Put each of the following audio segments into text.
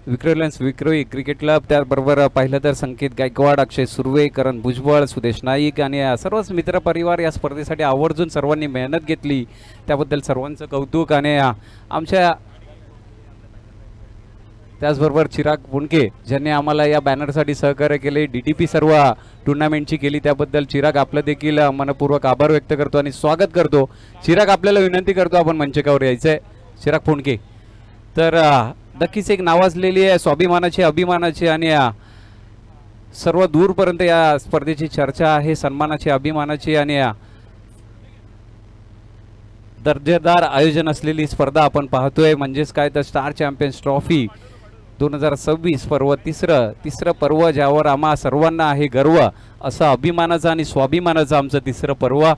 विक्रोलन्स विक्रोई cricket club, त्याचबरोबर पाहिलं तर संकेत गायकवाड, अक्षय सुर्वे, करण भुजबळ, सुदेश नाईक आणि सर्वच मित्रपरिवार या स्पर्धेसाठी आवर्जून सर्वांनी मेहनत घेतली, त्याबद्दल सर्वांचं कौतुक. आणि आमच्या त्याचबरोबर चिराग पुणके ज्यांनी आम्हाला या बॅनरसाठी सहकार्य केले, DTP सर्व टुर्नामेंटची केली, त्याबद्दल चिराग आपलं देखील मनपूर्वक आभार व्यक्त करतो आणि स्वागत करतो. चिराग आपल्याला विनंती करतो आपण मंचकावर यायचंय. चिराग पुणके तर नक्कीच एक नावाजलेली आहे, स्वाभिमानाची, अभिमानाची आणि सर्व दूरपर्यंत या स्पर्धेची चर्चा आहे, सन्मानाची, अभिमानाची आणि दर्जेदार आयोजन असलेली स्पर्धा आपण पाहतोय. म्हणजेच काय तर स्टार चॅम्पियन्स ट्रॉफी 2026 पर्व, तिसरं पर्व, ज्यावर आम्हा सर्वांना आहे गर्व, असं अभिमानाचं आणि स्वाभिमानाचं आमचं तिसरं पर्व.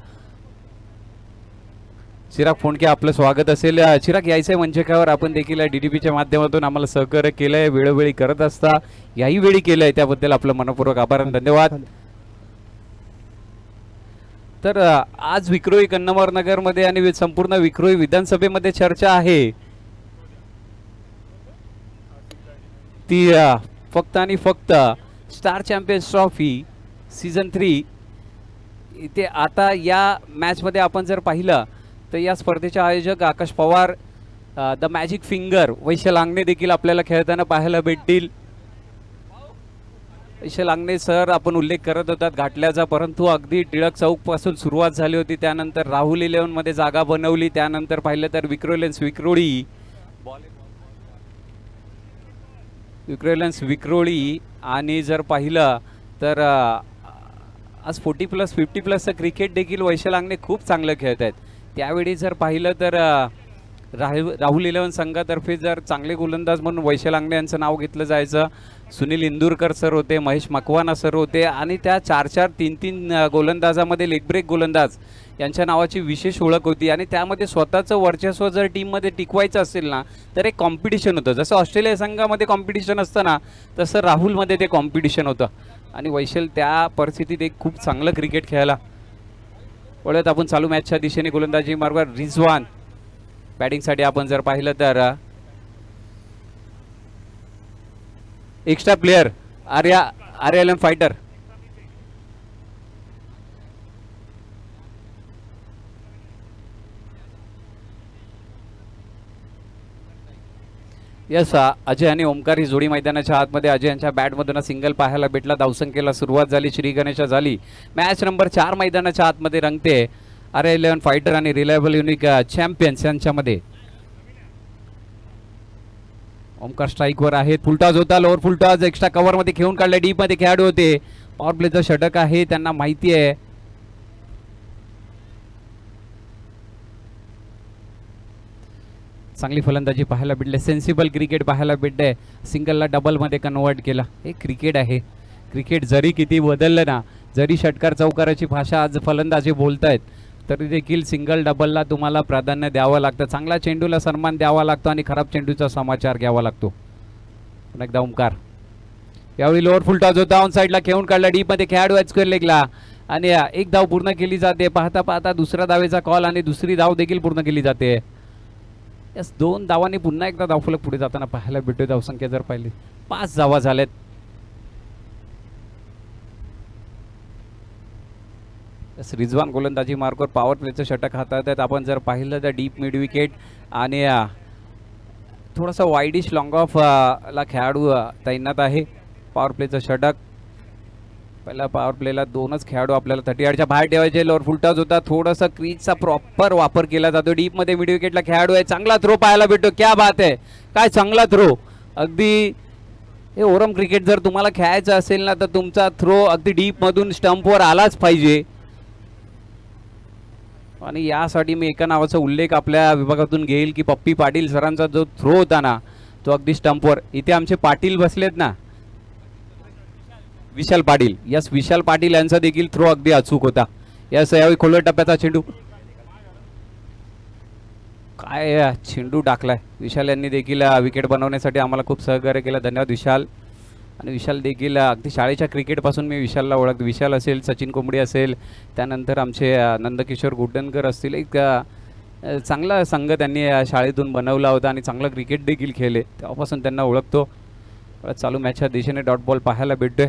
चिराग फोंडके आपलं स्वागत असेल. चिराग यायचंय मंचकावर, आपण देखील DTPच्या माध्यमातून आम्हाला सहकार्य केलंय, वेळोवेळी करत असता, याही वेळी केलंय, त्याबद्दल आपलं मनपूर्वक आभार आणि धन्यवाद. तर आज विक्रोळी कन्नमवार नगरमध्ये आणि संपूर्ण विक्रोळी विधानसभेमध्ये चर्चा आहे ती फक्त आणि फक्त स्टार चॅम्पियन्स ट्रॉफी सीझन 3. इथे आता या मॅचमध्ये आपण जर पाहिलं तर या स्पर्धेचे आयोजक आकाश पवार, द मॅजिक फिंगर वैशाल आंगणे देखील आपल्याला खेळताना पाहायला भेटतील. वैशाल आंगणे सर आपण उल्लेख करत होतात घाटल्याचा, परंतु अगदी टिळक चौक पासून सुरुवात झाली होती, त्यानंतर राहुल 11 मध्ये जागा बनवली, त्यानंतर पाहिलं तर विक्रोलन्स विक्रोळी आणि जर पाहिलं तर आज 40+ 50+ क्रिकेट देखील वैशाल आंगणे खूप चांगलं खेळत आहेत. त्यावेळी जर पाहिलं तर राहुल 11 संघातर्फे जर चांगले गोलंदाज म्हणून वैशाल आंगणे यांचं नाव घेतलं जायचं. सुनील इंदूरकर सर होते, महेश मकवाना सर होते आणि त्या 4-4 3-3 गोलंदाजामध्ये लेग ब्रेक गोलंदाज यांच्या नावाची विशेष ओळख होती. आणि त्यामध्ये स्वतःचं वर्चस्व जर टीममध्ये टिकवायचं असेल ना तर एक कॉम्पिटिशन होतं. जसं ऑस्ट्रेलिया संघामध्ये कॉम्पिटिशन असतं ना तसं राहुलमध्ये ते कॉम्पिटिशन होतं आणि वैशाल त्या परिस्थितीत एक खूप चांगलं क्रिकेट खेळायला. वळत आपण चालू मॅचच्या दिशेने गोलंदाजी मार्गावर रिझवान बॅटिंगसाठी आपण जर पाहिलं तर extra player Arya fighter. Yes, Ajay आणि ओमकार ही जोडी मैदानाच्या आतमध्ये. अजय यांच्या बॅटमधून सिंगल पाहायला भेटला, धावसंख्येला सुरुवात झाली, श्री गणेशा झाली. मॅच नंबर 4 मैदानाच्या आतमध्ये रंगते. आर्या फायटर आणि रिलायबल युनिक चॅम्पियन्स यांच्यामध्ये. ओमकार स्ट्राईकवर आहेत, फुलटॉस होता, लोअर फुलटॉस एक्स्ट्रा कव्हरमध्ये खेळून काढले, डीप मध्ये खेळाडू होते. पॉवर प्लेचं षटक आहे, त्यांना माहिती आहे. चांगली फलंदाजी पाहायला भेटले, सेन्सिबल क्रिकेट पाहायला भेटते. सिंगलला डबलमध्ये कन्वर्ट केला. हे क्रिकेट आहे. क्रिकेट जरी किती बदललं ना, जरी षटकार चौकाराची भाषा आज फलंदाजी बोलतायत तरी देखील सिंगल डबलला तुम्हाला प्राधान्य द्यावं लागतं. चांगला चेंडूला सन्मान द्यावा लागतो आणि खराब चेंडूचा समाचार घ्यावा लागतो. एकदा ओमकार यावेळी लोअर फुल टॉस होता, ऑन साईडला खेळून काढला, डीपमध्ये खेळाडू स्क्वेअर लेगला आणि एक धाव पूर्ण केली जाते. पाहता पाहता दुसऱ्या धावेचा कॉल आणि दुसरी धाव देखील पूर्ण केली जाते. यस, 2 धावांनी पुन्हा एकदा धावफलक पुढे जाताना पाहायला भेटतो. धावसंख्या जर पाहिली 5 धावा झाल्यात. रिझवान गोलंदाजी मार्कवर पॉवर प्लेचं षटक हाताळतात. आपण जर पाहिलं तर डीप मिड विकेट आणि थोडासा वाईडिश लॉंग ऑफ ला खेळाडू तैनात आहे. पॉवर प्लेचं षटक, पहिला पॉवर प्लेला 2च खेळाडू आपल्याला 38च्या बाहेर ठेवायचे. लोअर फुलटॉस होता, थोडासा क्रीजचा प्रॉपर वापर केला जातो. डीपमध्ये मिड विकेटला खेळाडू आहे, चांगला थ्रो पाहायला भेटतो. क्या बात आहे, काय चांगला थ्रो. अगदी हे ओरम क्रिकेट जर तुम्हाला खेळायचं असेल ना तर तुमचा थ्रो अगदी डीपमधून स्टंपवर आलाच पाहिजे. आणि यासाठी मी एका नावाचा उल्लेख आपल्या विभागातून घेईल की पप्पी पाटील सरांचा जो थ्रो होता ना तो अगदी स्टंपवर. इथे आमचे पाटील बसलेत ना, विशाल पाटील. यस, विशाल पाटील यांचा देखील थ्रो अगदी अचूक होता. यस, यावेळी खोलवर टप्प्याचा चेंडू, काय चेंडू टाकलाय. विशाल यांनी देखील विकेट बनवण्यासाठी आम्हाला खूप सहकार्य केलं, धन्यवाद विशाल. आणि विशाल देखील अगदी शाळेच्या क्रिकेटपासून मी विशालला ओळखतो. विशाल असेल, सचिन कोंबडी असेल, त्यानंतर आमचे नंदकिशोर गुड्डणकर असतील. एक चांगला संघ त्यांनी शाळेतून बनवला होता आणि चांगलं क्रिकेट देखील खेळले, तेव्हापासून त्यांना ओळखतो. चालू मॅचच्या दिशेने डॉट बॉल पाहायला भेटतोय.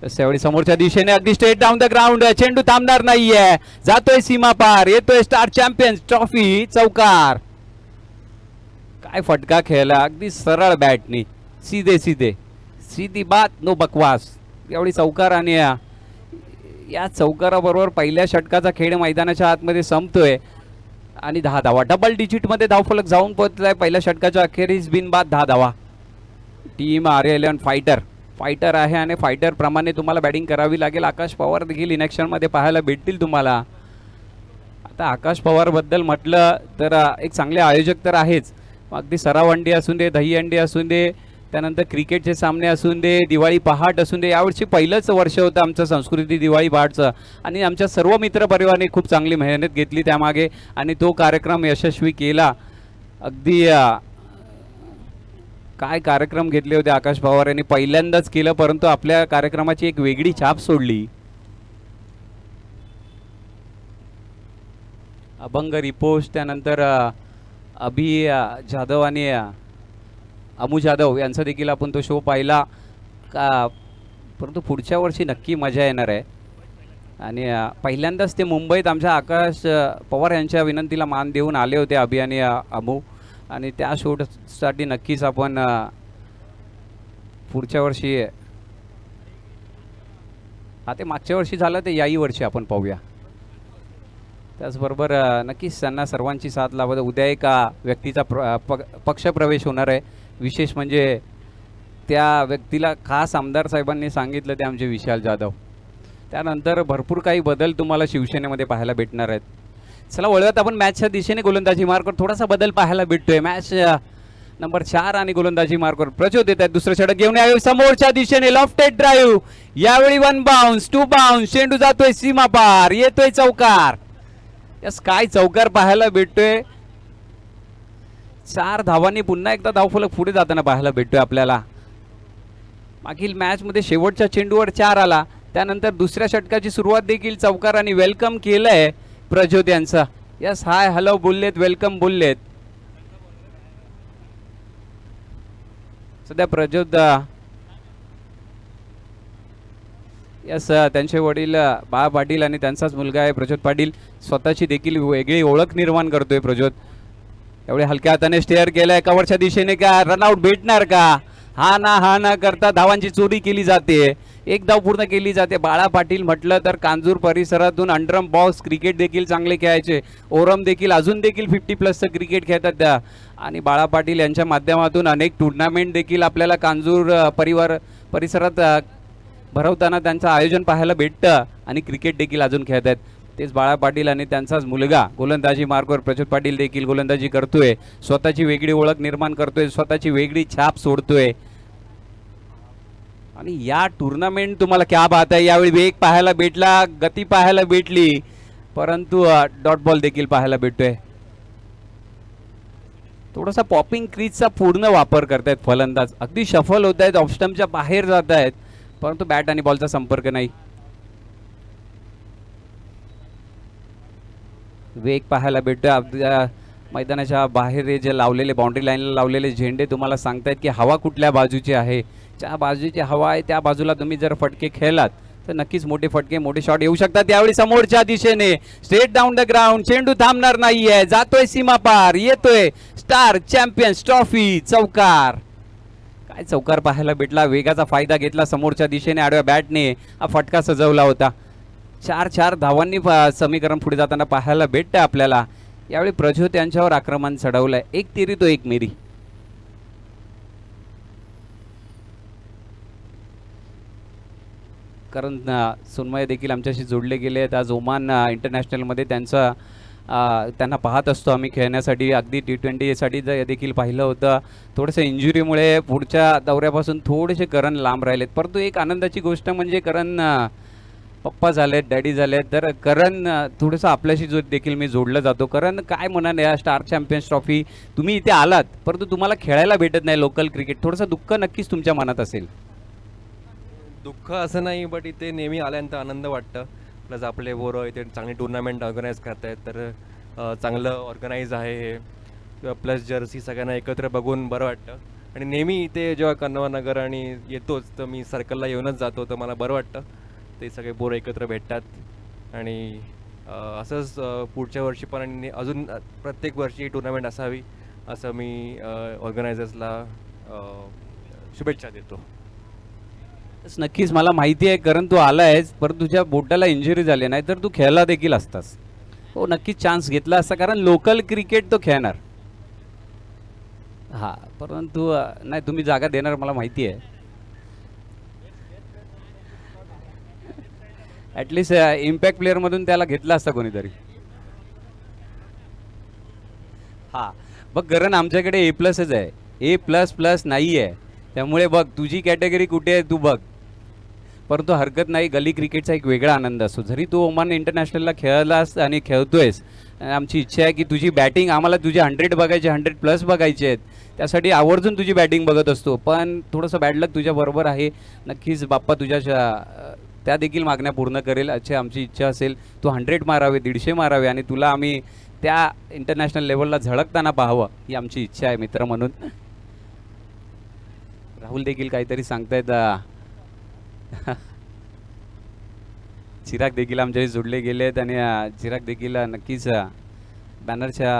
त्यावेळी समोरच्या दिशेने अगदी स्ट्रेट डाऊन द ग्राउंड, चेंडू थांबणार नाहीये, जातोय सीमा पार, येतोय स्टार चॅम्पियन्स ट्रॉफी, चौकार. काय फटका खेळला, अगदी सरळ बॅटनी, सीधे सीधे, सीधी बात, नो बकवास. एवढी चौकार आणि या चौकाराबरोबर पहिल्या षटकाचा खेळ मैदानाच्या आतमध्ये संपतोय आणि 10 धावा, डबल डिजिटमध्ये धावफलक जाऊन पोहोचलाय पहिल्या षटकाच्या अखेरीस. बिनबाद 10 धावा. टीम RA11 फायटर आहे आणि फायटर प्रमाणे तुम्हाला बॅटिंग करावी लागेल. आकाश पवार देखील इनॅक्शनमध्ये पाहायला भेटतील तुम्हाला. आता आकाश पवार बद्दल म्हटलं तर एक चांगले आयोजक तर आहेच. अगदी सराव अंडी असून दे, दही अंडी असून दे, त्यानंतर क्रिकेटचे सामने असून दे, दिवाळी पहाट असून दे. यावर्षी पहिलंच वर्ष होतं आमचं संस्कृती दिवाळी पहाटचं आणि आमच्या सर्व मित्रपरिवाराने खूप चांगली मेहनत घेतली त्यामागे आणि तो कार्यक्रम यशस्वी केला. अगदी काय कार्यक्रम घेतले होते आकाश पवार यांनी, पहिल्यांदाच केलं, परंतु आपल्या कार्यक्रमाची एक वेगळी छाप सोडली. अभंग रिपोस्ट, त्यानंतर अभि जाधव आणि अमू जाधव यांचा देखील आपण तो शो पाहिला का, परंतु पुढच्या वर्षी नक्की मजा येणार आहे. आणि पहिल्यांदाच ते मुंबईत आमच्या आकाश पवार यांच्या विनंतीला मान देऊन आले होते अभि आणि अमू, आणि त्या शोसाठी नक्कीच आपण पुढच्या वर्षी, ते मागच्या वर्षी झालं ते याही वर्षी आपण पाहूया. त्याचबरोबर नक्कीच त्यांना सर्वांची साथ लाभत. उद्या एका व्यक्तीचा पक्षप्रवेश होणार आहे. विशेष म्हणजे त्या व्यक्तीला खास आमदार साहेबांनी सांगितलं ते आमचे विशाल जाधव. त्यानंतर भरपूर काही बदल तुम्हाला शिवसेनेमध्ये पाहायला भेटणार आहेत. चला वळूयात आपण मॅचच्या दिशेने. गोलंदाजी मार्कवर थोडासा बदल पाहायला भेटतोय. मॅच नंबर 4 आणि गोलंदाजी मार्कवर प्रचोद येत आहेत. दुसरं षटक घेऊन यावेळी समोरच्या दिशेने लॉफ्टेड ड्राईव्ह, यावेळी 1 बाउन्स 2 बाउन्स, चेंडू जातोय सीमा पार, येतोय चौकार. यस, काय चौकार पाहायला भेटतोय. 4 धावांनी पुन्हा एकदा धावफलक पुढे जाताना पाहायला भेटतोय आपल्याला. मागील मॅच मध्ये शेवटच्या चेंडूवर 4 आला, त्यानंतर दुसऱ्या षटकाची सुरुवात देखील चौकारांनी वेलकम केलंय प्रज्योत यांचा. यस, हाय हॅलो बोललेत, वेलकम बोललेत. सध्या प्रज्योत यस त्यांचे वडील बाळा पाटील आणि त्यांचाच मुलगा आहे प्रज्योत पाटील. स्वतःची देखील वेगळी ओळख निर्माण करतोय प्रज्योत. एवढे हलक्या हाताने स्टेअर केलाय, कव्हरच्या दिशेने का रनआउट भेटणार का, हा ना करता धावांची चोरी केली जाते. एक धाव पूर्ण केली जाते. बाळा पाटील म्हटलं तर कांजूर परिसरातून अंडरम बॉक्स क्रिकेट देखील चांगले खेळायचे, ओरम देखील अजून देखील 50+ क्रिकेट खेळतात त्या. आणि बाळा पाटील यांच्या माध्यमातून अनेक टुर्नामेंट देखील आपल्याला कांजूर परिसरात भरवताना त्यांचं आयोजन पाहायला भेटतं आणि क्रिकेट देखील अजून खेळतात. तेच बाळा पाटील आणि त्यांचाच मुलगा गोलंदाजी मार्कवर प्रज्योत पाटील देखील गोलंदाजी करतोय, स्वतःची वेगळी ओळख निर्माण करतोय, स्वतःची वेगळी छाप सोडतोय. आणि या टुर्नामेंट तुम्हाला क्या बात आहे, यावेळी वेग पाहायला भेटला, गती पाहायला भेटली, परंतु डॉट बॉल देखील पाहायला भेटतोय. थोडासा पॉपिंग क्रीजचा पूर्ण वापर करतायत फलंदाज, अगदी शफल होत आहेत, ऑफ स्टंपच्या बाहेर जात आहेत, परंतु बॅट आणि बॉलचा संपर्क नाही. वेग पाहायला भेटतोय. मैदानाच्या बाहेर जे लावलेले बाउंड्री लाईनला लावलेले झेंडे तुम्हाला सांगतायत की हवा कुठल्या बाजूची आहे. ज्या बाजूची हवा आहे त्या बाजूला तुम्ही जर फटके खेळलात तर नक्कीच मोठे फटके, मोठे शॉट येऊ शकतात. यावेळी समोरच्या दिशेने स्ट्रेट डाऊन द ग्राउंड, चेंडू थांबणार नाहीये, जातोय सीमा पार, येतोय स्टार चॅम्पियन्स ट्रॉफी, चौकार. काय चौकार पाहायला भेटला. वेगाचा फायदा घेतला समोरच्या दिशेने, आडव्या बॅटने हा फटका सजवला होता. 4 धावांनी समीकरण पुढे जाताना पाहायला भेटतं आपल्याला. यावेळी प्रज्योत यांच्यावर आक्रमण चढवलंय. 1 तिरी तो 1 मेरी. कारण सुनमय देखील आमच्याशी जोडले गेले आहेत. आज ओमान इंटरनॅशनलमध्ये त्यांना पाहत असतो आम्ही खेळण्यासाठी. अगदी T20साठी देखील पाहिलं होतं. थोडंसं इंजुरीमुळे पुढच्या दौऱ्यापासून थोडेसे करण लांब राहिलेत, परंतु एक आनंदाची गोष्ट म्हणजे करण पप्पा झालेत, डॅडी झालेत, तर करण थोडंसं आपल्याशी देखील मी जोडलं जातो. करण काय म्हणाल, या स्टार चॅम्पियन्स ट्रॉफी तुम्ही इथे आलात, परंतु तुम्हाला खेळायला भेटत नाही लोकल क्रिकेट, थोडंसं दुःख नक्कीच तुमच्या मनात असेल. दुःख असं नाही, बट इथे नेहमी आल्यानंतर आनंद वाटतं. प्लस आपले पोरं इथे चांगली टुर्नामेंट ऑर्गनाईज करतायत, तर चांगलं ऑर्गनाईज आहे हे. प्लस जर्सी सगळ्यांना एकत्र बघून बरं वाटतं. आणि नेहमी इथे जेव्हा कन्नवनगर आणि येतोच तर मी सर्कलला येऊनच जातो, तर मला बरं वाटतं. ते सगळे पोरं एकत्र भेटतात आणि असंच पुढच्या वर्षी पण आणि अजून प्रत्येक वर्षी टुर्नामेंट असावी असं मी ऑर्गनायझर्सला शुभेच्छा देतो. तस नक्कीच मला माहिती आहे, कारण तू आला आहेस, परंतु तुझ्या बोटाला इंजुरी झाली नाही तर तू खेळला देखील असतास. हो नक्कीच चान्स घेतला असता, कारण लोकल क्रिकेट तो खेळणार. हा परंतु नाही तुम्ही जागा देणार मला माहिती आहे. ॲटलिस्ट इम्पॅक्ट प्लेअरमधून त्याला घेतला असता कोणीतरी. हा बघ कारण आमच्याकडे ए प्लसच आहे, ए प्लस प्लस नाही आहे. त्यामुळे बघ तुझी कॅटेगरी कुठे आहे तू बघ. परंतु हरकत नाही, गली क्रिकेटचा एक वेगळा आनंद असतो. जरी तू ओमान इंटरनॅशनलला खेळलास आणि खेळतोयस, आमची इच्छा आहे की तुझी बॅटिंग आम्हाला तुझे 100 बघायचे, 100 प्लस बघायचे आहेत. त्यासाठी आवर्जून तुझी बॅटिंग बघत असतो. पण थोडंसं बॅड लक तुझ्या बरोबर आहे. नक्कीच बाप्पा तुझ्या त्या देखील मागण्या पूर्ण करेल अशी आमची इच्छा असेल. तू 100 मारावे, 150 मारावे आणि तुला आम्ही त्या इंटरनॅशनल लेवलला झळकताना पाहावं ही आमची इच्छा आहे मित्र म्हणून. राहुल देखील काहीतरी सांगतायत. चिराग देखील आमच्याशी जोडले गेले आहेत आणि चिराग देखील नक्कीच बॅनरच्या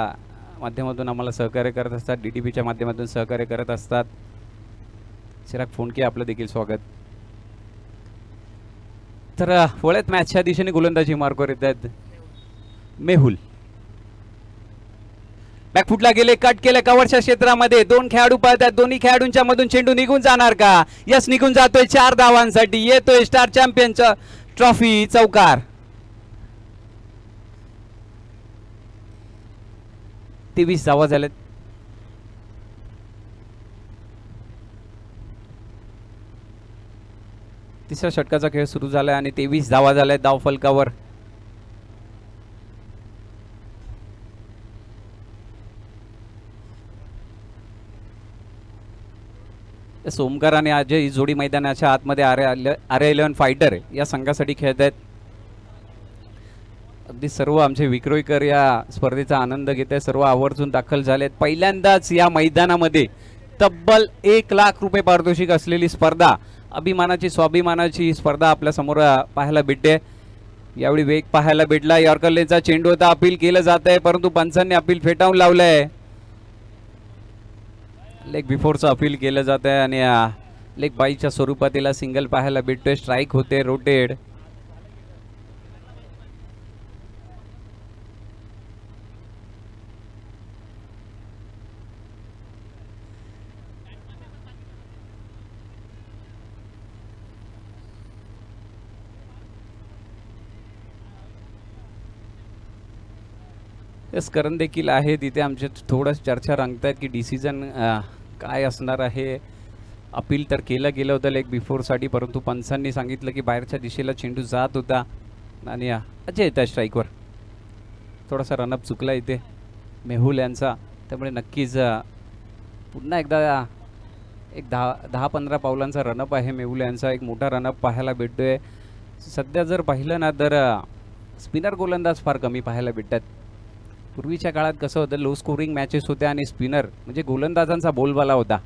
माध्यमातून आम्हाला सहकार्य करत असतात, DTPच्या माध्यमातून सहकार्य करत असतात. चिराग फोनके आपलं देखील स्वागत. तर वळत मॅचच्या दिशेने गोलंदाजी मार्कवर येत आहेत. मेहुल बॅकफुटला गेले, कट केले कव्हरच्या क्षेत्रामध्ये. 2 खेळाडू पळतात, दोन्ही खेळाडूंच्या मधून चेंडू निघून जाणार का? यस निघून जातोय. 4 धावांसाठी येतोय स्टार चॅम्पियनचा ट्रॉफी चौकार. 23 धावा झाल्यात. तिसऱ्या षटकाचा खेळ सुरू झालाय आणि 23 धावा झाल्यात धाव फलकावर. सोमकार आणि अजय ही जोडी मैदानाच्या आतमध्ये आर्या 11 फायटर या संघासाठी खेळत आहेत. अगदी सर्व आमचे विक्रोईकर या स्पर्धेचा आनंद घेत आहेत. सर्व आवर्जून दाखल झालेत. पहिल्यांदाच या मैदानामध्ये तब्बल 1 लाख रुपये पारितोषिक असलेली स्पर्धा, अभिमानाची स्वाभिमानाची स्पर्धा आपल्या समोर पाहायला भेटते. यावेळी वेग पाहायला भेटला. यॉर्कर लेनचा चेंडू होता, अपील केलं जात आहे परंतु पंचांनी अपील फेटाळून लावलंय. लेग बिफोरचं अपील केलं जात आहे आणि लेग बाईच्या स्वरूपात तिला सिंगल पाहायला भेटतोय. स्ट्राईक होते रोटेड. येस करण देखील आहे तिथे. आमच्या थोडं चर्चा रंगत आहेत की डिसिजन काय असणार आहे. अपील तर केलं गेलं होतं लेग बिफोरसाठी, परंतु पंचांनी सांगितलं की बाहेरच्या दिशेला चेंडू जात होता आणि अजय येतात स्ट्राईकवर. थोडासा रनअप चुकला इथे मेहुल यांचा. त्यामुळे नक्कीच पुन्हा एकदा एक 10-15 पावलांचा रनअप आहे मेहुल यांचा. एक मोठा रनअप पाहायला भेटतोय. सध्या जर पाहिलं ना तर स्पिनर गोलंदाज फार कमी पाहायला भेटतात. पूर्वीच्या काळात कसं होतं, लो स्कोरिंग मॅचेस होत्या आणि स्पिनर म्हणजे गोलंदाजांचा बोलबाला होता.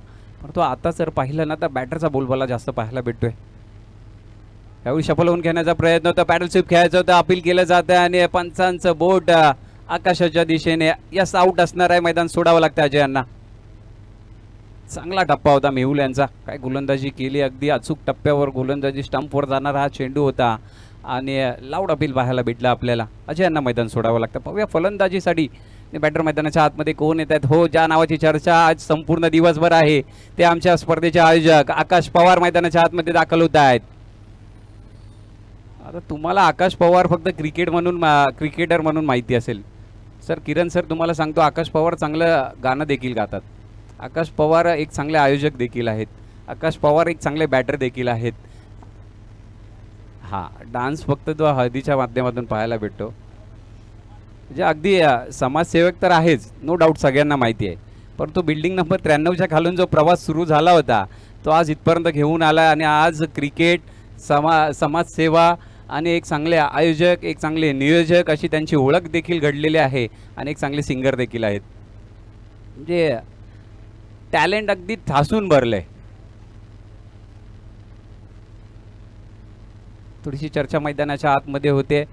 परंतु आता जर पाहिलं ना तर बॅटरचा बोलबाला जास्त पाहायला भेटतोय. यावेळी शफल होऊन खेळण्याचा प्रयत्न होता, पॅडल स्वीप खेळायचं होतं, अपील केलं जातं आणि पंचांचं बोट आकाशाच्या दिशेने. यस आऊट असणार आहे, मैदान सोडावं लागतं अजय यांना. चांगला टप्पा होता मेहुल यांचा. काय गोलंदाजी केली, अगदी अचूक टप्प्यावर गोलंदाजी. स्टंपवर जाणारा हा चेंडू होता आणि लाऊड अपील पाहायला भेटला आपल्याला. अजय यांना मैदान सोडावं लागतं. पाहूया फलंदाजीसाठी बॅटर मैदानाच्या आतमध्ये कोण येत आहेत. हो, ज्या नावाची चर्चा आज संपूर्ण दिवसभर आहे ते आमच्या स्पर्धेचे आयोजक आकाश पवार मैदानाच्या आतमध्ये दाखल होत आहेत. आता तुम्हाला आकाश पवार फक्त क्रिकेटर म्हणून माहिती असेल. सर किरण सर तुम्हाला सांगतो, आकाश पवार चांगलं गाणं देखील गातात. आकाश पवार एक चांगले आयोजक देखील आहेत. आकाश पवार एक चांगले बॅटर देखील आहेत. हा डान्स फक्त तो हळदीच्या माध्यमातून पाहायला भेटतो. म्हणजे अगदी समाजसेवक तर आहेच, नो डाऊट, सगळ्यांना माहिती आहे. परंतु बिल्डिंग नंबर 93च्या खालून जो प्रवास सुरू झाला होता तो आज इथपर्यंत घेऊन आला आणि आज क्रिकेट, समाजसेवा आणि एक चांगले आयोजक, एक चांगले नियोजक अशी त्यांची ओळख देखील घडलेली आहे आणि एक चांगले सिंगर देखील आहेत. म्हणजे टॅलेंट अगदी ठासून भरलंय. थोडीशी चर्चा मैदानाच्या आतमध्ये होते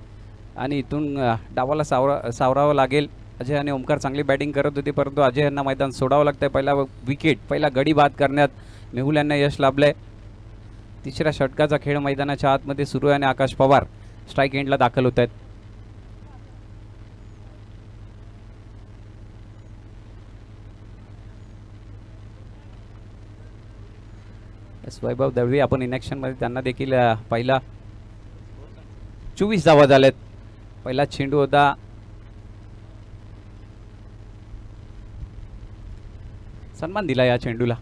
आणि इथून डावाला सावरावं लागेल. अजय आणि ओमकार चांगली बॅटिंग करत होती, परंतु अजय यांना मैदान सोडावं लागतंय. पहिला विकेट, पहिला गडी बाद करण्यात मेहुल यांना यश लाभलंय. तिसऱ्या षटकाचा खेळ मैदानाच्या आतमध्ये सुरू आहे आणि आकाश पवार स्ट्राईक एंडला दाखल होत आहेत. वैभव दळवी आपण इनॅक्शन मध्ये त्यांना देखील पहिला 24 धावा झाल्यात. पहिला चेंडू होता, सन्मान दिला या चेंडूला.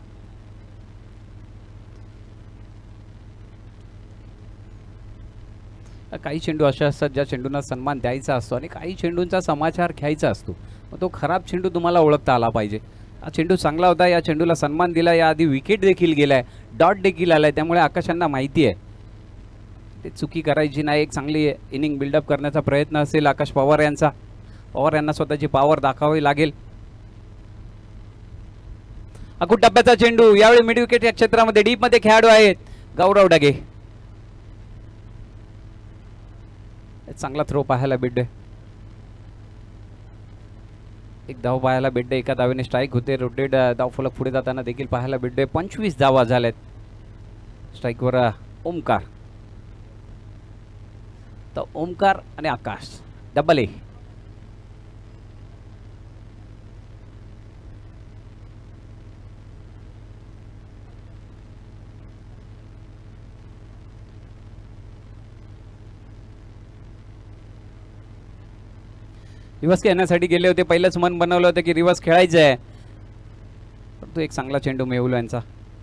काही चेंडू असे असतात ज्या चेंडूंना सन्मान द्यायचा असतो आणि काही चेंडूंचा समाचार घ्यायचा असतो. मग तो खराब चेंडू तुम्हाला ओळखता आला पाहिजे. हा चेंडू चांगला होता, या चेंडूला सन्मान दिला. याआधी विकेट देखील गेलाय, डॉट देखील आलाय, त्यामुळे आकाशांना माहिती आहे ते चुकी करायची नाही. एक चांगली इनिंग बिल्डअप करण्याचा प्रयत्न असेल आकाश पवार यांचा. पवार यांना स्वतःची पॉवर दाखवावी लागेल. अकुट टप्प्याचा चेंडू, यावेळी मिड विकेट या क्षेत्रामध्ये डीप मध्ये खेळाडू आहेत गौरव डगे. चांगला थ्रो पाहायला भेटतोय, एक धाव पाहायला भेटते. एका धावेने स्ट्राईक होते. रोटेड धावफलक पुढे जाताना देखील पाहायला भेटतोय. 25 धावा झाल्यात. स्ट्राईकवर ओमकार, तर ओमकार आणि आकाश डबल ए. रिवर्स खेळण्यासाठी गेले होते. पहिलंच मन बनवलं होतं की रिवर्स खेळायचं आहे, परंतु एक चांगला चेंडू मेहुल यांचा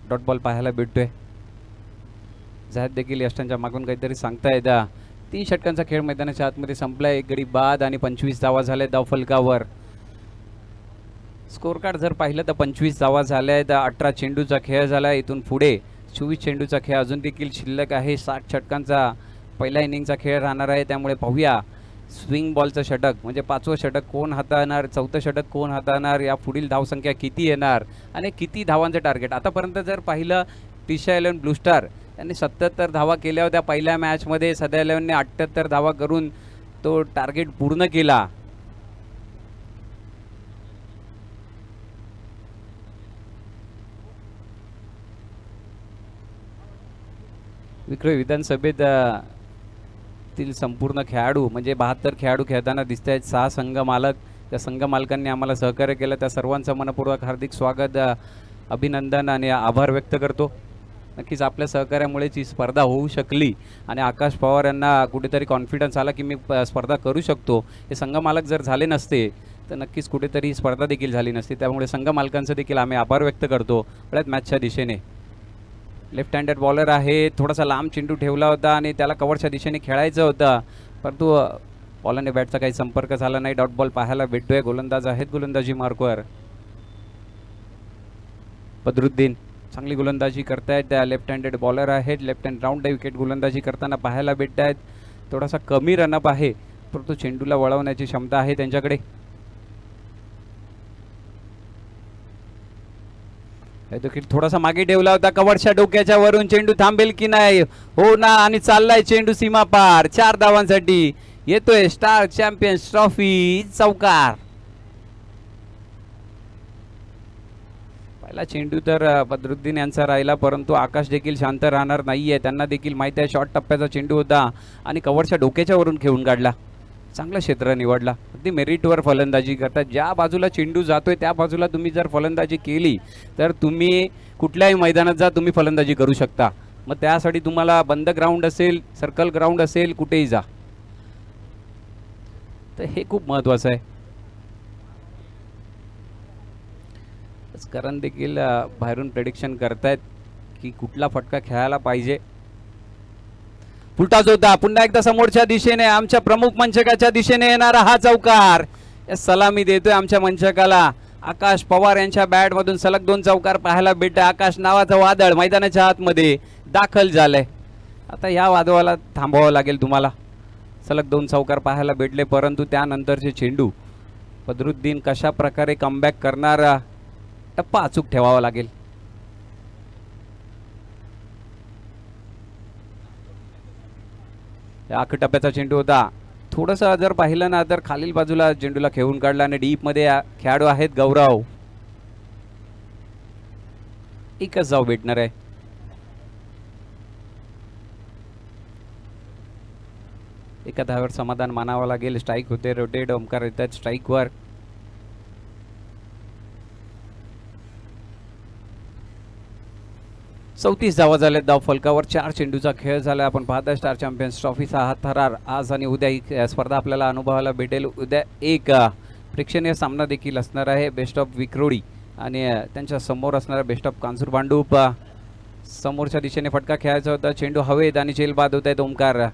डॉट बॉल पाहायला भेटतोय. जाहीर देखील यष्टांच्या मागून काहीतरी सांगतायत. 3 षटकांचा खेळ मैदानाच्या आतमध्ये संपलाय. एक गडी बाद आणि 25 धावा झाल्या धावफलकावर. स्कोर कार्ड जर पाहिलं तर 25 धावा झाल्या आहेत. 18 चेंडूचा खेळ झाला. इथून पुढे 24 चेंडूचा खेळ अजून देखील शिल्लक आहे. 60 षटकांचा पहिला इनिंगचा खेळ राहणार आहे. त्यामुळे पाहूया स्विंग बॉलचं षटक म्हणजे 5वं षटक कोण हाताळणार, 4थं षटक कोण हाताळणार, या पुढील धावसंख्या किती येणार आणि किती धावांचं टार्गेट. आतापर्यंत जर पाहिलं दिशा 11 ब्लू स्टार यांनी 77 धावा केल्या होत्या पहिल्या मॅचमध्ये. सध्या 11ने 78 धावा करून तो टार्गेट पूर्ण केला. विक्रय विधानसभेत संपूर्ण खेळाडू म्हणजे 72 खेळाडू खेळताना दिसत आहेत. 6 संघ मालक, त्या संघ मालकांनी आम्हाला सहकार्य केलं, त्या सर्वांचं मनपूर्वक हार्दिक स्वागत, अभिनंदन आणि आभार व्यक्त करतो. नक्कीच आपल्या सहकार्यामुळेच ही स्पर्धा होऊ शकली आणि आकाश पवार यांना कुठेतरी कॉन्फिडन्स आला की मी स्पर्धा करू शकतो. हे संघ मालक जर झाले नसते तर नक्कीच कुठेतरी ही स्पर्धा देखील झाली नसती. त्यामुळे संघ मालकांचं देखील आम्ही आभार व्यक्त करतो बऱ्याच मॅचच्या दिशेने. लेफ्ट हँडेड बॉलर आहे, थोडासा लांब चेंडू ठेवला होता आणि त्याला कव्हरच्या दिशेने खेळायचं होतं, परंतु बॉलने बॅटचा काही संपर्क झाला नाही. डॉट बॉल पाहायला भेटतोय. गोलंदाज आहेत गोलंदाजी मार्कवर. बदरुद्दीन चांगली गोलंदाजी करतायत. लेफ्ट हँडेड बॉलर आहेत. लेफ्ट हँड राऊंड विकेट गोलंदाजी करताना पाहायला भेटत आहेत. थोडासा कमी रनअप आहे, परंतु चेंडूला वळवण्याची क्षमता आहे त्यांच्याकडे. देखील थोडासा मागे ठेवला होता. कवरच्या डोक्याच्या वरून चेंडू थांबेल की नाही, हो ना, आणि चाललाय चेंडू सीमा पार. 4 धावांसाठी येतोय स्टार चॅम्पियन्स ट्रॉफी चौकार. पहिला चेंडू तर बदरुद्दीन यांचा राहिला, परंतु आकाश देखील शांत राहणार नाहीये. त्यांना देखील माहिती आहे शॉर्ट टप्प्याचा चेंडू होता आणि कव्हरच्या डोक्याच्या वरून खेळून काढला. चांगलं क्षेत्र निवडला. अगदी मेरिटवर फलंदाजी करतात. ज्या बाजूला चेंडू जातोय त्या बाजूला तुम्ही जर फलंदाजी केली तर तुम्ही कुठल्याही मैदानात जा, तुम्ही फलंदाजी करू शकता. मग त्यासाठी तुम्हाला बंद ग्राउंड असेल, सर्कल ग्राउंड असेल, कुठेही जा. तर हे खूप महत्त्वाचं आहे. करण देखील बाहेरून प्रेडिक्शन करतायत की कुठला फटका खेळायला पाहिजे. फुलटाच होता. पुन्हा एकदा समोरच्या दिशेने आमच्या प्रमुख मंचकाच्या दिशेने येणारा हा चौकार. सलामी देतोय आमच्या मंचकाला. आकाश पवार यांच्या बॅट मधून सलग 2 चौकार पाहायला भेटते. आकाश नावाचं वादळ मैदानाच्या आतमध्ये दाखल झालंय. आता या वादळाला थांबवावं लागेल तुम्हाला. सलग 2 चौकार पाहायला भेटले, परंतु त्यानंतरचे चेंडू बदरुद्दीन कशा प्रकारे कमबॅक करणार टप्पा अचूक ठेवावा लागेल. आखट टप्प्याचा चेंडू होता. थोडंसं जर पाहिलं ना तर खालील बाजूला चेंडूला खेळून काढला आणि डीप मध्ये खेळाडू आहेत गौरव. एकच जाऊ भेटणार आहे. एका धावावर समाधान मानावं लागेल. स्ट्राईक होते. रोटेट ओमकार येतात स्ट्राईकवर. चौतीस धावा झाल्यात धाव फलकावर. 4 चेंडूचा खेळ झाला. आपण पाहता स्टार चॅम्पियन्स ट्रॉफीचा हा थरार आज आणि उद्या ही स्पर्धा आपल्याला अनुभवायला भेटेल. उद्या एक प्रेक्षणीय सामना देखील असणार आहे. बेस्ट ऑफ विक्रोळी आणि त्यांच्या समोर असणारा बेस्ट ऑफ कांजूर भांडूप. समोरच्या दिशेने फटका खेळायचा होता. चेंडू हवेत आणि चेल बाद होत आहेत. ओमकार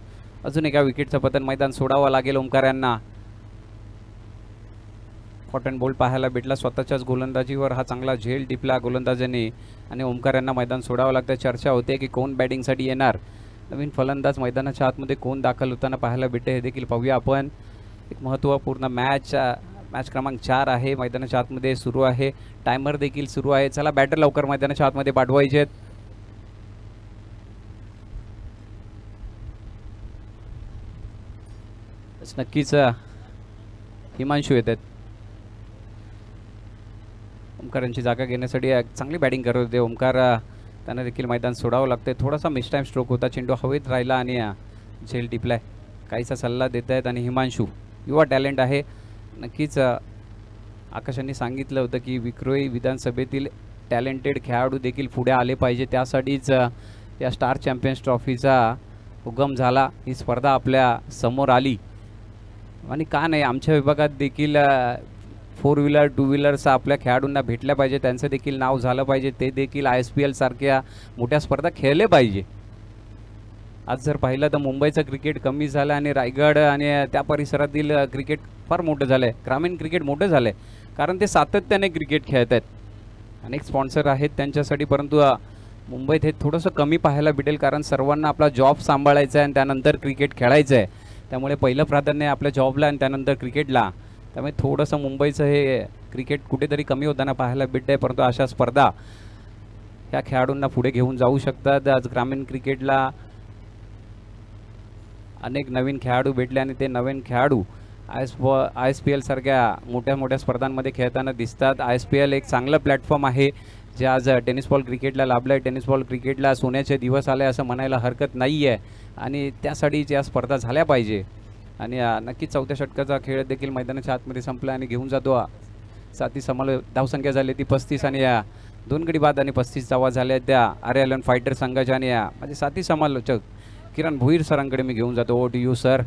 अजून एका विकेटचं पतन. मैदान सोडावं लागेल ओमकार यांना. कॉटन बोल्ट पाहायला भेटला. स्वतःच्याच गोलंदाजीवर हा चांगला झेल टिपला गोलंदाजांनी आणि ओमकार यांना मैदान सोडावं लागतं. चर्चा होते की कोण बॅटिंगसाठी येणार. नवीन फलंदाज मैदानाच्या आतमध्ये कोण दाखल होताना पाहायला भेटते हे देखील पाहूया आपण. एक महत्त्वपूर्ण मॅच क्रमांक 4 आहे. मैदानाच्या आतमध्ये सुरू आहे. टायमर देखील सुरू आहे. चला बॅटर लवकर मैदानाच्या आतमध्ये पाठवायचे आहेत. नक्कीच हिमांशू येत आहेत. ओमकारांची जागा घेण्यासाठी चांगली बॅटिंग करत होते ओमकार. त्यांना देखील मैदान सोडावं लागते. थोडासा मिसटाईम स्ट्रोक होता. चेंडू हवेत राहिला आणि झेल टिपलाय. काहीसा सल्ला देत आहेत आणि हिमांशू युवा टॅलेंट आहे. नक्कीच आकाशांनी सांगितलं होतं की विक्रोळी विधानसभेतील टॅलेंटेड खेळाडू देखील पुढे आले पाहिजे. त्यासाठीच या स्टार चॅम्पियन्स ट्रॉफीचा उगम झाला. ही स्पर्धा आपल्या समोर आली आणि का नाही आमच्या विभागात देखील 4 व्हीलर 2 व्हीलर्स आपल्या खेळाडूंना भेटल्या पाहिजे. त्यांचं देखील नाव झालं पाहिजे. ते देखील ISPL सारख्या मोठ्या स्पर्धा खेळले पाहिजे. आज जर पाहिलं तर मुंबईचं क्रिकेट कमी झालं आणि रायगड आणि त्या परिसरातील क्रिकेट फार मोठं झालं आहे. ग्रामीण क्रिकेट मोठं झालं आहे कारण ते सातत्याने क्रिकेट खेळत आहेत. अनेक स्पॉन्सर आहेत त्यांच्यासाठी. परंतु मुंबईत हे थोडंसं कमी पाहायला भेटेल कारण सर्वांना आपला जॉब सांभाळायचा आहे आणि त्यानंतर क्रिकेट खेळायचं आहे. त्यामुळे पहिलं प्राधान्य आपल्या जॉबला आणि त्यानंतर क्रिकेटला. त्यामुळे थोडंसं मुंबईचं हे क्रिकेट कुठेतरी कमी होताना पाहायला भेटत आहे. परंतु अशा स्पर्धा ह्या खेळाडूंना पुढे घेऊन जाऊ शकतात. आज ग्रामीण क्रिकेटला अनेक नवीन खेळाडू भेटले आणि ते नवीन खेळाडू ISPL सारख्या मोठ्या मोठ्या स्पर्धांमध्ये खेळताना दिसतात. ISPL एक चांगलं प्लॅटफॉर्म आहे जे आज टेनिस बॉल क्रिकेटला लाभलं आहे. टेनिस बॉल क्रिकेटला सोन्याचे दिवस आले असं म्हणायला हरकत नाही आहे आणि त्यासाठीच या स्पर्धा झाल्या पाहिजे. आणि नक्कीच चौथ्या षटकाचा खेळ देखील मैदानाच्या आतमध्ये संपला आणि घेऊन जातो. साथी समाल धावसंख्या झाली ती 35 आणि 2 गडी बाद आणि 35 धावा झाल्या त्या आर्यलन फायटर संघाच्या. आणि माझे साथी समालोचक किरण भोईर सरांकडे मी घेऊन जातो. Over to you sir.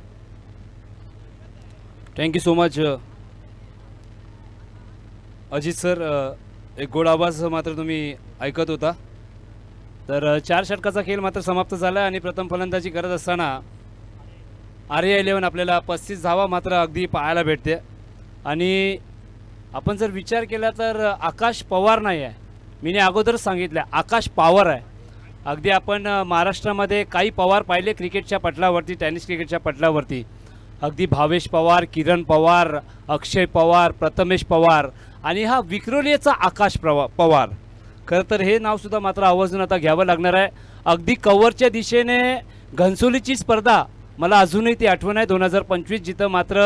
Thank you so much Ajit sir. एक गोड आवाज मात्र तुम्ही ऐकत होता. तर 4 षटकाचा खेळ मात्र समाप्त झाला आणि प्रथम फलंदाजी करत असताना RA11 आपल्याला 35 धावा मात्र अगदी पाहायला भेटते. आणि आपण जर विचार केला तर आकाश पवार नाही आहे. मी अगोदरच सांगितलं आकाश पवार आहे. अगदी आपण महाराष्ट्रामध्ये काही पवार पाहिले क्रिकेटच्या पटलावरती, टेनिस क्रिकेटच्या पटलावरती. अगदी भावेश पवार, किरण पवार, अक्षय पवार, प्रथमेश पवार आणि हा विक्रोलीचा आकाश पवार. खरं तर हे नावसुद्धा मात्र आवर्जून आता घ्यावं लागणार आहे. अगदी कव्हरच्या दिशेने घनसोलीची स्पर्धा मला अजूनही ती आठवण आहे 2025 जिथं मात्र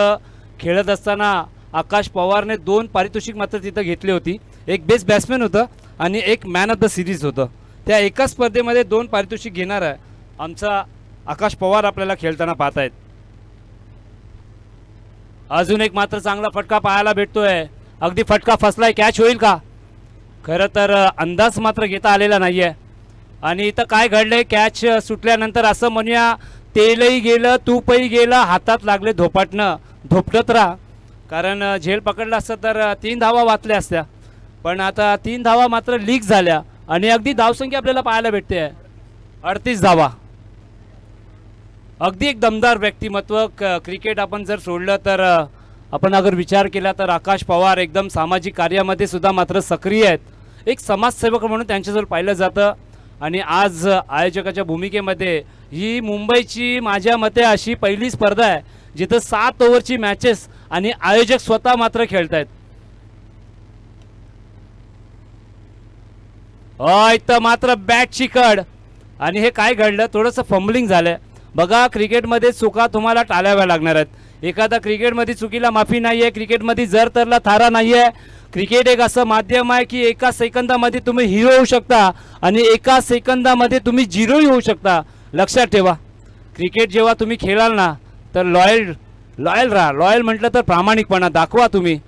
खेळत असताना आकाश पवारने 2 पारितोषिक मात्र तिथं घेतली होती. एक बेस्ट बॅट्समॅन होतं आणि एक मॅन ऑफ द सिरीज होतं. त्या एका स्पर्धेमध्ये 2 पारितोषिक घेणार आहे आमचा आकाश पवार आपल्याला खेळताना पाहत आहेत. अजून एक मात्र चांगला फटका पाहायला भेटतोय. अगदी फटका फसलाय. कॅच होईल का. खरं तर अंदाज मात्र घेता आलेला नाही आहे. आणि इथं काय घडलंय कॅच सुटल्यानंतर असं म्हणूया तेलही गेलं तूपही गेलं हातात लागले धोपाटणं. धोपटत राहा कारण झेल पकडला असतं तर 3 धावा वाचल्या असत्या. पण आता 3 धावा मात्र लीक झाल्या आणि अगदी धावसंख्या आपल्याला पाहायला भेटते आहे 38 धावा. अगदी एक दमदार व्यक्तिमत्व. क्रिकेट आपण जर सोडलं तर आपण अगर विचार केला तर आकाश पवार एकदम सामाजिक कार्यामध्ये सुद्धा मात्र सक्रिय आहेत. एक समाजसेवक म्हणून त्यांच्याजवळ पाहिलं जातं. आणि आज आयोजकाच्या भूमिकेमध्ये ही मुंबईची माझ्या मते अशी पहिली स्पर्धा आहे जिथं 7 ओव्हरची मॅचेस आणि आयोजक स्वतः मात्र खेळत आहेत. इथं मात्र बॅट चिकड आणि हे काय घडलं, थोडंसं फंबलिंग झालं. बघा क्रिकेटमध्ये चुका तुम्हाला टाळाव्या लागणार आहेत. एखादा क्रिकेटमध्ये चुकीला माफी नाही आहे, क्रिकेटमध्ये जर तरला थारा नाही आहे. क्रिकेट एक असं माध्यम आहे की एका सेकंदामध्ये तुम्ही हिरो होऊ शकता आणि एका सेकंदामध्ये तुम्ही झिरोही होऊ शकता. लक्षात ठेवा, क्रिकेट जेव्हा तुम्ही खेळाल ना तर लॉयल राहा. लॉयल म्हटलं तर प्रामाणिकपणा दाखवा तुम्ही.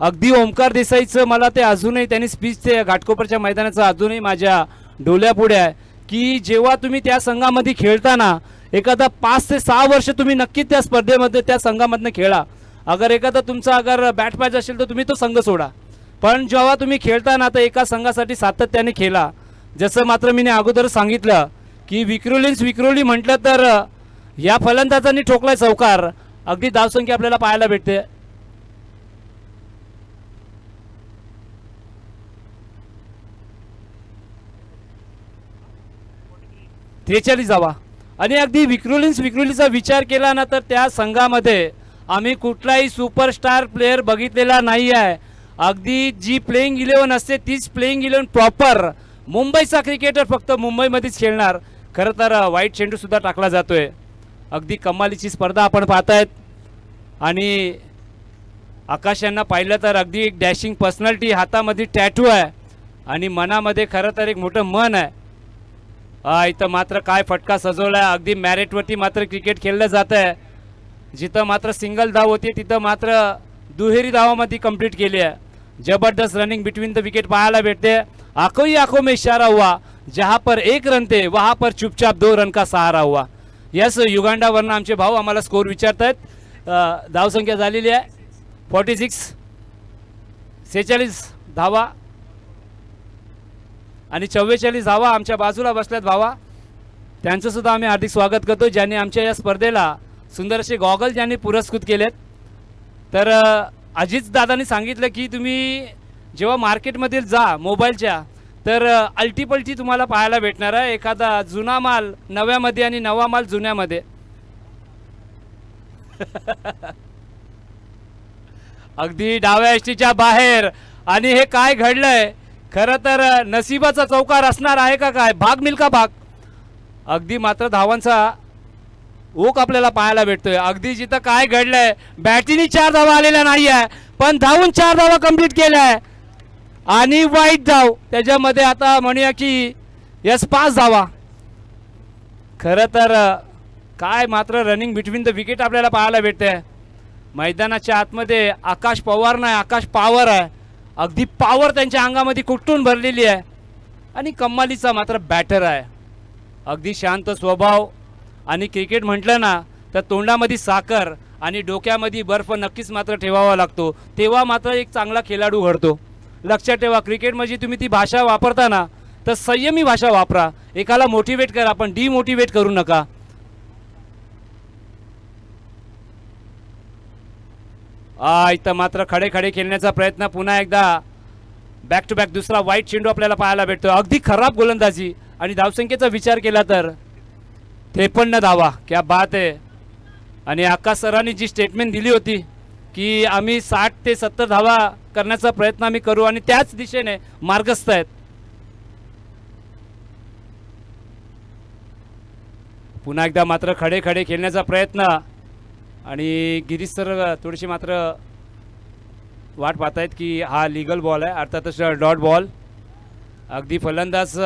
अगदी ओमकार देसाईचं मला ते अजूनही त्यांनी स्पीच ते घाटकोपरच्या मैदानाचं अजूनही माझ्या डोळ्यापुढे आहे की जेव्हा तुम्ही त्या संघामध्ये खेळताना एखादा 5 ते 6 वर्ष तुम्ही नक्की त्या स्पर्धेमध्ये त्या संघामधनं खेळा. अगर एखादा तुमचा अगर बॅट पाहिजे असेल तर तुम्ही तो संघ सोडा, पण जेव्हा तुम्ही खेळताना तर एका संघासाठी सातत्याने खेळा. जसं मात्र मी अगोदर सांगितलं की विक्रोली म्हटलं तर या फलंदाजांनी ठोकलाय चौकार. अगदी धावसंख्या आपल्याला पाहायला भेटते. जावा आणि अगदी विक्रोलीचा विचार केला ना तर त्या संघामध्ये आम्ही कुठलाही सुपरस्टार प्लेअर बघितलेला नाही आहे. अगदी जी प्लेइंग 11 असते तीच प्लेइंग 11 प्रॉपर मुंबईचा क्रिकेटर फक्त मुंबईमध्येच खेळणार. खरं तर वाईट चेंडू सुद्धा टाकला जातोय. अगदी कमालीची स्पर्धा आपण पाहतायत आणि आकाश यांना पाहिलं तर अगदी एक डॅशिंग पर्सनॅलिटी, हातामध्ये टॅटू आहे आणि मनामध्ये खरं तर एक मोठं मन आहे. इथं मात्र काय फटका सजवलाय. अगदी मॅरेटवरती मात्र क्रिकेट खेळलं जात आहे. जिथं मात्र सिंगल धाव होती तिथं मात्र दुहेरी धावामध्ये कंप्लीट केली आहे. जबरदस्त रनिंग बिटवीन द विकेट पाहायला भेटते. आंखों ही आंखों में इशारा हुआ, जहां पर 1 रन थे वहां पर चुपचाप 2 रन का सहारा हुआ. यस, युगांडावरनं आमचे भाऊ आम्हाला स्कोर विचारतायत. धावसंख्या झालेली आहे 46 धावा आणि 44 धावा आमच्या बाजूला बसल्यात भावा. त्यांचं सुद्धा आम्ही हार्दिक स्वागत करतो ज्यांनी आमच्या या स्पर्धेला सुंदर असे गॉगल ज्यांनी पुरस्कृत केलेत. तर अजित दादांनी सांगितलं की तुम्ही जेव्हा मार्केटमध्ये जा मोबाईलच्या तर अल्टीपल्टी तुम्हाला पाहायला भेटणार आहे. एखादा जुना माल नव्यामध्ये आणि नवा माल जुन्यामध्ये. अगदी डाव्या एसटीच्या बाहेर आणि हे काय घडलंय. खरं तर नशिबाचा चौकार असणार आहे का काय, भाग मिल्खा भाग. अगदी मात्र धावांचा ओक आपल्याला पाहायला भेटतोय. अगदी जिथं काय घडलंय, बॅटीने 4 धावा आलेल्या नाही आहे पण धावून 4 धावा कंप्लीट केल्या आहे आणि वाईट धाव त्याच्यामध्ये आता म्हणूया की 5 धावा. खरं तर काय मात्र रनिंग बिटवीन द विकेट आपल्याला पाहायला भेटते. मैदानाच्या आतमध्ये आकाश पवार नाही, आकाश पॉवर आहे. अगदी पॉवर त्यांच्या अंगामध्ये कुठून भरलेली आहे आणि कमालीचा मात्र बॅटर आहे. अगदी शांत स्वभाव आणि क्रिकेट म्हटलं ना तर तोंडामध्ये साखर आणि डोक्यामध्ये बर्फ नक्कीच मात्र ठेवावा लागतो, तेव्हा मात्र एक चांगला खेळाडू घडतो. लक्षात ठेवा, क्रिकेटमध्ये तुम्ही ती भाषा वापरता ना तर संयमी भाषा वापरा. एकाला मोटिवेट करा पण डिमोटिवेट करू नका. इथं मात्र खडे खेळण्याचा प्रयत्न. पुन्हा एकदा बॅक टू बॅक दुसरा वाईट चेंडू आपल्याला पाहायला भेटतो. अगदी खराब गोलंदाजी आणि धावसंख्येचा विचार केला तर 53 धावा. क्या बात आहे. आणि आकाश सरांनी जी स्टेटमेंट दिली होती की आम्ही 60 ते 70 धावा करण्याचा प्रयत्न आम्ही करू आणि त्याच दिशेने मार्गस्थ आहेत. पुन्हा एकदा मात्र खडे खेळण्याचा प्रयत्न आणि गिरीश सर थोडीशी मात्र वाट पाहतायत की हा लीगल बॉल आहे, अर्थातच डॉट बॉल. अगदी फलंदाज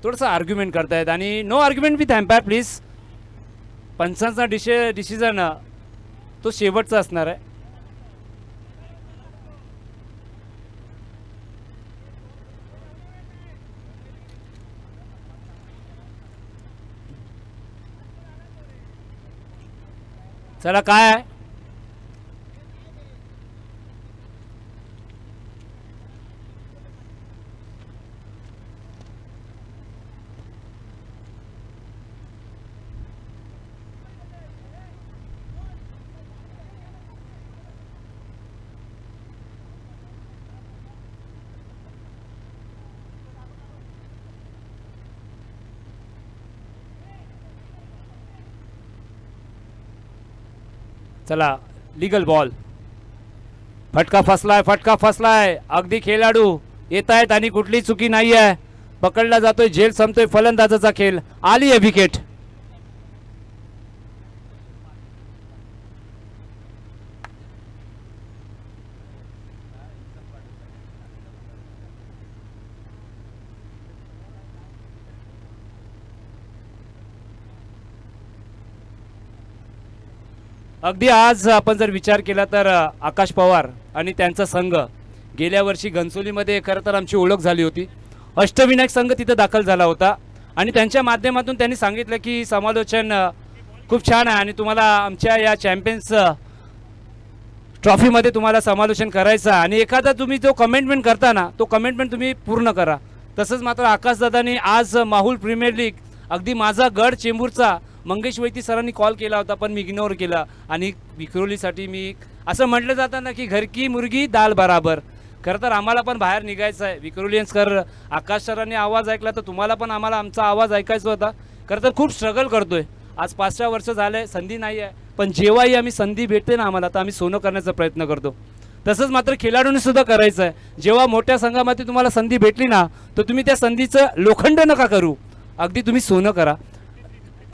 थोडंसं आर्ग्युमेंट करतायत आणि no argument with umpire please. पंचांचा डिसिजन तो शेवटचा असणार आहे. चला काय आहे चला लीगल बॉल. फटका फसलाय. अगदी खेळाडू येत आहेत आणि कुठली चुकी नाही आहे. पकडला जातोय, झेल संपतोय, फलंदाजाचा खेळ, आली आहे विकेट. अगदी आज आपण जर विचार केला तर आकाश पवार आणि त्यांचा संघ गेल्या वर्षी घनसोलीमध्ये खरं तर आमची ओळख झाली होती. अष्टविनायक संघ तिथं दाखल झाला होता आणि त्यांच्या माध्यमातून त्यांनी सांगितलं की समालोचन खूप छान आहे आणि तुम्हाला आमच्या या चॅम्पियन्स ट्रॉफीमध्ये तुम्हाला समालोचन करायचं आहे आणि एखादा तुम्ही जो कमेंटमेंट करता ना तो कमेंटमेंट तुम्ही पूर्ण करा. तसंच मात्र आकाशदादांनी आज माहुल प्रीमियर लीग अगदी माझा गड चेंबूरचा मंगेश वैती सरांनी कॉल केला होता पण मी इग्नोर केला आणि विक्रोलीसाठी मी असं म्हटलं जातं ना की घर की मुर्गी दाल बराबर. खरं तर आम्हाला पण बाहेर निघायचं आहे. विक्रोलियन्सकर आकाश सरांनी आवाज ऐकला तर तुम्हाला पण आम्हाला आमचा आवाज ऐकायचा होता. खरं तर खूप स्ट्रगल करतोय. आज 5-6 वर्ष झाले संधी नाही आहे पण जेव्हाही आम्ही संधी भेटते ना आम्हाला तर आम्ही सोनं करण्याचा प्रयत्न करतो. तसंच मात्र खेळाडूंनी सुद्धा करायचं आहे. जेव्हा मोठ्या संघामध्ये तुम्हाला संधी भेटली ना तर तुम्ही त्या संधीचं लोखंड नका करू, अगदी तुम्ही सोनं करा.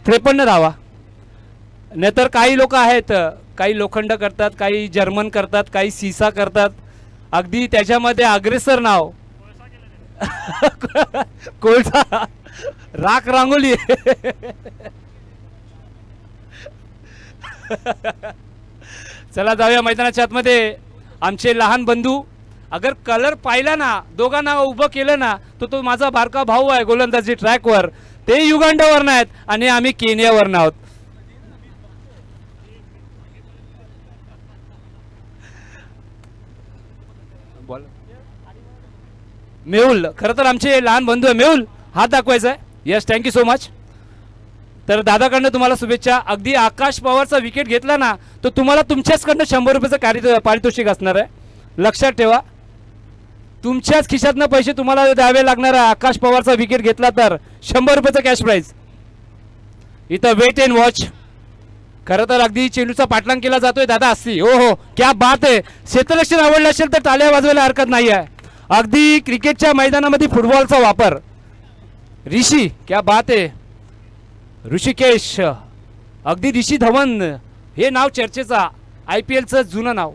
53 धावा. नाहीतर काही लोक आहेत काही लोखंड करतात, काही जर्मन करतात, काही सीसा करतात. अगदी त्याच्यामध्ये अग्रेसर नाव कोळसा राख रांगोली. चला जाऊया मैदानाच्या आतमध्ये. आमचे लहान बंधू अगर कलर पाहिला ना दोघांना उभं केलं ना तर तो माझा बारका भाऊ आहे गोलंदाजी ट्रॅकवर. ते युगांडावर आहेत आणि आम्ही केनियावर आहोत. मेहुल खरं तर आमचे लहान बंधू आहे. मेहुल हात दाखवायचा आहे. Yes thank you so much. तर दादाकडनं तुम्हाला शुभेच्छा. अगदी आकाश पवारचा विकेट घेतला ना तर तुम्हाला तुमच्याचकडनं 100 रुपयाचं पारितोषिक असणार आहे. लक्षात ठेवा तुमच्याच खिशातनं पैसे तुम्हाला द्यावे लागणार आहे. आकाश पवारचा विकेट घेतला तर 100 रुपयाचं कॅश प्राईज. इथं वेट अँड वॉच. खरं तर अगदी चेंडूचा पाठलाग केला जातोय दादा असती. हो हो क्या बात आहे. क्षेत्ररक्षण आवडलं असेल तर टाळ्या वाजवायला हरकत नाही आहे. अगदी क्रिकेटच्या मैदानामध्ये फुटबॉलचा वापर. ऋषी क्या बात आहे. ऋषिकेश अगदी ऋषी धवन हे नाव चर्चेचा IPLचं जुनं नाव.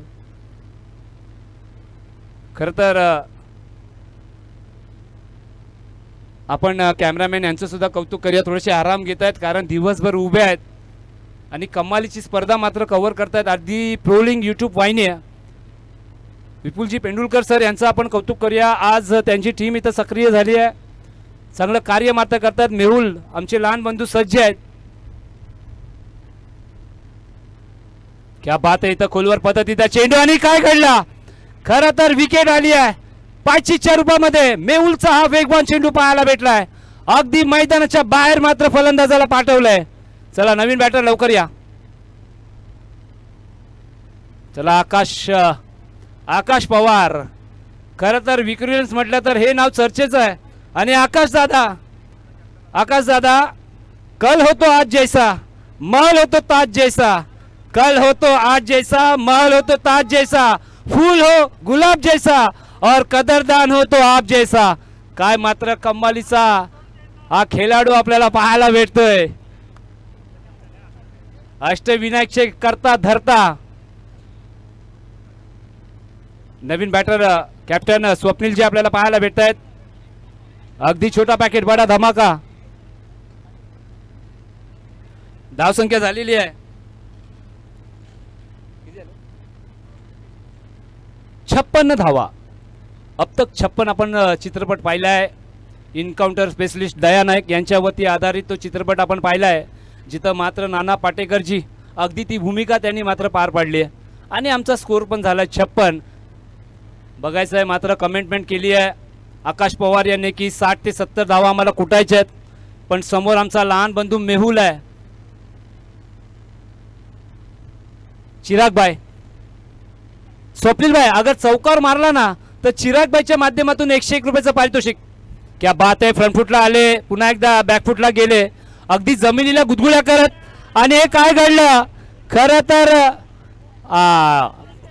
खरं तर आपण कॅमेरामॅन यांचं सुद्धा कौतुक करूया. थोडेसे आराम घेत आहेत कारण दिवसभर उभे आहेत आणि कमालीची स्पर्धा मात्र कव्हर करतायत. अगदी प्रोलिंग यूट्यूब वाहिनी आहे. विपुलजी पेंडुलकर सर यांचं आपण कौतुक करूया. आज त्यांची टीम इथं सक्रिय झाली आहे. चांगलं कार्य मात्र करतात. मेहुल आमचे लहान बंधू सज्ज आहेत. क्या बात आहे. इथं खोलवर पद्धतीचा चेंडू आणि काय घडला. खरं तर विकेट आली आहे. 5च्या रूपामध्ये मेहुलचा हा वेगवान चेंडू पाहायला भेटलाय. अगदी मैदानाच्या बाहेर मात्र फलंदाजाला पाठवलंय. चला नवीन बॅटर लवकर या. चला आकाश पवार. खरं तर विक्रोलियन्स म्हटलं तर हे नाव चर्चेचं आहे आणि आकाश दादा कल हो तो आज जैसा महल हो तो ताज जैसा. कल हो तो आज जैसा महल हो तो ताज जैसा. फूल हो गुलाब जैसा और कदरदान हो तो आप जैसा. काय मात्र कमालीचा हा खेळाडू आपल्याला पाहायला भेटतोय. अष्टविनायकचे करता धरता. नवीन बॅटर कॅप्टन स्वप्नील जी आपल्याला पाहायला भेटत आहेत. अगदी छोटा पॅकेट बडा धमाका. धावसंख्या झालेली आहे 56 धावा. अब तक 56 आपण चित्रपट पाहिला आहे. इन्काउंटर स्पेशलिस्ट दया नायक यांच्यावरती आधारित तो चित्रपट आपण पाहिला आहे जिथं मात्र नाना पाटेकरजी अगदी ती भूमिका त्यांनी मात्र पार पाडली आहे आणि आमचा स्कोर पण झाला 56. बघायचं आहे मात्र कमेंटमेंट केली आहे आकाश पवार यांनी की 60 ते 70 धावा आम्हाला कुटायच्या आहेत पण समोर आमचा लहान बंधू मेहुल आहे. चिराग भाई स्वप्नील भाई अगर चौकार मारला ना तर चिराग भाईच्या माध्यमातून 101 रुपयाचं पारितोषिक. क्या बात आहे. फ्रंट फुटला आले पुन्हा एकदा बॅक फुटला गेले अगदी जमिनीला गुदगुल्या करत आणि हे काय घडलं. खरं तर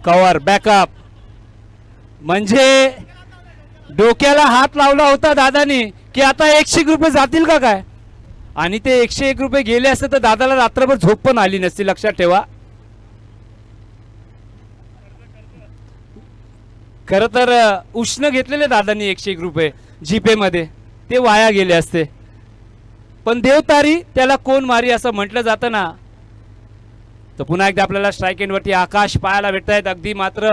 कव्हर बॅकअप म्हणजे डोक्याला हात लावला होता दादानी की आता 101 रुपये जातील का काय, आणि ते 101 रुपये गेले असते तर दादाला रात्रभर झोप पण आली नसती, लक्षात ठेवा. खरं तर उष्ण घेतलेले दादांनी 101 रुपये जीपे मध्ये, ते वाया गेले असते. पण देवतारी त्याला कोण मारी असं म्हटलं जातं ना. तर पुन्हा एकदा आपल्याला स्ट्राईक एंडवरती आकाश पाहायला भेटत आहेत. अगदी मात्र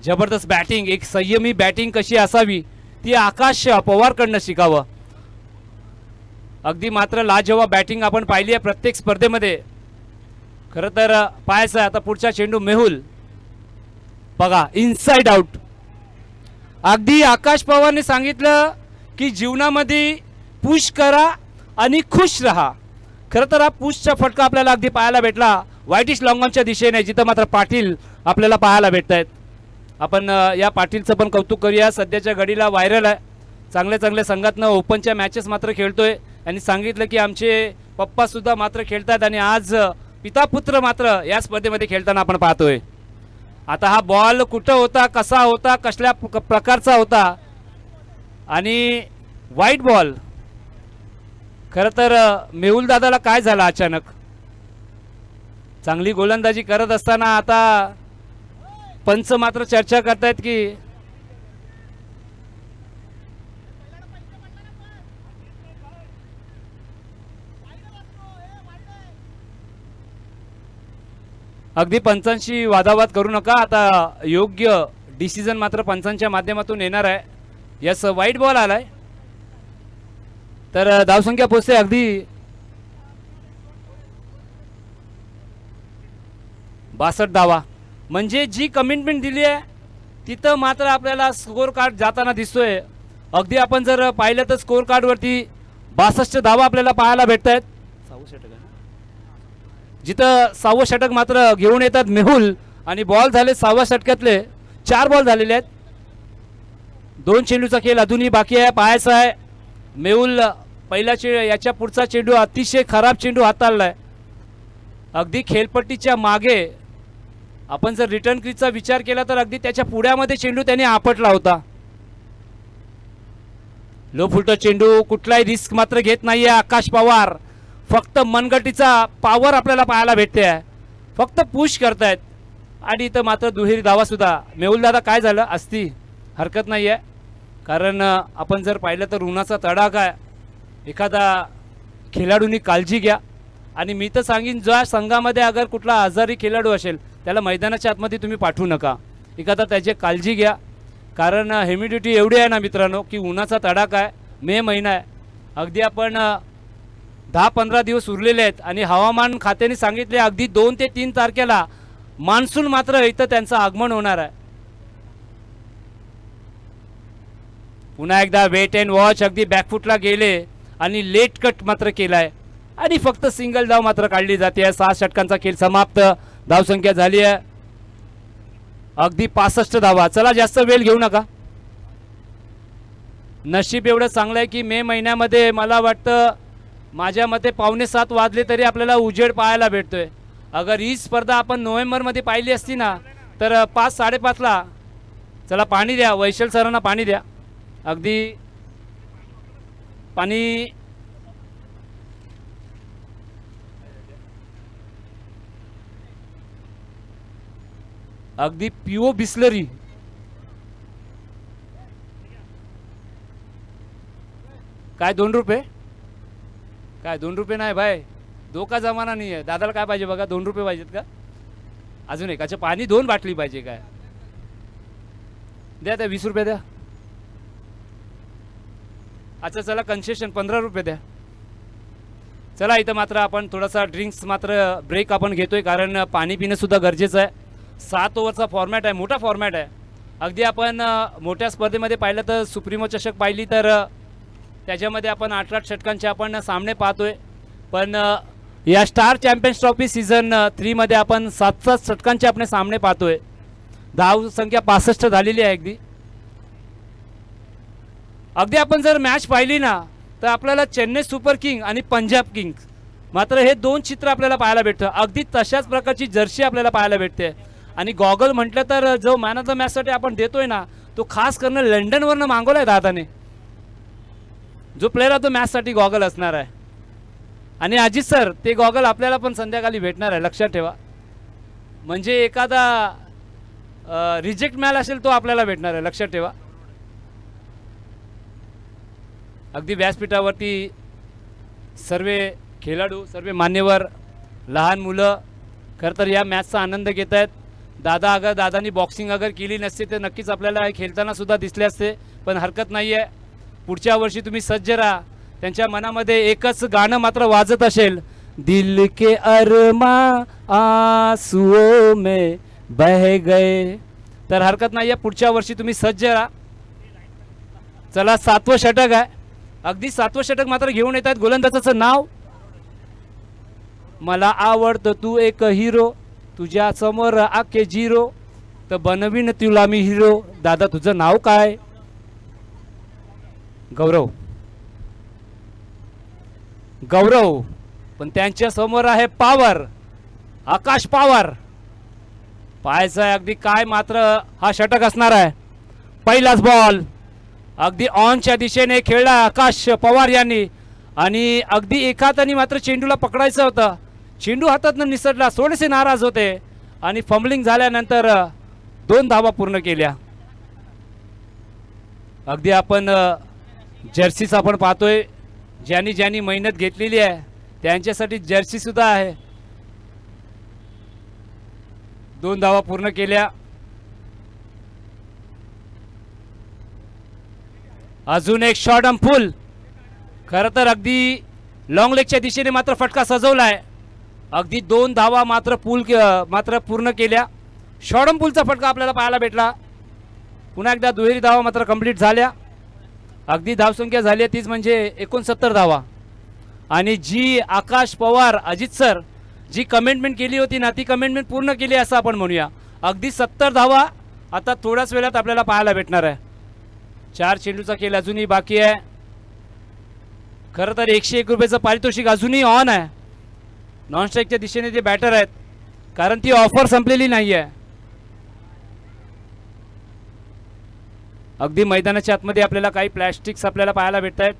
जबरदस्त बॅटिंग, एक संयमी बॅटिंग कशी असावी ती आकाश पवारकडनं शिकावं. अगदी मात्र लाजवाब बॅटिंग आपण पाहिली आहे प्रत्येक स्पर्धेमध्ये. खरं तर पाहायचं आता पुढचा चेंडू मेहुल बघा, इनसाइड आउट. अगदी आकाश पवारने सांगितलं की जीवनामध्ये पुश करा आणि खुश राहा. खरं तर हा पुशचा फटका आपल्याला अगदी पाहायला भेटला व्हाईटिश लॉंगॉनच्या दिशेने, जिथं मात्र पाटील आपल्याला पाहायला भेटत आहेत. आपण या पाटीलचं पण कौतुक करूया. सध्याच्या घडीला व्हायरल आहे, चांगल्या चांगल्या संघातनं ओपनच्या मॅचेस मात्र खेळतोय. आणि सांगितलं की आमचे पप्पासुद्धा मात्र खेळतात आणि आज पिता पुत्र मात्र या स्पर्धेमध्ये खेळताना आपण पाहतोय. आता हा बॉल कुठं होता, कसा होता, कसल्या प्रकारचा होता, आणि वाईट बॉल. खरं तर मेहुल दादाला काय झालं अचानक, चांगली गोलंदाजी करत असताना आता पंच मात्र चर्चा करतायत की अगदी पंचांशी वादावाद करू नका. आता योग्य डिसिजन मात्र पंचांच्या माध्यमातून येणार आहे. यस, वाईट बॉल आलाय तर धावसंख्या पोचते अगदी 62 धावा. म्हणजे जी कमिटमेंट दिली आहे तिथं मात्र आपल्याला स्कोर कार्ड जाताना दिसतोय. अगदी आपण जर पाहिलं तर स्कोर कार्डवरती 62 धावा आपल्याला पाहायला भेटत आहेत. जिथं 6वं षटक मात्र घेऊन येतात मेहुल, आणि बॉल झाले 6व्या षटकातले 4 बॉल झालेले आहेत. 2 चेंडूचा खेळ अजूनही बाकी आहे, पाहायचा आहे. मेहुल पहिला याच्या पुढचा चेंडू अतिशय खराब चेंडू हाताळलाय. अगदी खेळपट्टीच्या मागे आपण जर रिटर्न क्रीजचा विचार केला तर अगदी त्याच्या पुढ्यामध्ये चेंडू त्याने आपटला होता. लो फुलटो चेंडू, कुठलाही रिस्क मात्र घेत नाहीये आकाश पवार. फक्त मनगटीचा पॉवर आपल्याला पाहायला भेटते आहे, फक्त पुश करतायत. आणि इथं मात्र दुहेरी धावा सुद्धा. मेहुल दादा काय झालं असती हरकत नाही आहे, कारण आपण जर पाहिलं तर उन्हाचा तडाखा आहे. एखादा खेळाडूंनी काळजी घ्या. आणि मी तर सांगेन ज्या संघामध्ये अगर कुठला आजारी खेळाडू असेल त्याला मैदानाच्या आतमध्ये तुम्ही पाठवू नका. एखादा त्याची काळजी घ्या, कारण ह्युमिडिटी एवढी आहे ना मित्रांनो की उन्हाचा तडाखा आहे. मे महिना आहे, अगदी आपण 10-15 दिवस उरलेले आहेत. आणि हवामान खात्याने सांगितले अगदी 2 ते 3 तारखेला मान्सून मात्र इथं त्यांचं आगमन होणार आहे. पुन्हा एकदा वेट अँड वॉच. अगदी बॅकफुटला गेले आणि लेट कट मात्र केलाय आणि फक्त सिंगल धाव मात्र काढली जाते. 6 षटकांचा खेळ समाप्त. धावसंख्या झाली आहे अगदी 65 धावा. चला जास्त वेळ घेऊ नका. नशीब एवढं चांगलं आहे की मे महिन्यामध्ये मला वाटतं माझ्या मते 6:45 वाजले तरी आपल्याला उजेड पाहायला भेटतोय. अगर ही स्पर्धा आपण नोव्हेंबरमध्ये पाहिली असती ना तर 5-5:30ला. चला पाणी द्या, वैशल सरांना पाणी द्या. अगदी पाणी अगदी पिओ बिस्लरी. काय 2 रुपये? काय 2 रुपये नाही भाई, 2 का जमाना नाही आहे. दादाला काय पाहिजे बघा, 2 रुपये पाहिजेत का? अजून एक. अच्छा, पाणी 2 बाटली पाहिजे काय? द्या 20 रुपये द्या. अच्छा चला, कन्सेशन 15 रुपये द्या. चला इथं मात्र आपण थोडासा ड्रिंक्स मात्र ब्रेक आपण घेतोय, कारण पाणी पिणं सुद्धा गरजेचं आहे. 7 ओव्हरचा फॉर्मॅट आहे, मोठा फॉर्मॅट आहे. अगदी आपण मोठ्या स्पर्धेमध्ये पाहिलं तर सुप्रीमो चषक पाहिली तर त्याच्यामध्ये आपण 8-8 षटकांचे आपण सामने पाहतोय. पण या स्टार चॅम्पियन्स ट्रॉफी सीझन 3 मध्ये आपण 7-7 षटकांचे आपण सामने पाहतोय. धाव संख्या 65 झालेली आहे. अगदी आपण जर मॅच पाहिली ना तर आपल्याला चेन्नई सुपर किंग आणि पंजाब किंग्स मात्र हे 2 चित्र आपल्याला पाहायला भेटतं. अगदी तशाच प्रकारची जर्सी आपल्याला पाहायला भेटते. आणि गॉगल म्हटलं तर जो मॅन ऑफ द मॅचसाठी आपण देतोय ना तो खास करून लंडनवरनं मागवलाय दादाने. जो प्लेअर आहे तो मॅचसाठी गॉगल असणार आहे. आणि अजित सर ते गॉगल आपल्याला पण संध्याकाळी भेटणार आहे, लक्षात ठेवा. म्हणजे एखादा रिजेक्ट मॅच असेल तो आपल्याला भेटणार आहे, लक्षात ठेवा. अगदी व्यासपीठावरती सर्व खेळाडू, सर्व मान्यवर, लहान मुलं खरं तर या मॅचचा आनंद घेत आहेत. दादांनी बॉक्सिंग अगर केली नसते तर नक्कीच आपल्याला खेळताना सुद्धा दिसले असते, पण हरकत नाही आहे. पुढच्या वर्षी तुम्ही सज्ज राहा. त्यांच्या मनामध्ये एकच गाणं मात्र वाजत असेल, दिल के अरमा आंसुओं में बह गए. तर हरकत नाही आहे, पुढच्या वर्षी तुम्ही सज्ज राहा. चला 7वं षटक आहे. अगदी 7वं षटक मात्र घेऊन येत आहेत. गोलंदाजाचं नाव, मला आवडतं तू एक हिरो, तुझ्या समोर आखे झिरो, तर बनवीन तुला मी हिरो. दादा तुझं नाव काय? गौरव. गौरव. पण त्यांच्या समोर आहे पावर, आकाश पावर. पाहायचं आहे अगदी काय मात्र हा षटक असणार आहे. पहिलाच बॉल अगदी ऑनच्या दिशेने खेळला आकाश पवार यांनी, आणि अगदी एका हाताने मात्र चेंडूला पकडायचं होतं. चेंडू हातातनं निसटला, थोडेसे नाराज होते आणि फंबलिंग झाल्यानंतर 2 धावा पूर्ण केल्या. अगदी आपण जर्सीच आपण पाहतोय, ज्यांनी मेहनत घेतलेली आहे त्यांच्यासाठी जर्सी सुद्धा आहे. 2 धावा पूर्ण केल्या. अजून एक शॉट अँड फुल. खरं तर अगदी लॉंग लेगच्या दिशेने मात्र फटका सजवला आहे. अगदी 2 धावा मात्र पूर्ण केल्या. शॉट अँड फुलचा फटका आपल्याला पाहायला भेटला. पुन्हा एकदा दुहेरी धावा मात्र कंप्लीट झाल्या. अगदी धावसंख्या झाली आहे तीच म्हणजे 69 धावा. आणि जी आकाश पवार, अजित सर जी कमेंटमेंट केली होती ना, ती कमेंटमेंट पूर्ण केली असं आपण म्हणूया. अगदी 70 धावा आता थोड्याच वेळात आपल्याला पाहायला भेटणार आहे. 4 चेंडूचा खेळ अजूनही बाकी आहे. खरं तर 101 रुपयाचं पारितोषिक अजूनही ऑन आहे. नॉन स्ट्राईकच्या दिशेने ते बॅटर आहेत, कारण ती ऑफर संपलेली नाही आहे. अगदी मैदानाच्या आतमध्ये आपल्याला काही प्लॅस्टिक्स आपल्याला पाहायला भेटत आहेत,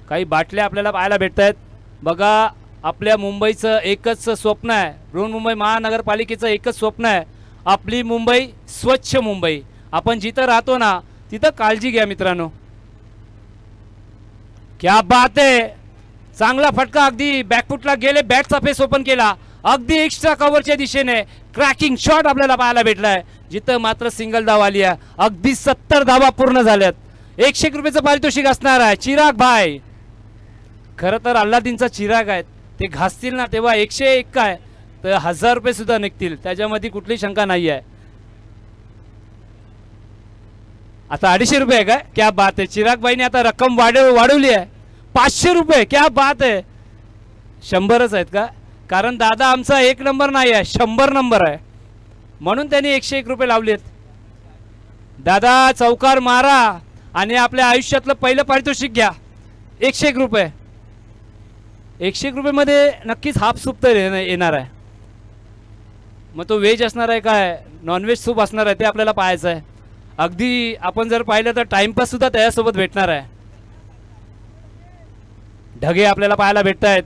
काही बाटल्या आपल्याला पाहायला भेटत आहेत. बघा, आपल्या मुंबईचं एकच स्वप्न आहे, बृहन्मुंबई महानगरपालिकेचं एकच स्वप्न आहे, आपली मुंबई स्वच्छ मुंबई. आपण जिथं राहतो ना तिथं काळजी घ्या मित्रांनो. क्या बात आहे. चांगला फटका अगदी बॅकफुटला गेले, बॅटचा फेस ओपन केला. अगदी एक्स्ट्रा कव्हरच्या दिशेने क्रॅकिंग शॉट आपल्याला पाहायला भेटलाय, जिथं मात्र सिंगल धाव आली आहे. अगदी 70 धावा पूर्ण झाल्यात. 101 रुपयाचं पारितोषिक असणार आहे. चिराग भाई, खरं तर अल्लादीनचा चिराग आहेत, ते घासतील ना तेव्हा 101 काय तर 1000 रुपये सुद्धा निघतील, त्याच्यामध्ये कुठली शंका नाही आहे. आता 250 रुपये आहे काय? क्या बात आहे. चिराग भाईने आता रक्कम वाढवली आहे, 500 रुपये. क्या बात आहे. 100च आहेत का? कारण दादा आमचा 1 नंबर नाही आहे, 100 नंबर आहे, म्हणून त्यांनी 101 रुपये लावलेत. दादा चौकार मारा आणि आपल्या आयुष्यातलं पहिलं पारितोषिक घ्या. 101 रुपये. 101 रुपयेमध्ये नक्कीच हाफ सूप तर येणार आहे. मग तो व्हेज असणार आहे काय नॉनव्हेज सूप असणार आहे ते आपल्याला पाहायचं आहे. अगदी आपण जर पाहिलं तर टाइमपास सुद्धा त्याच्यासोबत भेटणार आहे. ढगे आपल्याला पाहायला भेटत आहेत.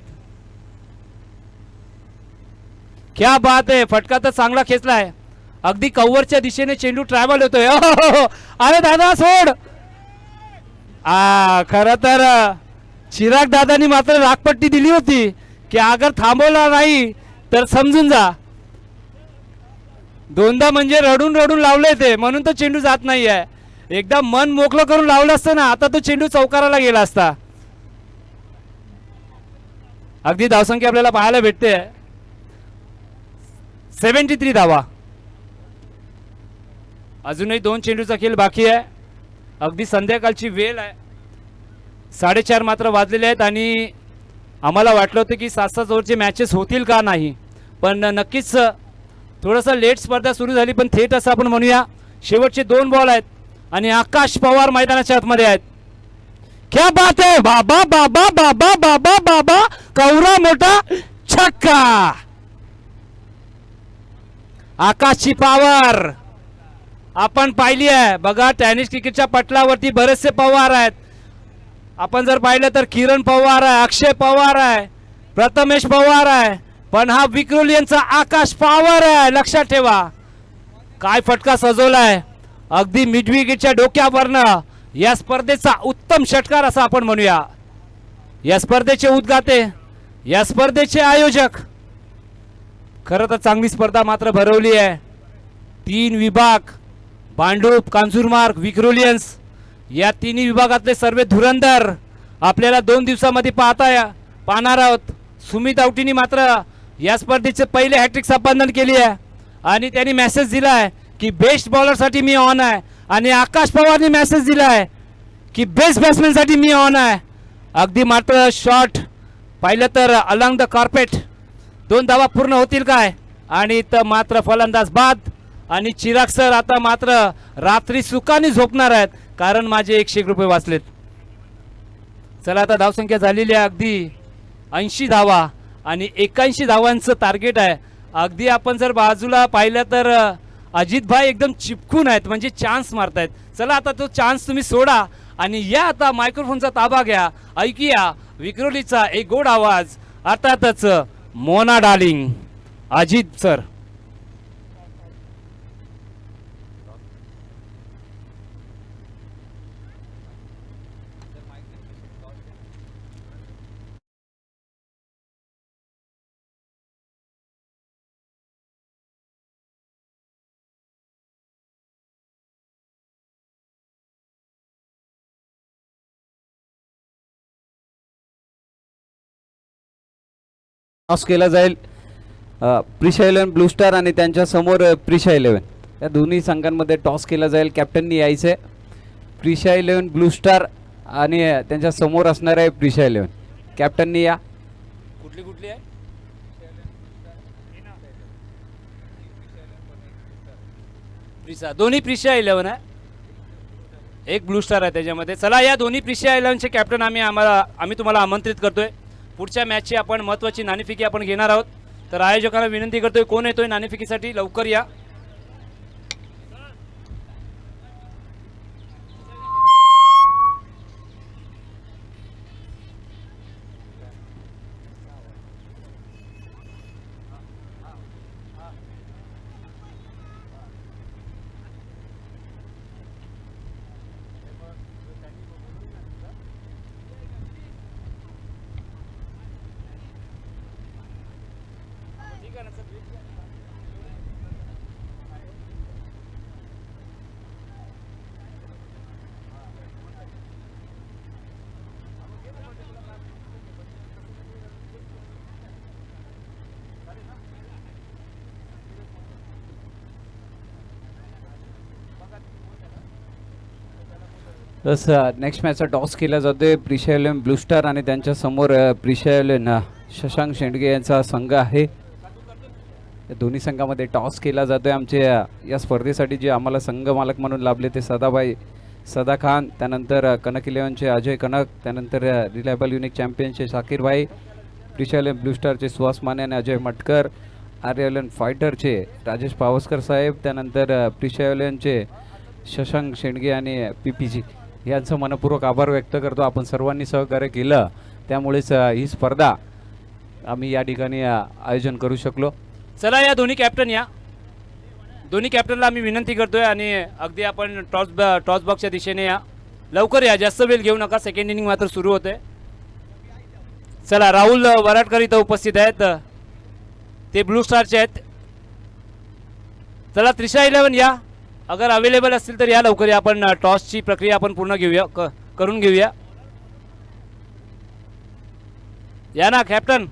क्या बात आहे. फटका तर चांगला खेचलाय. अगदी कव्हरच्या दिशेने चेंडू ट्रॅव्हल होतोय. अरे दादा सोड. खरं तर चिराग दादानी मात्र रागपट्टी दिली होती की अगर थांबवला नाही तर समजून जा. दोनदा म्हणजे रडून रडून लावलंय ते, म्हणून तो चेंडू जात नाही आहे. एकदा मन मोकळं करून लावलं असतं ना, आता तो चेंडू चौकाराला गेला असता. अगदी धावसंख्या आपल्याला पाहायला भेटते 73 धावा. अजूनही 2 चेंडूचा खेळ बाकी आहे. अगदी संध्याकाळची वेळ आहे, 4:30 मात्र वाजलेले आहेत आणि आम्हाला वाटलं होतं की 7-7 ओव्हरचे मॅचेस होतील का नाही, पण नक्कीच थोडंसं लेट स्पर्धा सुरू झाली, पण थेट असं आपण म्हणूया. शेवटचे 2 बॉल आहेत आणि आकाश पवार मैदानाच्या आतमध्ये आहेत. क्या बात आहे. बाबा बाबा बाबा बाबा बाबा, कवरा मोठा छक्का. आकाशची पॉवर आपण पाहिली आहे. बघा, टेनिस क्रिकेटच्या पटलावरती बरेचसे पवार आहेत. आपण जर पाहिलं तर किरण पवार आहे, अक्षय पवार आहे, प्रथमेश पवार आहे, पण हा विक्रोलियनचा आकाश पवार आहे. लक्षात ठेवा काय फटका सजवलाय अगदी मिड विकेटच्या डोक्यावरनं. या स्पर्धेचा उत्तम षटकार असा आपण म्हणूया. या स्पर्धेचे उद्गाते, या स्पर्धेचे आयोजक. खरं तर चांगली स्पर्धा मात्र भरवली आहे. 3 विभाग भांडूप, कांजूरमार्ग, विक्रोलियन्स या तिन्ही विभागातले सर्व धुरंधर आपल्याला 2 दिवसामध्ये पाहणार आहोत. सुमित आवटीने मात्र या स्पर्धेचे पहिले हॅट्रिक संपादन केली आहे आणि त्यांनी मेसेज दिला आहे की बेस्ट बॉलरसाठी मी ऑन आहे. आणि आकाश पवारने मेसेज दिला आहे की बेस्ट बॅट्समॅनसाठी मी ऑन आहे. अगदी मात्र शॉट पाहिलं तर अलॉंग द कार्पेट 2 धावा पूर्ण होतील काय. आणि तर मात्र फलंदाज बाद. आणि चिराग सर आता मात्र रात्री सुखाने झोपणार आहेत कारण माझे 101 रुपये वाचलेत. चला आता धावसंख्या झालेली आहे अगदी 80 धावा आणि 81 धावांचं टार्गेट आहे. अगदी आपण जर बाजूला पाहिलं तर अजित भाई एकदम चिपकून आहेत म्हणजे चान्स मारतायत. चला आता तो चान्स तुम्ही सोडा आणि या आता मायक्रोफोनचा ताबा घ्या. ऐकूया विक्रोलीचा एक गोड आवाज, अर्थातच Mona darling Ajit sir. Toss केला जाईल प्रिशा 11 ब्लू स्टार आणि त्यांच्या समोर प्रिशा 11. या दोन्ही संघांमध्ये टॉस केला जाईल. कॅप्टननी यायचं आहे. प्रिशा 11 ब्लू स्टार आणि त्यांच्या समोर असणार आहे प्रिशा 11. कॅप्टननी या. कुठली कुठली आहे प्रिशा? दोन्ही प्रिशा 11 आहे, एक ब्लू स्टार आहे त्याच्यामध्ये. चला या दोन्ही प्रिशा 11चे कॅप्टन आम्ही तुम्हाला आमंत्रित करतोय. पुढच्या मॅचची आपण महत्त्वाची नाणेफेकी आपण घेणार आहोत. तर आयोजकांना विनंती करतोय कोण येतोय नाणेफेकीसाठी लवकर या. तसं नेक्स्ट मॅचचा टॉस केला जातोय. प्रिशा 11 ब्लू स्टार आणि त्यांच्या समोर प्रिशा 11 शशांक शेंडगे यांचा संघ आहे. या दोन्ही संघामध्ये टॉस केला जातोय. आमचे या स्पर्धेसाठी जे आम्हाला संघ मालक म्हणून लाभले ते सदा खान, त्यानंतर कनक 11चे अजय कनक, त्यानंतर रिलायबल युनिक चॅम्पियनचे शाकीर भाई, प्रिशा 11 ब्लू स्टारचे सुहास माने आणि अजय मटकर, आर्य 11 फायटरचे राजेश पावसकर साहेब, त्यानंतर प्रिशा 11चे शशांक शेंडगे आणि PPG यांचं मनपूर्वक आभार व्यक्त करतो. आपण सर्वांनी सहकार्य केलं त्यामुळेच ही स्पर्धा आम्ही या ठिकाणी आयोजन करू शकलो. चला या दोन्ही कॅप्टन या. दोन्ही कॅप्टनला आम्ही विनंती करतोय आणि अगदी आपण टॉस बॉक्सच्या दिशेने या. लवकर या, जास्त वेळ घेऊ नका. सेकंड इनिंग मात्र सुरू होते. चला राहुल वराडकर इथं उपस्थित आहेत, ते ब्लू स्टारचे आहेत. चला त्रिशा 11 या, अगर अवेलेबल असतील तर या लवकर या. आपण टॉसची प्रक्रिया आपण पूर्ण घेऊया, करून घेऊया. या ना कॅप्टन.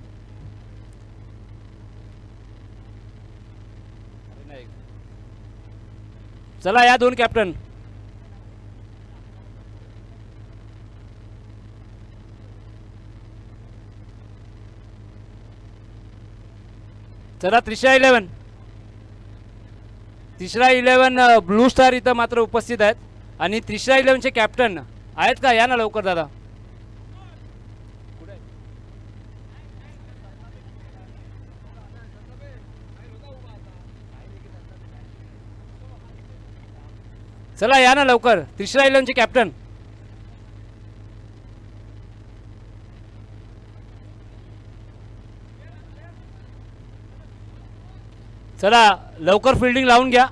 चला या दोन कॅप्टन. चला त्रिशा 11, तिसरा 11 ब्लू स्टार इथं मात्र उपस्थित आहेत आणि त्रिशा 11चे कॅप्टन आहेत का? या ना लवकर दादा. चला या ना लवकर, त्रिशा 11चे कॅप्टन. चला लवकर फिल्डिंग लावून घ्या.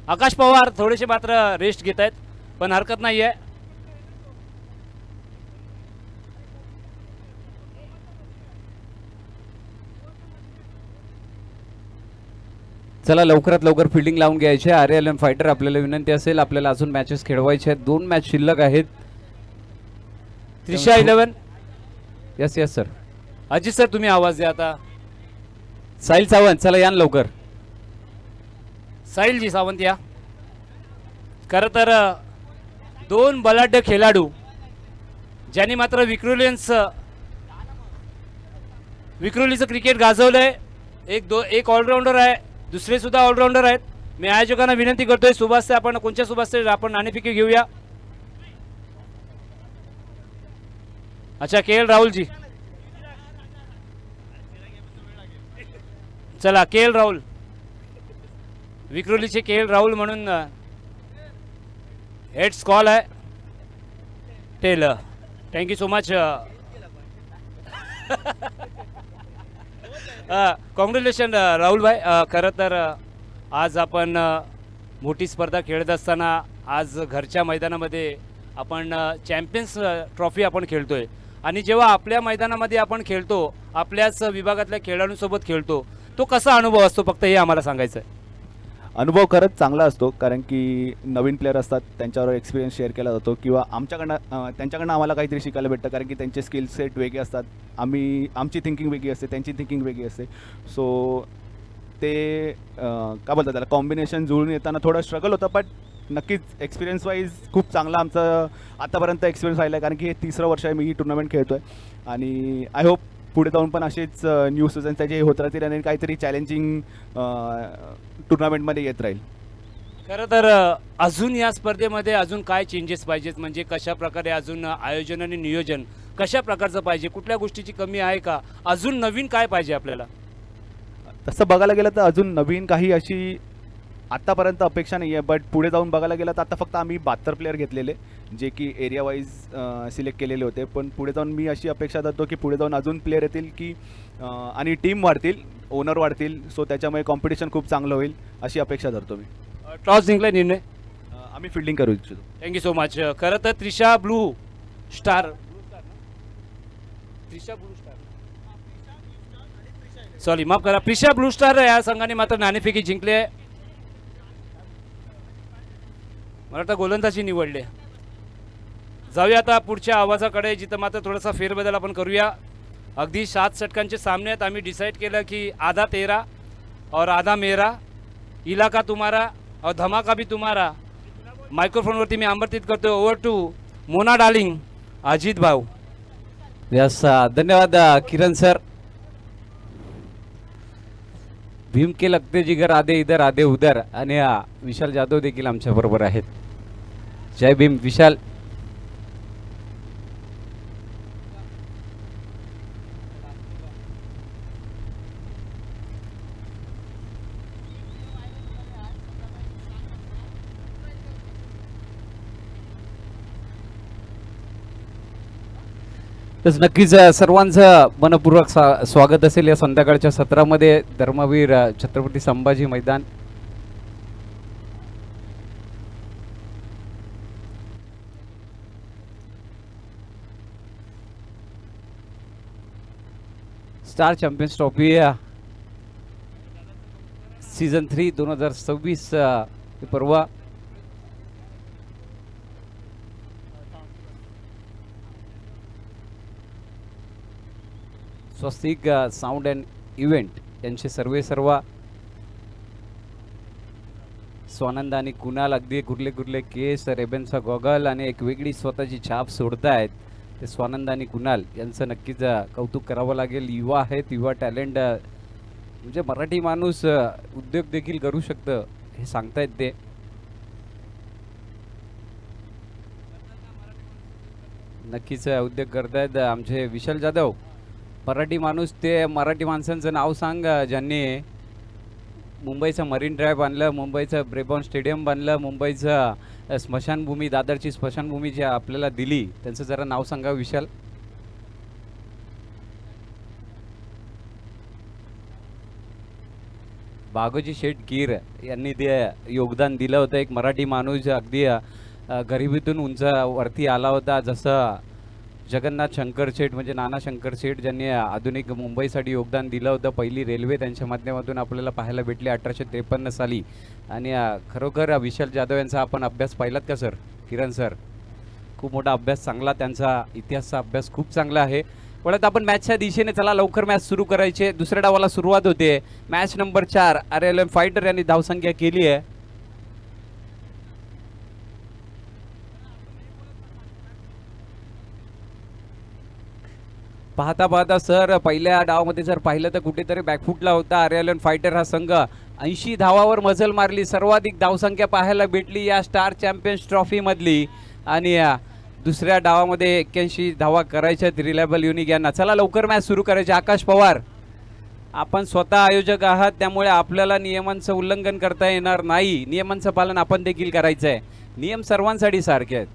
आकाश पवार थोडेसे मात्र रेस्ट घेत आहेत, पण हरकत नाही आहे. चला लवकरात लवकर फिल्डिंग लावून घ्यायची. RLM फायटर आपल्याला विनंती असेल, आपल्याला अजून मॅचेस खेळवायचे आहेत. 2 मॅच शिल्लक आहेत. Trisha 11. Yes yes sir. Ajit sir तुम्ही आवाज द्या आता. साहिल सावंत चला या ना लवकर. साहिलजी सावंत या. खरं तर 2 बलाढ्य खेळाडू ज्यांनी मात्र विक्रोलीचं क्रिकेट गाजवलंय. एक ऑलराऊंडर आहे, दुसरे सुद्धा ऑलराऊंडर आहेत. मी आयोजकांना विनंती करतोय, सुभाष आपण कोणत्या सुभाष आपण नाणेफेकी घेऊया. अच्छा KL राहुलजी. चला KL राहुल, विक्रोलीचे KL राहुल म्हणून हेड्स कॉल आहे. टेलर thank you so much. Congratulation Rahul भाई. खरं तर आज आपण मोठी स्पर्धा खेळत असताना आज घरच्या मैदानामध्ये आपण चॅम्पियन्स ट्रॉफी आपण खेळतोय. आणि जेव्हा आपल्या मैदानामध्ये आपण खेळतो, आपल्याच विभागातल्या खेळाडूंसोबत खेळतो, तो कसा अनुभव असतो फक्त हे आम्हाला सांगायचं आहे. अनुभव खरंच चांगला असतो, कारण की नवीन प्लेअर असतात, त्यांच्यावर एक्सपिरियन्स शेअर केला जातो किंवा त्यांच्याकडनं आम्हाला काहीतरी शिकायला भेटतं, कारण की त्यांचे स्किल सेट वेगळे असतात. आमची थिंकिंग वेगळी असते, त्यांची थिंकिंग वेगळी असते. सो ते काय बोलतात त्याला, कॉम्बिनेशन जुळून येताना थोडं स्ट्रगल होतं, बट नक्कीच एक्सपिरियन्स वाईज खूप चांगला आमचं आतापर्यंत एक्सपिरियन्स राहिला आहे, कारण की हे 3रं वर्ष आहे मी ही टुर्नामेंट खेळतो आहे. आणि आय होप पुढे जाऊन पण असेच न्यू सीझन त्याचे होत राहतील आणि काहीतरी चॅलेंजिंग टुर्नामेंटमध्ये येत राहील. खरं तर अजून या स्पर्धेमध्ये अजून काय चेंजेस पाहिजेत, म्हणजे कशा प्रकारे अजून आयोजन आणि नियोजन कशा प्रकारचं पाहिजे, कुठल्या गोष्टीची कमी आहे का, अजून नवीन काय पाहिजे आपल्याला. तसं बघायला गेलं तर अजून नवीन काही अशी आत्तापर्यंत अपेक्षा नाही आहे, बट पुढे जाऊन बघायला गेलं तर आता फक्त आम्ही 72 प्लेअर घेतलेले, जे की एरिया वाईज सिलेक्ट केलेले होते. पण पुढे जाऊन मी अशी अपेक्षा धरतो की पुढे जाऊन अजून प्लेअर येतील की आणि टीम वाढतील, ओनर वाढतील. सो त्याच्यामुळे कॉम्पिटिशन खूप चांगलं होईल अशी अपेक्षा धरतो मी. टॉस जिंकला निर्णय. आम्ही फिल्डिंग करू इच्छितो. Thank you so much. खरं तर त्रिशा ब्लू स्टार सॉरी माफ करा, प्रिशा ब्लू स्टार या संघाने मात्र नाणेफेकी जिंकली आहे. मला वाटतं गोलंदाजी निवडले. जाऊया आता पुढच्या आवाजाकडे, जिथं मात्र थोडासा फेरबदल आपण करूया. अगदी 7 षटकांचे सामने आहेत. आम्ही डिसाईड केलं की आधा तेरा और आधा मेरा, इलाका तुम्हारा और धमाका भी तुम्हारा. मायक्रोफोनवरती मी आमंत्रित करतोय over to Mona darling, Ajit भाऊ. यस धन्यवाद किरण सर. भीम के लगते जिगर आधे इधर आधे उधर. आणि विशाल जाधव देखील आमच्या बरोबर आहेत. जय भीम विशाल. तस नक्कीच सर्वांचं मनपूर्वक स्वागत असेल या संध्याकाळच्या सत्रामध्ये. धर्मवीर छत्रपती संभाजी मैदान. स्टार चॅम्पियन्स ट्रॉफी सीझन 3 2026 परवा स्वस्तिक साऊंड अँड इव्हेंट यांचे सर्व स्वानंद आणि कुणाल अगदी गुरले गुरले केस, रेबेनचा गॉगल आणि एक वेगळी स्वतःची छाप सोडतायत. ते स्वानंद आणि कुणाल यांचं नक्कीच कौतुक करावं लागेल. युवा आहेत, युवा टॅलेंट, म्हणजे मराठी माणूस उद्योग देखील करू शकतं हे सांगतायत ते. नक्कीच उद्योग करतायत आमचे विशाल जाधव. मराठी माणूस, ते मराठी माणसांचं नाव सांग ज्यांनी मुंबईचं मरीन ड्राईव्ह बांधलं, मुंबईचं ब्रेबॉर्न स्टेडियम बांधलं, मुंबईचं स्मशानभूमी, दादरची स्मशानभूमी जी आपल्याला दिली, त्यांचं जरा नाव सांगा विशाल. बागोजी शेठ गिर यांनी ते योगदान दिलं होतं. एक मराठी माणूस अगदी गरिबीतून उंच वरती आला होता. जसं जगन्नाथ शंकर शेठ म्हणजे नाना शंकर शेठ ज्यांनी आधुनिक मुंबईसाठी योगदान दिलं होतं. पहिली रेल्वे त्यांच्या माध्यमातून आपल्याला पाहायला भेटली 1853 साली. आणि खरोखर विशाल जाधव यांचा आपण अभ्यास पाहिलात का सर? किरण सर, खूप मोठा अभ्यास, चांगला त्यांचा इतिहासचा अभ्यास खूप चांगला आहे. वळत आपण मॅचच्या दिशेने चला, लवकर मॅच सुरू करायचे. दुसऱ्या डावाला सुरुवात होते. मॅच नंबर 4 RLM फायटर यांनी धावसंख्या केली आहे. पाहता पाहता सर पहिल्या डावामध्ये जर पाहिलं तर कुठेतरी बॅकफुटला होता RLM फायटर हा संघ. 80 धावावर मजल मारली. सर्वाधिक धावसंख्या पाहायला भेटली या स्टार चॅम्पियन्स ट्रॉफी मधली. आणि दुसऱ्या डावामध्ये 81 धावा करायच्या रिलायबल युनिक यांना. चला लवकर मॅच सुरू करायची. आकाश पवार, आपण स्वतः आयोजक आहात त्यामुळे आपल्याला नियमांचं उल्लंघन करता येणार नाही. नियमांचं पालन आपण देखील करायचं आहे. नियम सर्वांसाठी सारखे आहेत.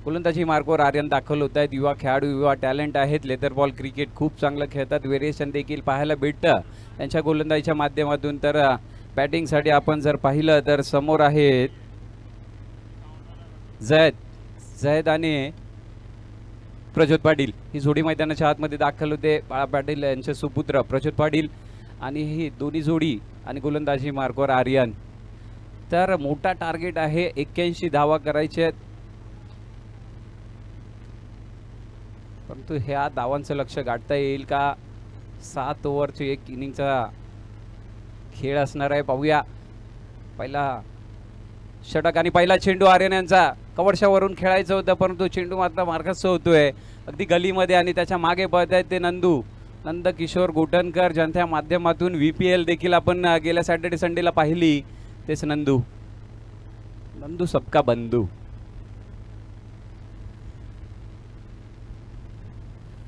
गोलंदाजी मार्गावर आर्यन दाखल होत आहेत. युवा खेळाडू, युवा टॅलेंट आहेत. लेदर बॉल क्रिकेट खूप चांगलं खेळतात. व्हेरिएशन देखील पाहायला भेटतं त्यांच्या गोलंदाजीच्या माध्यमातून. तर बॅटिंगसाठी आपण जर पाहिलं तर समोर आहेत जयद आणि प्रज्योत पाटील. ही जोडी मैदानाच्या आतमध्ये दाखल होते. बाळा पाटील यांचे सुपुत्र प्रज्योत पाटील आणि ही दोन्ही जोडी. आणि गोलंदाजी मार्गावर आर्यन. तर मोठा टार्गेट आहे, 81 धावा करायचे आहेत. परंतु ह्या धावांचं लक्ष गाठता येईल का? 7 ओव्हरची एक इनिंगचा खेळ असणार आहे. पाहूया. पहिला षटक आणि पहिला चेंडू आर्यन यांचा. कवडशावरून खेळायचं होतं परंतु चेंडू मात्र मार्गस्थ होतोय अगदी गलीमध्ये. आणि त्याच्या मागे पळत आहेत ते नंद किशोर गोटनकर, ज्यांच्या माध्यमातून VPL देखील आपण गेल्या सॅटर्डे संडेला पाहिली. तेच नंदू सबका बंधू.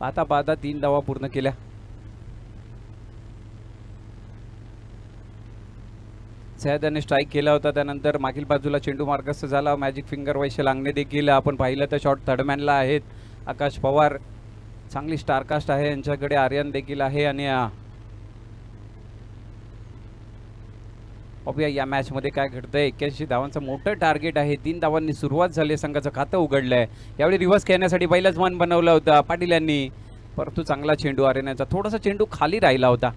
पाहता पाहता 3 धावा पूर्ण केल्या. सह्याद्रीने स्ट्राईक केला होता. त्यानंतर मागील बाजूला चेंडू मार्गस्थ झाला. मॅजिक फिंगर वैश्य लागणे देखील आपण पाहिलं तर शॉट थर्डमॅनला आहेत. आकाश पवार चांगली स्टारकास्ट आहे यांच्याकडे. आर्यन देखील आहे. आणि बघूया या मॅचमध्ये काय घडतंय. 81 धावांचं मोठं टार्गेट आहे. 3 धावांनी सुरुवात झाली. संघाचं खातं उघडलंय. यावेळी रिव्हर्स खेळण्यासाठी पहिलंच मन बनवलं होतं पाटील यांनी. परंतु चांगला चेंडू आर्यन यांचा. थोडासा चेंडू खाली राहिला होता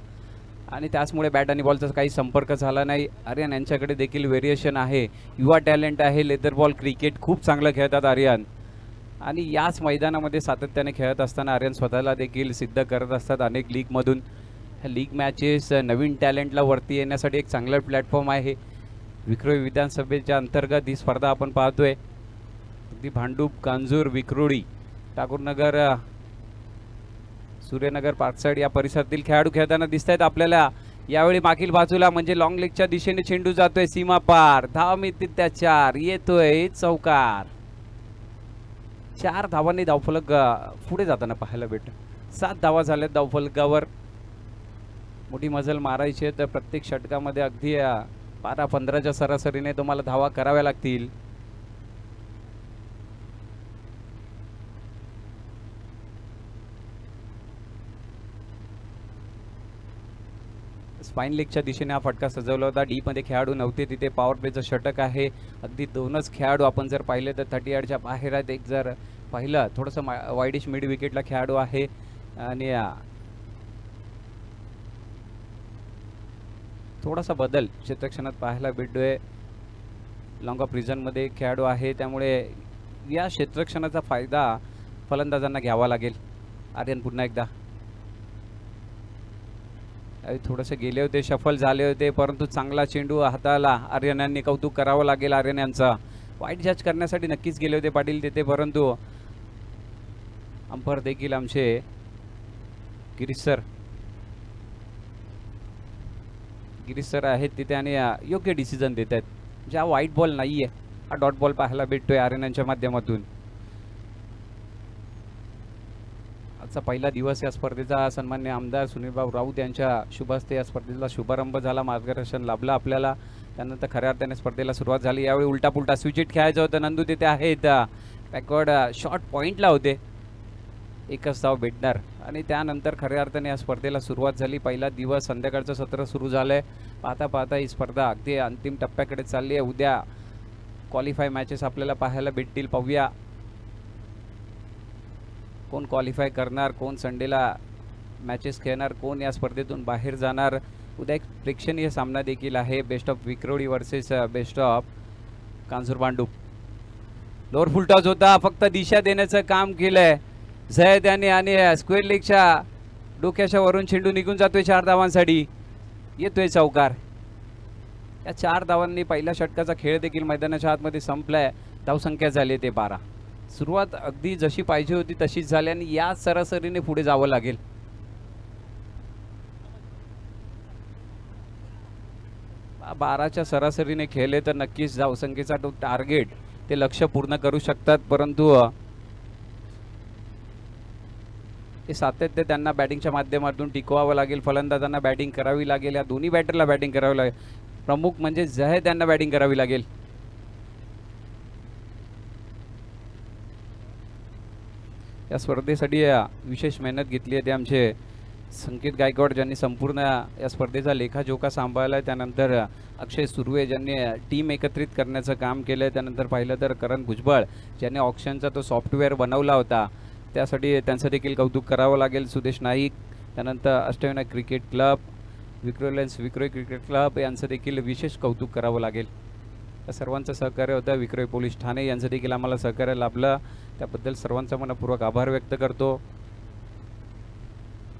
आणि त्याचमुळे बॅट आणि बॉलचा काही संपर्क झाला नाही. आर्यन यांच्याकडे देखील व्हेरिएशन आहे. युवा टॅलेंट आहे. लेदर बॉल क्रिकेट खूप चांगलं खेळतात आर्यन. आणि याच मैदानामध्ये सातत्याने खेळत असताना आर्यन स्वतःला देखील सिद्ध करत असतात अनेक लीगमधून. लीग मॅचेस नवीन टॅलेंटला वरती येण्यासाठी एक चांगला प्लॅटफॉर्म आहे. विक्रोळी विधानसभेच्या अंतर्गत ही स्पर्धा आपण पाहतोय. अगदी भांडूप, कांजूर, विक्रोळी, ठाकूरनगर, सूर्यनगर, पार्कसाईड या परिसरातील खेळाडू खेळताना दिसत आहेत आपल्याला. यावेळी मागील बाजूला म्हणजे लॉंग लेगच्या दिशेने चेंडू जातोय सीमा पार. धाव मिळतील त्या 4. येतोय चौकार. 4 धावांनी धावफलक पुढे जाताना पाहायला भेटतं. 7 धावा झाल्यात धावफलकावर. मोठी मजल मारायची आहे तर प्रत्येक षटकामध्ये अगदी 12-15च्या सरासरीने तुम्हाला धावा कराव्या लागतील. स्पाइन लेगच्या दिशेने हा फटका सजवला होता. डीपमध्ये खेळाडू नव्हते तिथे. पॉवर प्लेचं षटक आहे. अगदी 2च खेळाडू आपण जर पाहिले तर 30 यार्डच्या बाहेर आहेत. एक जर पाहिलं थोडंसं वाईडिश मिड विकेटला खेळाडू आहे. आणि थोडासा बदल क्षेत्ररक्षणात पाहायला भेटतोय. लॉंग ऑफ रिजनमध्ये खेळाडू आहे त्यामुळे या क्षेत्ररक्षणाचा फायदा फलंदाजांना घ्यावा लागेल. आर्यन पुन्हा एकदा थोडेसे गेले होते, शफल झाले होते परंतु चांगला चेंडू हाताला. आर्यन यांनी कौतुक करावं लागेल आर्यन यांचा. वाईट जज करण्यासाठी नक्कीच गेले होते पाटील तिथे परंतु अंपर देखील आमचे गिरीश सर आहेत तिथे आणि योग्य डिसिजन देत आहेत. ज्या व्हाईट बॉल नाही आहे हा डॉट बॉल पाहायला भेटतोय आर्यन यांच्या माध्यमातून. आजचा पहिला दिवस या स्पर्धेचा. सन्मान्य आमदार सुनीलभाऊ राऊत यांच्या शुभ हस्ते या स्पर्धेला शुभारंभ झाला. मार्गदर्शन लाभलं आपल्याला. त्यानंतर खऱ्या अर्थाने स्पर्धेला सुरुवात झाली. यावेळी उलटा पुलटा स्विच हिट खेळायचं होतं. नंदू तिथे आहेत. बॅकवर्ड शॉर्ट पॉईंटला होते. एकच धाव भेटणार आणि त्यानंतर खऱ्या अर्थाने या स्पर्धेला सुरुवात झाली. पहिला दिवस संध्याकाळचं सत्र सुरू झालं आहे. पाहता पाहता ही स्पर्धा अगदी अंतिम टप्प्याकडे चालली आहे. उद्या क्वालिफाय मॅचेस आपल्याला पाहायला भेटतील. पाहूया कोण क्वालिफाय करणार, कोण संडेला मॅचेस खेळणार, कोण या स्पर्धेतून बाहेर जाणार. उद्या एक प्रेक्षणीय सामना देखील आहे. Best of Vikhroli versus best of Kanjur Bhandup. Lower full toss होता, फक्त दिशा देण्याचं काम केलंय झैद याने आणि स्क्वेअर लेगच्या डोक्याच्या वरून चेंडू निघून जातोय 4 धावांसाठी. येतोय चौकार. या 4 धावांनी पहिल्या षटकाचा खेळ देखील मैदानाच्या आतमध्ये संपलाय. धावसंख्या झाली ते 12. सुरुवात अगदी जशी पाहिजे होती तशीच झाली आणि या सरासरीने पुढे जावं लागेल. बाराच्या सरासरीने खेळले तर नक्कीच धावसंख्येचा तो टार्गेट ते लक्ष्य पूर्ण करू शकतात, परंतु हे सातत्य त्यांना बॅटिंगच्या माध्यमातून टिकवावं लागेल. फलंदाजांना बॅटिंग करावी लागेल. या दोन्ही बॅटरला बॅटिंग करावी लागेल. प्रमुख म्हणजे झैद यांना बॅटिंग करावी लागेल. या स्पर्धेसाठी विशेष मेहनत घेतली आहे ते आमचे संकेत गायकवाड ज्यांनी संपूर्ण या स्पर्धेचा लेखाजोखा सांभाळला आहे. त्यानंतर अक्षय सुर्वे ज्यांनी टीम एकत्रित करण्याचं काम केलं आहे. त्यानंतर पाहिलं तर करण भुजबळ ज्यांनी ऑप्शनचा तो सॉफ्टवेअर बनवला होता, त्यासाठी त्यांचं देखील कौतुक करावं लागेल. सुदेश नाईक, त्यानंतर Ashtavinayak cricket club, Vikhroli cricket club यांचं देखील विशेष कौतुक करावं लागेल. या सर्वांचं सहकार्य होतं. विक्रोळी पोलीस ठाणे यांचं देखील आम्हाला सहकार्य लाभलं, त्याबद्दल सर्वांचा मनपूर्वक आभार व्यक्त करतो.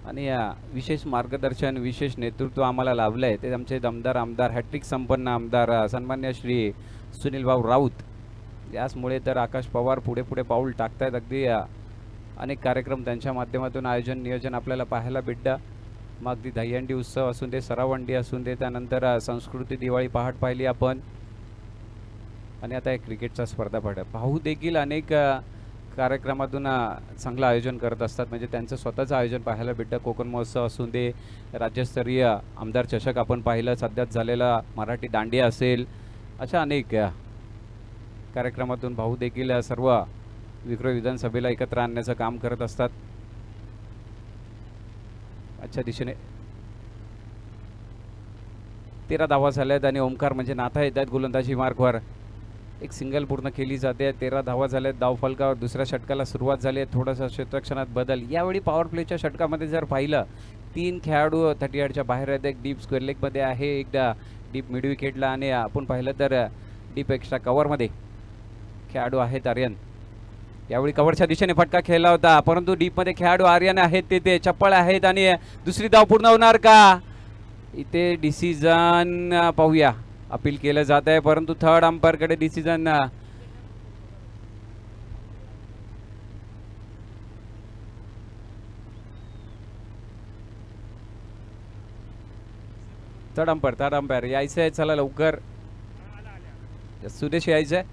आणि विशेष मार्गदर्शन, विशेष नेतृत्व आम्हाला लाभलं आहे ते आमचे दमदार आमदार, हॅट्रिक संपन्न आमदार सन्मान्य श्री सुनील भाऊ राऊत. याचमुळे तर आकाश पवार पुढे पुढे पाऊल टाकतायत. अगदी अनेक कार्यक्रम त्यांच्या माध्यमातून आयोजन नियोजन आपल्याला पाहायला भेटतं. मग अगदी दहीहंडी उत्सव असून दे, सरावंडी असून दे, त्यानंतर संस्कृती दिवाळी पहाट पाहिली आपण, आणि आता एक क्रिकेटचा स्पर्धा पाहू देखील अनेक कार्यक्रमातून चांगलं आयोजन करत असतात. म्हणजे त्यांचं स्वतःचं आयोजन पाहायला भेटतं. कोकण महोत्सव असून दे, राज्यस्तरीय आमदार चषक आपण पाहिलं, सध्याच झालेला मराठी दांडिया असेल, अशा अनेक कार्यक्रमातून भाऊ देखील सर्व विक्रोळी विधानसभेला एकत्र आणण्याचं काम करत असतात. अच्छा दिशेने 13 धावा झाल्यात आणि ओमकार म्हणजे नाथा येत आहेत गोलंदाजी मार्कवर. एक सिंगल पूर्ण केली जाते. 13 धावा झाल्यात धावफलकावर. दुसऱ्या षटकाला सुरुवात झाली आहे. थोडासा क्षेत्रक्षणात बदल. यावेळी पॉवर प्लेच्या षटकामध्ये जर पाहिलं, 3 खेळाडू 30 यार्डच्या बाहेर आहेत. एक डीप स्क्वेअर लेगमध्ये आहे, एक डीप मिड विकेटला, आणि आपण पाहिलं तर डीप एक्स्ट्रा कव्हरमध्ये खेळाडू आहेत आर्यन. यावेळी कव्हरच्या दिशेने फटका खेळला होता, परंतु डीपमध्ये खेळाडू आर्यन आहेत ते चप्पळ आहेत. आणि दुसरी धाव पूर्ण होणार का? इथे डिसिजन पाहूया. अपील केलं जात आहे, परंतु थर्ड अंपायरकडे डिसिजन थर्ड अंपायर यायचं आहे. चला लवकर, सुदेश यायचंय.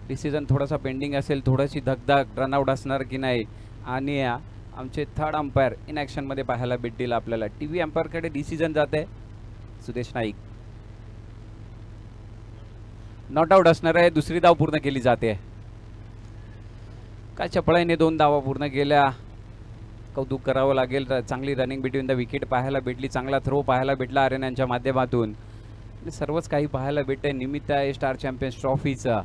डिसिजन थोडासा पेंडिंग असेल, थोडीशी धगधग, रनआउट असणार की नाही, आणि आमचे थर्ड अंपायर इन ॲक्शनमध्ये पाहायला भेटतील आपल्याला. टी व्ही अंपायरकडे डिसिजन जात आहे. सुदेश नाईक नॉट आउट असणार आहे. दुसरी धाव पूर्ण केली जाते. काय चपळाईने 2 धावा पूर्ण केल्या, कौतुक करावं लागेल. चांगली रनिंग बिटवीन द विकेट पाहायला भेटली, चांगला थ्रो पाहायला भेटला आर्यन यांच्या माध्यमातून. सर्वच काही पाहायला भेटतंय. निमित्त आहे स्टार चॅम्पियन्स ट्रॉफीचा.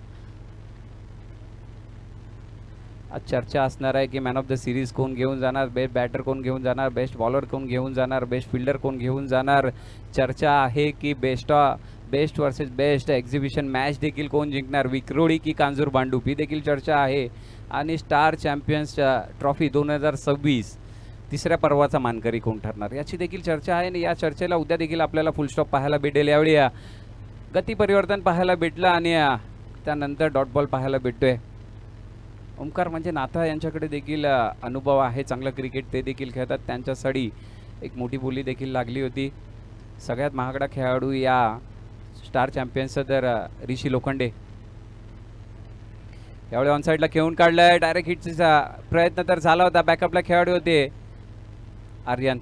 आज चर्चा असणार आहे की मॅन ऑफ द सिरीज कोण घेऊन जाणार, बेस्ट बॅटर कोण घेऊन जाणार, बेस्ट बॉलर कोण घेऊन जाणार, बेस्ट फिल्डर कोण घेऊन जाणार. चर्चा आहे की best versus best exhibition match देखील कोण जिंकणार, विक्रोळी की कांजूर भांडूप, ही देखील चर्चा आहे. आणि स्टार चॅम्पियन्स ट्रॉफी 2026 तिसऱ्या पर्वाचा मानकरी कोण ठरणार, याची देखील चर्चा आहे. आणि या चर्चेला उद्या देखील आपल्याला फुलस्टॉप पाहायला भेटेल. यावेळी गती परिवर्तन पाहायला भेटलं आणि त्यानंतर डॉट बॉल पाहायला भेटतोय. ओमकार म्हणजे नाथा यांच्याकडे देखील अनुभव आहे, चांगलं क्रिकेट ते देखील खेळतात. त्यांच्यासाठी एक मोठी बोली देखील लागली होती. सगळ्यात महागडा खेळाडू या स्टार चॅम्पियन्सचा तर ऋषी लोखंडे. यावेळी ऑन साईडला खेळून काढलाय. डायरेक्ट हिटचा प्रयत्न तर झाला होता. बॅकअपला खेळाडू होते आर्यन.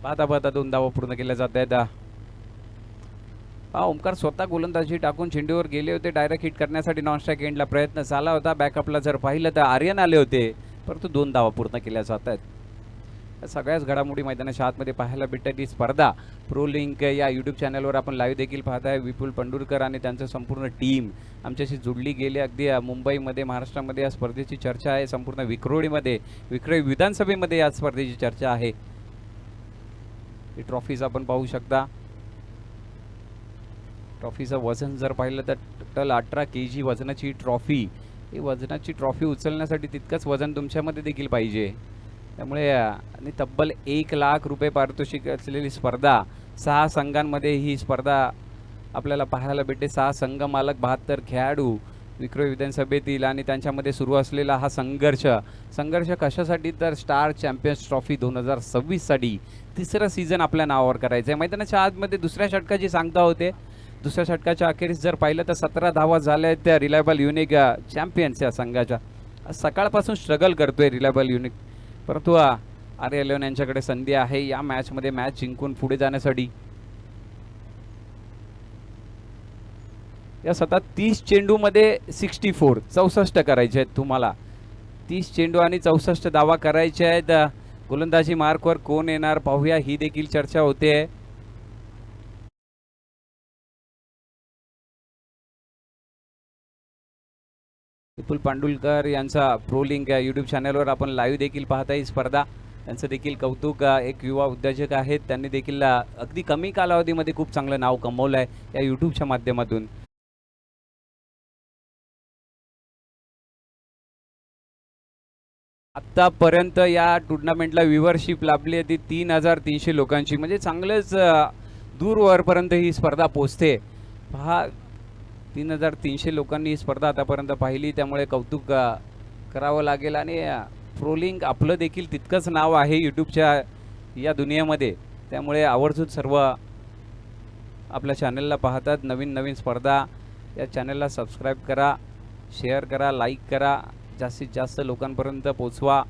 पाहता 2 धावा पूर्ण केल्या जात आहेत. ओमकार स्वतः गोलंदाजी टाकून चेंडूवर गेले होते, डायरेक्ट हिट करण्यासाठी नॉन स्ट्राईक एंडला प्रयत्न झाला होता. बॅकअपला जर पाहिलं तर आर्यन आले होते, परंतु 2 धावा पूर्ण केल्या जात आहेत. या सगळ्याच घडामोडी मैदानाच्या आतमध्ये पाहायला भेटतात. ही स्पर्धा प्रो लिंक या यूट्यूब चॅनलवर आपण लाईव्ह देखील पाहताय. विपुल पंडुरकर आणि त्यांचं संपूर्ण टीम आमच्याशी जोडली गेली. अगदी मुंबईमध्ये, महाराष्ट्रामध्ये या स्पर्धेची चर्चा आहे. संपूर्ण विक्रोळीमध्ये, विक्रोळी विधानसभेमध्ये या स्पर्धेची चर्चा आहे. ही ट्रॉफीज आपण पाहू शकता. ट्रॉफीचं वजन जर पाहिलं तर टोटल 18 kg वजनाची ट्रॉफी. ही वजनाची ट्रॉफी उचलण्यासाठी तितकंच वजन तुमच्यामध्ये देखील पाहिजे. त्यामुळे आणि तब्बल 1 लाख रुपये पारितोषिक असलेली स्पर्धा. 6 संघांमध्ये ही स्पर्धा आपल्याला पाहायला भेटते. 6 संघ मालक, 72 खेळाडू विक्रोळी विधानसभेतील आणि त्यांच्यामध्ये सुरू असलेला हा संघर्ष कशासाठी तर स्टार चॅम्पियन्स ट्रॉफी 2026साठी तिसरं सीझन आपल्या नावावर करायचं आहे. मैदानाच्या आतमध्ये दुसऱ्या षटकाची सांगता होते. दुसऱ्या षटकाच्या अखेरीस जर पाहिलं तर 17 धावा झाल्या आहेत त्या रिलायबल युनिक चॅम्पियन्स या संघाच्या. सकाळपासून स्ट्रगल करतोय रिलायबल युनिक, परंतु RA11 यांच्याकडे संधी आहे या मॅचमध्ये मॅच जिंकून पुढे जाण्यासाठी. या सतत 30 चेंडूमध्ये 64 करायचे आहेत तुम्हाला. 30 चेंडू आणि 64 धावा करायचे आहेत. गोलंदाजी मार्कवर कोण येणार पाहूया, ही देखील चर्चा होते. विपुल पांडुलकर यांचा प्रो लिंक यूट्यूब चॅनलवर आपण लाईव्ह देखील पाहता ही स्पर्धा. त्यांचं देखील कौतुक. एक युवा उद्योजक आहेत, त्यांनी देखील अगदी कमी कालावधीमध्ये खूप चांगलं नाव कमवलं आहे या यूट्यूबच्या माध्यमातून. आत्तापर्यंत या टुर्नामेंटला व्ह्युअरशिप लाभली आहे ती 3300 लोकांची, म्हणजे चांगलंच दूरवरपर्यंत ही स्पर्धा पोचते. पहा, 3300 लोकांनी ही स्पर्धा आतापर्यंत पाहिली, त्यामुळे कौतुक करावं लागेल. आणि प्रोलिंग आपलं देखील तितकंच नाव आहे यूट्यूबच्या या दुनियेमध्ये, त्यामुळे आवर्जून सर्व आपल्या चॅनलला पाहतात. नवीन स्पर्धा या चॅनलला सबस्क्राईब करा, शेअर करा, लाईक करा, जास्तीत जास्त लोकांपर्यंत पोचवा.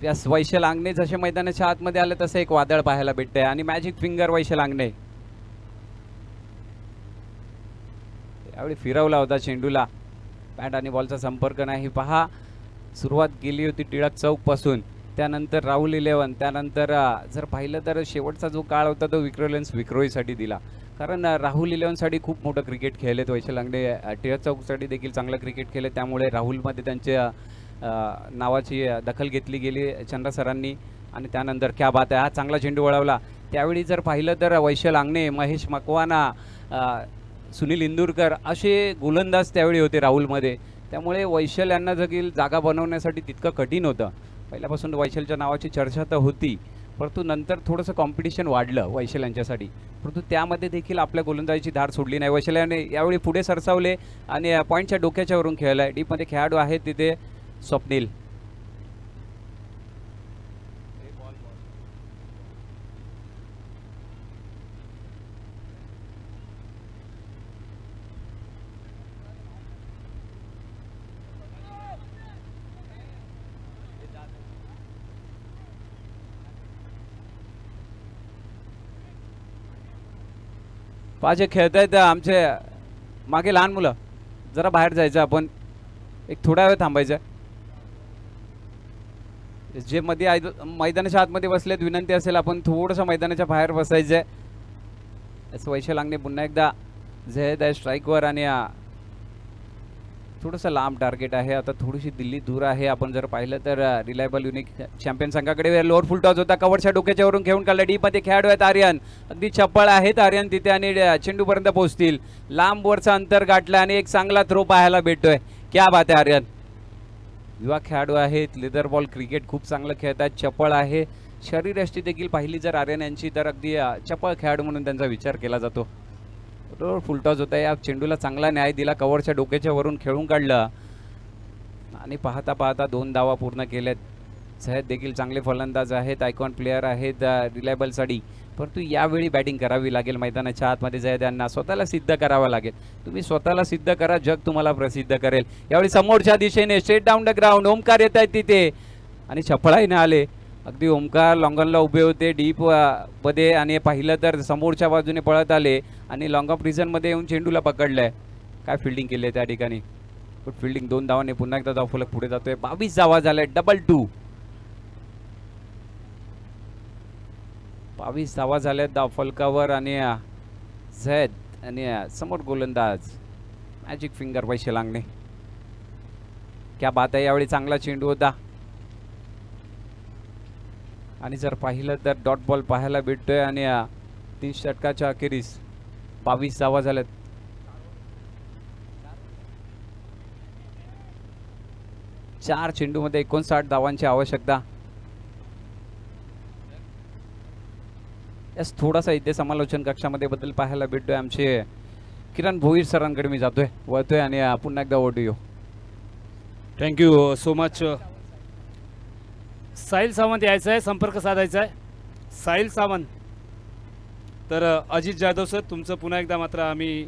या वैशल आंगणे जसे मैदानाच्या आतमध्ये आले तसे एक वादळ पाहायला भेटतंय आणि मॅजिक फिंगर वैशल आंगणे यावेळी फिरवला होता चेंडूला. बॅट आणि बॉलचा संपर्क नाही. पहा, सुरुवात केली होती टिळक चौक पासून, त्यानंतर राहुल 11, त्यानंतर जर पाहिलं तर शेवटचा जो काळ होता तो विक्रोळीसाठी दिला, कारण राहुल 11साठी खूप मोठं क्रिकेट खेळलेत वैशल आंगणे. टिळक चौकसाठी देखील चांगलं क्रिकेट खेळले, त्यामुळे राहुलमध्ये त्यांच्या नावाची दखल घेतली गेली चंद्रा सरांनी. आणि त्यानंतर क्या बात आहे, हा चांगला चेंडू वळवला. त्यावेळी जर पाहिलं तर वैशल आंगणे, महेश मकवाना, सुनील इंदूरकर असे गोलंदाज त्यावेळी होते राहुलमध्ये, त्यामुळे वैशल यांना देखील जागा बनवण्यासाठी तितकं कठीण होतं. पहिल्यापासून वैशलच्या नावाची चर्चा तर होती, परंतु नंतर थोडंसं कॉम्पिटिशन वाढलं वैशल यांच्यासाठी, परंतु त्यामध्ये देखील आपल्या गोलंदाजीची धार सोडली नाही. वैशल याने यावेळी पुढे सरसावले आणि पॉईंटच्या डोक्याच्या वरून खेळला आहे. डीपमध्ये खेळाडू आहेत तिथे स्वप्नील. पाजे खेळत आहेत आमचे मागे लहान मुलं, जरा बाहेर जायचं, आपण एक थोडा वेळ थांबायचं. जे मध्ये मैदानाच्या आतमध्ये बसलेत, विनंती असेल आपण थोडंसं मैदानाच्या बाहेर बसायचं आहे. वैशल आंगणे पुन्हा एकदा जयद आहे स्ट्राईकवर आणि थोडंसं लांब टार्गेट आहे. आता थोडीशी दिल्ली दूर आहे. आपण जर पाहिलं तर रिलायबल युनिक चॅम्पियन संघाकडे लोअर फुल टॉस होता, कव्हरच्या डोक्याच्या वरून घेऊन काढला. डीपमध्ये खेळाडू आहेत आर्यन, अगदी चप्पळ आहेत आर्यन तिथे आणि चेंडूपर्यंत पोहोचतील. लांब वरचा अंतर गाठला आणि एक चांगला थ्रो पाहायला भेटतोय. क्या बात आहे आर्यन. युवा खेळाडू आहेत, लेदर बॉल क्रिकेट खूप चांगलं खेळतात, चपळ आहे. शरीरयष्टी देखील पाहिली जर आर्यन यांची तर अगदी चपळ खेळाडू म्हणून त्यांचा विचार केला जातो. बरोबर फुलटॉस होता, या चेंडूला चांगला न्याय दिला, कव्हरच्या डोक्याच्या वरून खेळून काढलं आणि पाहता पाहता 2 धावा पूर्ण केल्यात. सह्यद देखील चांगले फलंदाज आहेत, आयकॉन प्लेअर आहेत रिलायबलसाठी. परंतु यावेळी बॅटिंग करावी लागेल. मैदानाच्या आतमध्ये जयद यांना स्वतःला सिद्ध करावं लागेल. तुम्ही स्वतःला सिद्ध करा, जग तुम्हाला प्रसिद्ध करेल. यावेळी समोरच्या दिशेने straight down the ground Omkar येत आहेत तिथे आणि छपळाईने आले. अगदी ओमकार लॉंगनला उभे होते डीप मध्ये आणि पाहिलं तर समोरच्या बाजूने पळत आले आणि लॉंग ऑफ रिझनमध्ये येऊन चेंडूला पकडलंय. काय फिल्डिंग केली आहे त्या ठिकाणी. Good fielding. 2 धावांनी पुन्हा एकदा धावफलक पुढे जातोय. 22 धावा झाल्या. डबल 2. 22 धावा झाल्यात धावफलकावर आणि झैद आणि समोर गोलंदाज मॅजिक फिंगर वैशाल अंगणे. क्या बात आहे. यावेळी चांगला चेंडू होता आणि जर पाहिलं तर डॉट बॉल पाहायला भेटतोय आणि 3 षटकाच्या अखेरीस 22 धावा झाल्यात. 4 चेंडूमध्ये 59 धावांची आवश्यकता. यास थोडासा इथे समालोचन कक्षामध्ये बदल पाहायला भेटतोय. आमचे किरण भोईर सरांकडे मी जातोय वळतोय आणि पुन्हा एकदा ओढूयो. Thank you so much. Sahil Sawant यायचं आहे, संपर्क साधायचा आहे. साहिल सावंत. तर अजित जाधव सर तुमचं पुन्हा एकदा मात्र आम्ही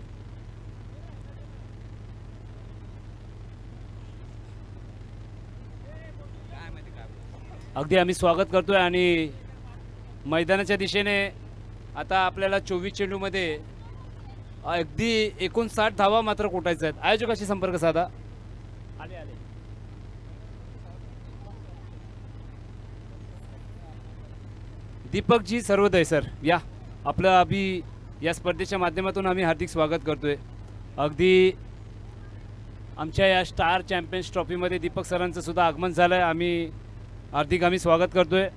अगदी आम्ही स्वागत करतोय आणि मैदानाच्या दिशेने आता आपल्याला 24 चेंडूमध्ये अगदी 59 धावा मात्र कोटायच्या आहेत. आयोजकाशी संपर्क साधा. आले आले. दीपकजी सर्वोदय सर या. आपलं अभि या स्पर्धेच्या माध्यमातून आम्ही हार्दिक स्वागत करतोय. अगदी आमच्या या स्टार चॅम्पियन्स ट्रॉफीमध्ये दीपक सरांचं सुद्धा आगमन झालं आहे. आम्ही स्वागत करतोय.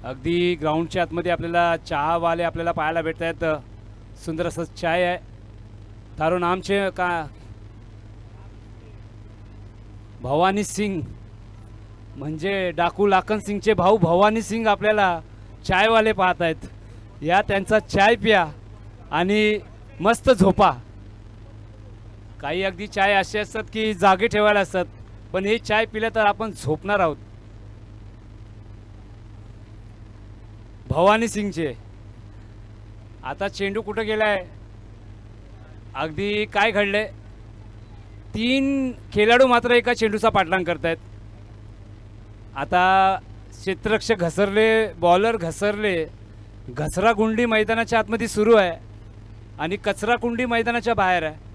अगदी ग्राउंडच्या आतमध्ये आपल्याला चहावाले आपल्याला पाहायला भेटत आहेत. सुंदर असं चाय आहे. तारो नामचे का भवानी सिंग म्हणजे डाकू लाखन सिंगचे भाऊ भवानी सिंग आपल्याला चायवाले पाहत आहेत. या त्यांचा चाय प्या आणि मस्त झोपा. काही अगदी चाय असे असतात की जागे ठेवायला असतात, पण हे चाय पिलं तर आपण झोपणार आहोत. भवानी सिंगचे आता चेंडू कुठं गेलाय. अगदी काय घडलंय. 3 खेळाडू मात्र एका चेंडूचा पाठलाग करतायत. आता क्षेत्ररक्षक घसरले, बॉलर घसरले. घसरा कुंडी मैदानाच्या आतमध्ये सुरू आहे आणि कचरा कुंडी मैदानाच्या बाहेर आहे.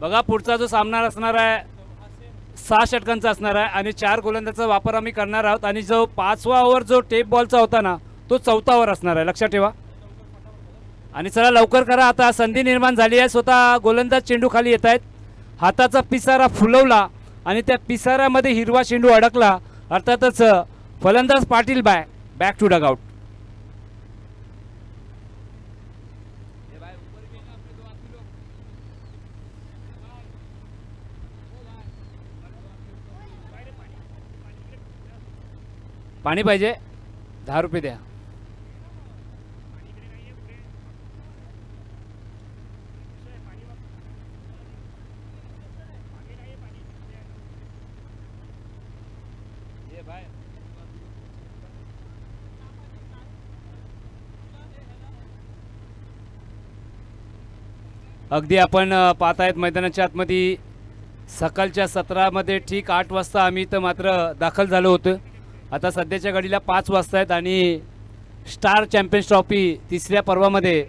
बघा पुढचा जो सामना असणार आहे 6 षटकांचा असणार आहे आणि 4 गोलंदाजाचा वापर आम्ही करणार आहोत आणि जो 5वा ओव्हर जो टेप बॉलचा होता ना तो 4था ओव्हर असणार आहे. लक्षात ठेवा. आणि चला लवकर करा. आता संधी निर्माण झाली आहे. स्वतः गोलंदाज चेंडू खाली येत आहेत. हाताचा पिसारा फुलवला आणि त्या पिसाऱ्यामध्ये हिरवा चेंडू अडकला. अर्थातच फलंदाज पाटील बॅक टू डगआउट. पाणी पाहिजे. 10 रुपये द्या. अगदी आपण पाहतायत मैदानाच्या आतमध्ये सकाळच्या सत्रामध्ये ठीक 8 वाजता आम्ही इथं मात्र दाखल झालो होतो. आता सध्याच्या घडीला 5 वाजता आहेत आणि स्टार चॅम्पियन्स ट्रॉफी 3ऱ्या पर्वामध्ये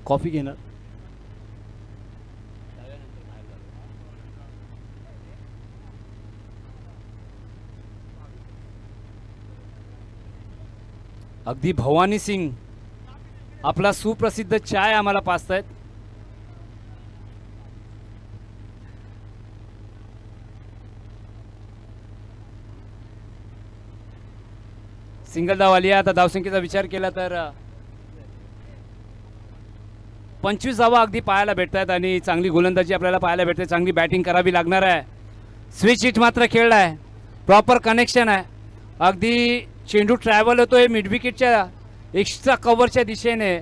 कॉफी घेणार. अगदी भवानी सिंग आपला सुप्रसिद्ध चाय आम्हाला पाजतायत. सिंगल धाव आली आहे. आता धावसंख्येचा विचार केला तर 25 धावा अगदी पाहायला भेटत आहेत आणि चांगली गोलंदाजी आपल्याला पाहायला भेटते. चांगली बॅटिंग करावी लागणार आहे. स्विच हिट मात्र खेळला आहे. प्रॉपर कनेक्शन आहे. अगदी चेंडू ट्रॅव्हल होतो आहे मिड विकेटच्या एक्स्ट्रा कव्हरच्या दिशेने,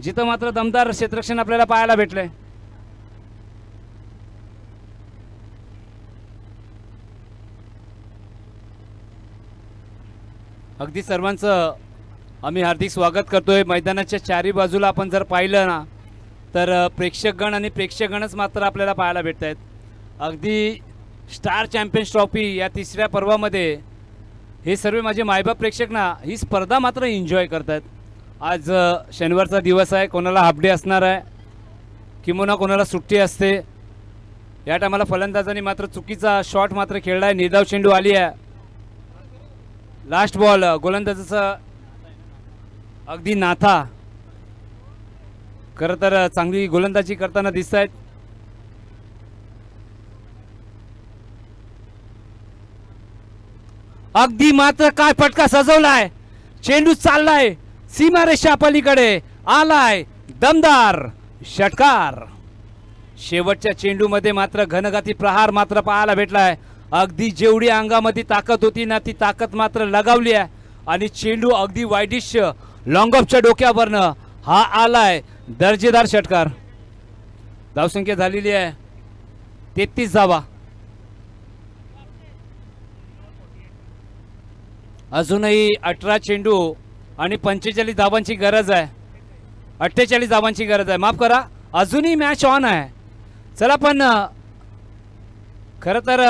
जिथं मात्र दमदार क्षेत्ररक्षण आपल्याला पाहायला भेटलंय. अगदी सर्वांचं आम्ही हार्दिक स्वागत करतोय. मैदानाच्या चारी बाजूला आपण जर पाहिलं ना तर प्रेक्षकगण आणि प्रेक्षकगणच मात्र आपल्याला पाहायला भेटत आहेत. अगदी स्टार चॅम्पियन्स ट्रॉफी या तिसऱ्या पर्वामध्ये हे सर्व माझे मायबाप प्रेक्षक ना ही स्पर्धा मात्र एन्जॉय करत आहेत. आज शनिवारचा दिवस आहे, कोणाला हाफ डे असणार आहे किंवा कोणाला सुट्टी असते. या टायमाला फलंदाजांनी मात्र चुकीचा शॉट मात्र खेळला आहे. निर्धाव चेंडू आली आहे. लास्ट बॉल गोलंदाजाचा अगदी नाथा खरं तर चांगली गोलंदाजी करताना दिसत आहेत. अगदी मात्र काय फटका सजवलाय. चेंडू चाललाय सीमारेषा पलीकडे, आलाय दमदार षटकार. शेवटच्या चेंडूमध्ये मात्र घनघाती प्रहार मात्र पाहायला भेटलाय. अगदी जेवढी अंगामध्ये ताकद होती ना ती ताकद मात्र लगावली आहे आणि चेंडू अगदी वाईडिश लॉंग ऑफच्या डोक्यावरनं हा आलाय दर्जेदार षटकार. धावसंख्या झालेली आहे 33 धावा. अजूनही 18 चेंडू आणि 45 धावांची गरज आहे. 48 धावांची गरज आहे, माफ करा. अजूनही मॅच ऑन आहे. चला पण खरं तर